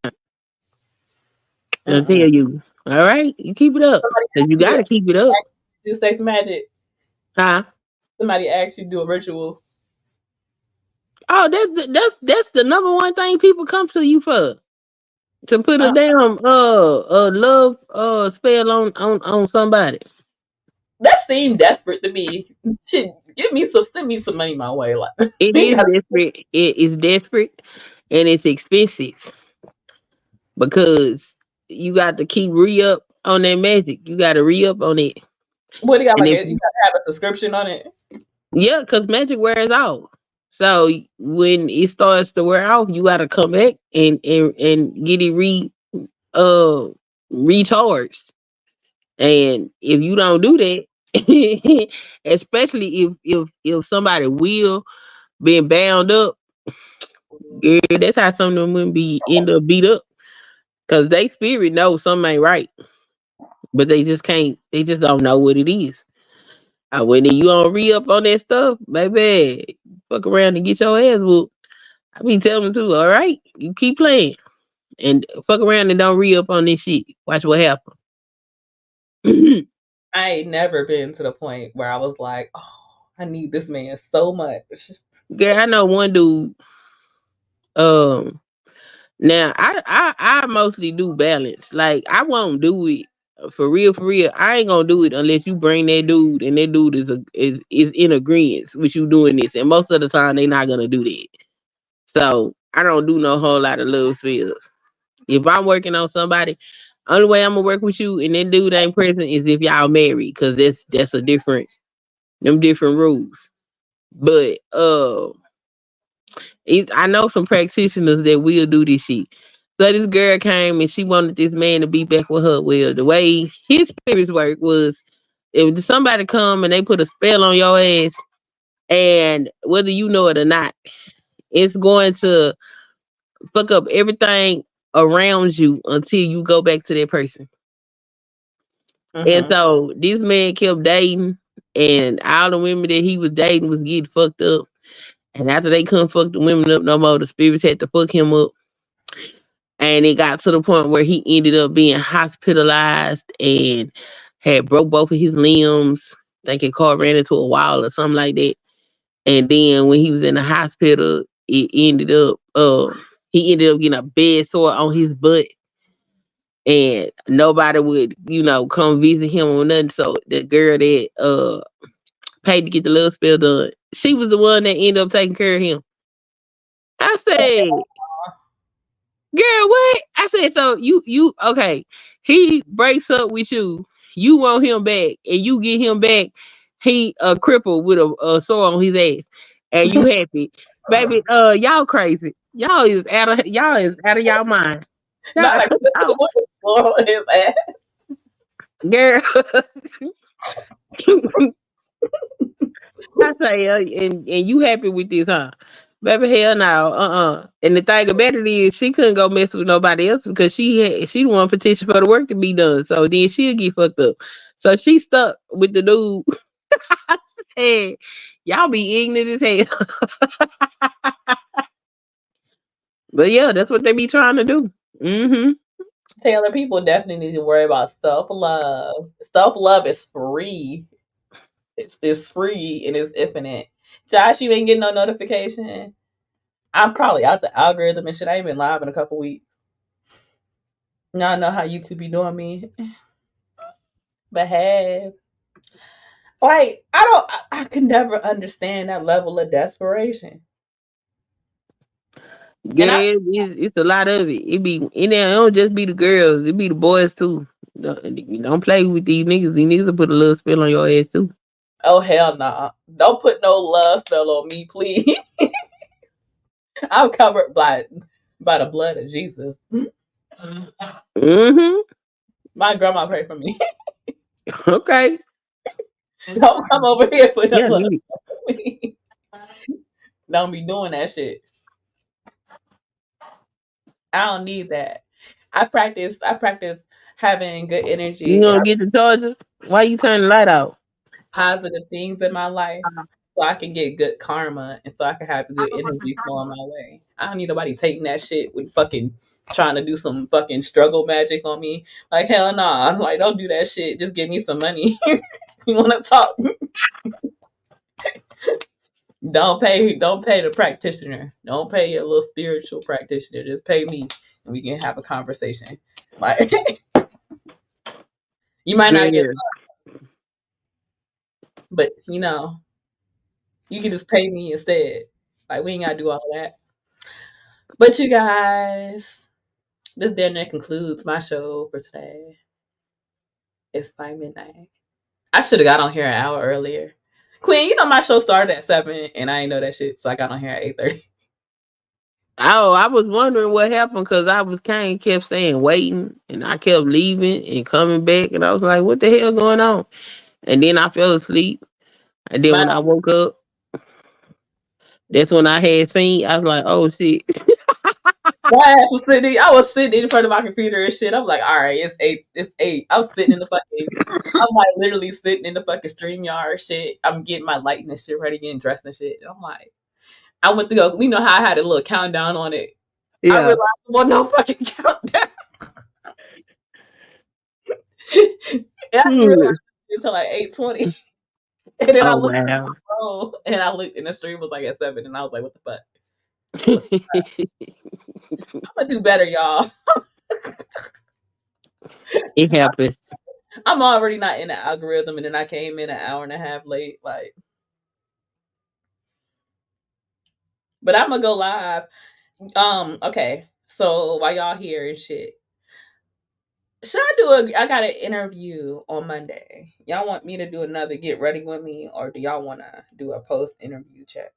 I tell Mm-mm. you. All right, you keep it up. Somebody Cause asked you you to gotta keep it up. do sex magic. Huh? Somebody asked you to do a ritual. Oh, that's the number one thing people come to you for. To put a Uh, damn love spell on somebody. that seemed desperate to me. Shit, send me some money my way. Like It you is gotta, desperate. It is desperate and it's expensive because you got to keep re up on that magic. You got to re up on it. what do you got And like? if You gotta have a subscription on it. yeah, because magic wears off. So when it starts to wear off, you got to come back and get it uh recharged. And if you don't do that, especially if somebody will been bound up, yeah, that's how some of them women be end up beat up. Cause they spirit knows something ain't right. But they just can't they just don't know what it is. When you don't re up on that stuff, baby, fuck around and get your ass whooped. I be telling them too, all right, you keep playing. And fuck around and don't re up on this shit. Watch what happens. I ain't never been to the point where I was like, oh, I need this man so much. Girl, I know one dude, um now I mostly do balance. Like I won't do it for real, for real. I ain't gonna do it unless you bring that dude and that dude is in agreement with you doing this. And most of the time they not gonna do that. So I don't do no whole lot of love spells. If I'm working on somebody, only way I'm gonna work with you and that dude ain't present is if y'all married, cause that's a different them different rules. But I know some practitioners that will do this shit. So this girl came and she wanted this man to be back with her. Well, the way his spirits work was if somebody come and they put a spell on your ass, and whether you know it or not, it's going to fuck up everything around you until you go back to that person. And Mm-hmm. so this man kept dating, and all the women that he was dating was getting fucked up. And after they couldn't fuck the women up no more, the spirits had to fuck him up. And it got to the point where he ended up being hospitalized and had broke both of his limbs. I think his car ran into a wall or something like that. And then when he was in the hospital, it ended up he ended up getting a bed sore on his butt, and nobody would, come visit him or nothing. So the girl that paid to get the little spell done, she was the one that ended up taking care of him. I said, girl, what? I said, so you okay. He breaks up with you. You want him back, and you get him back. He crippled with a sore on his ass, and you happy, baby? Y'all crazy. Y'all is out of y'all mind. Not like Y'all, what is going on his ass. girl. I say, and you happy with this, huh? Baby, hell no, And the thing about it is, she couldn't go mess with nobody else because she the one petition for the work to be done. So then she'll get fucked up. So she stuck with the dude. I said, y'all be ignorant as hell. But yeah, that's what they be trying to do. Mm-hmm. Taylor, people definitely need to worry about self love. Self love is free. It's free and it's infinite. Josh, you ain't getting no notification. I'm probably out the algorithm and shit. I ain't been live in a couple weeks. Now I know how YouTube be doing me. But hey, like I can never understand that level of desperation. And I Yeah, it's a lot of it. It don't just be the girls, it be the boys too. Don't play with these niggas. These niggas will put a little spell on your ass too. oh hell nah. Don't put no love spell on me, please. I'm covered by the blood of Jesus. Mm-hmm. My grandma prayed for me. Okay. Don't come over here put no Yeah, love on me. Don't be doing that shit. I don't need that. I practice having good you energy and gonna get the charger? Why you turn the light out? positive things in my life so I can get good karma and so I can have good energy flowing my way. I don't need nobody taking that shit with fucking trying to do some fucking struggle magic on me. Like hell nah. I'm like, don't do that shit. Just give me some money. You wanna talk? Don't pay the practitioner. Don't pay your little spiritual practitioner. Just pay me and we can have a conversation. Like you might not get, Yeah. but you can just pay me instead. Like we ain't gotta do all that. But you guys, this damn near concludes my show for today. It's like midnight. I should have got on here an hour earlier. Queen, my show started at 7 and I ain't know that shit, so I got on here at 8:30. Oh, I was wondering what happened because I was kind of kept saying waiting, and I kept leaving and coming back, and I was like, "What the hell going on?" And then I fell asleep, and then My when I woke up, that's when I had seen. I was like, "Oh shit!" I was sitting in front of my computer and shit. I'm like, all right, it's 8. It's 8. I was sitting in the fucking I'm like literally sitting in the fucking stream yard shit. I'm getting my lighting and shit ready, getting dressed and shit. And I'm like, I went to go, how I had a little countdown on it. I Yeah. realized there was no fucking countdown. And I didn't realize Hmm. it until like 8:20. And then I Oh looked at wow. my phone and I looked and the stream was like at 7 and I was like, what the fuck? I'm gonna do better, y'all. It happens. I'm already not in the algorithm and then I came in an hour and a half late. Like, but I'm gonna go live. Okay. So while y'all here and shit, should I got an interview on Monday. Y'all want me to do another get ready with me or do y'all wanna do a post interview chat?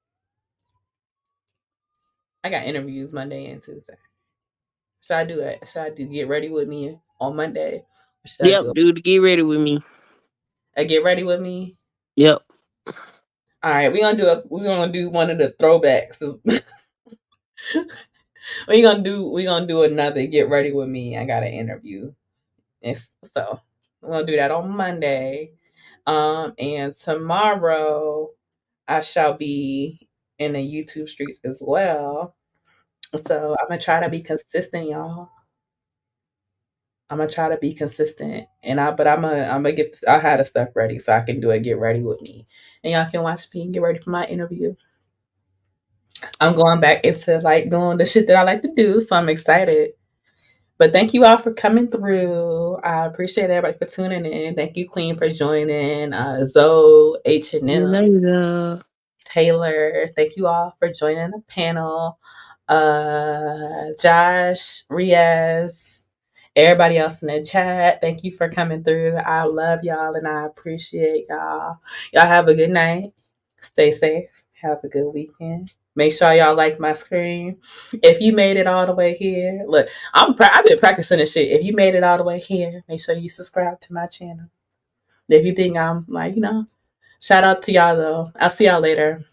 I got interviews Monday and Tuesday. Should I do it? Should I do get ready with me on Monday? Or should I Yep, do dude, get ready with me. a get ready with me? Yep. All right, we're gonna do one of the throwbacks. We're gonna do another get ready with me. I got an interview. So we're gonna do that on Monday. And tomorrow I shall be in the YouTube streets as well. So I'm gonna try to be consistent, y'all. I'm gonna try to be consistent, but I'm gonna I had the stuff ready so I can do it. Get ready with me, and y'all can watch me and get ready for my interview. I'm going back into like doing the shit that I like to do, so I'm excited. But thank you all for coming through. I appreciate everybody for tuning in. Thank you, Queen, for joining. Zoe, H&M, Taylor. Thank you all for joining the panel. Josh, Riaz, everybody else in the chat. Thank you for coming through. I love y'all and I appreciate y'all. Y'all have a good night. Stay safe. Have a good weekend. Make sure y'all like my screen. If you made it all the way here, look, I've been practicing this shit. If you made it all the way here, make sure you subscribe to my channel. If you think I'm like, shout out to y'all though. I'll see y'all later.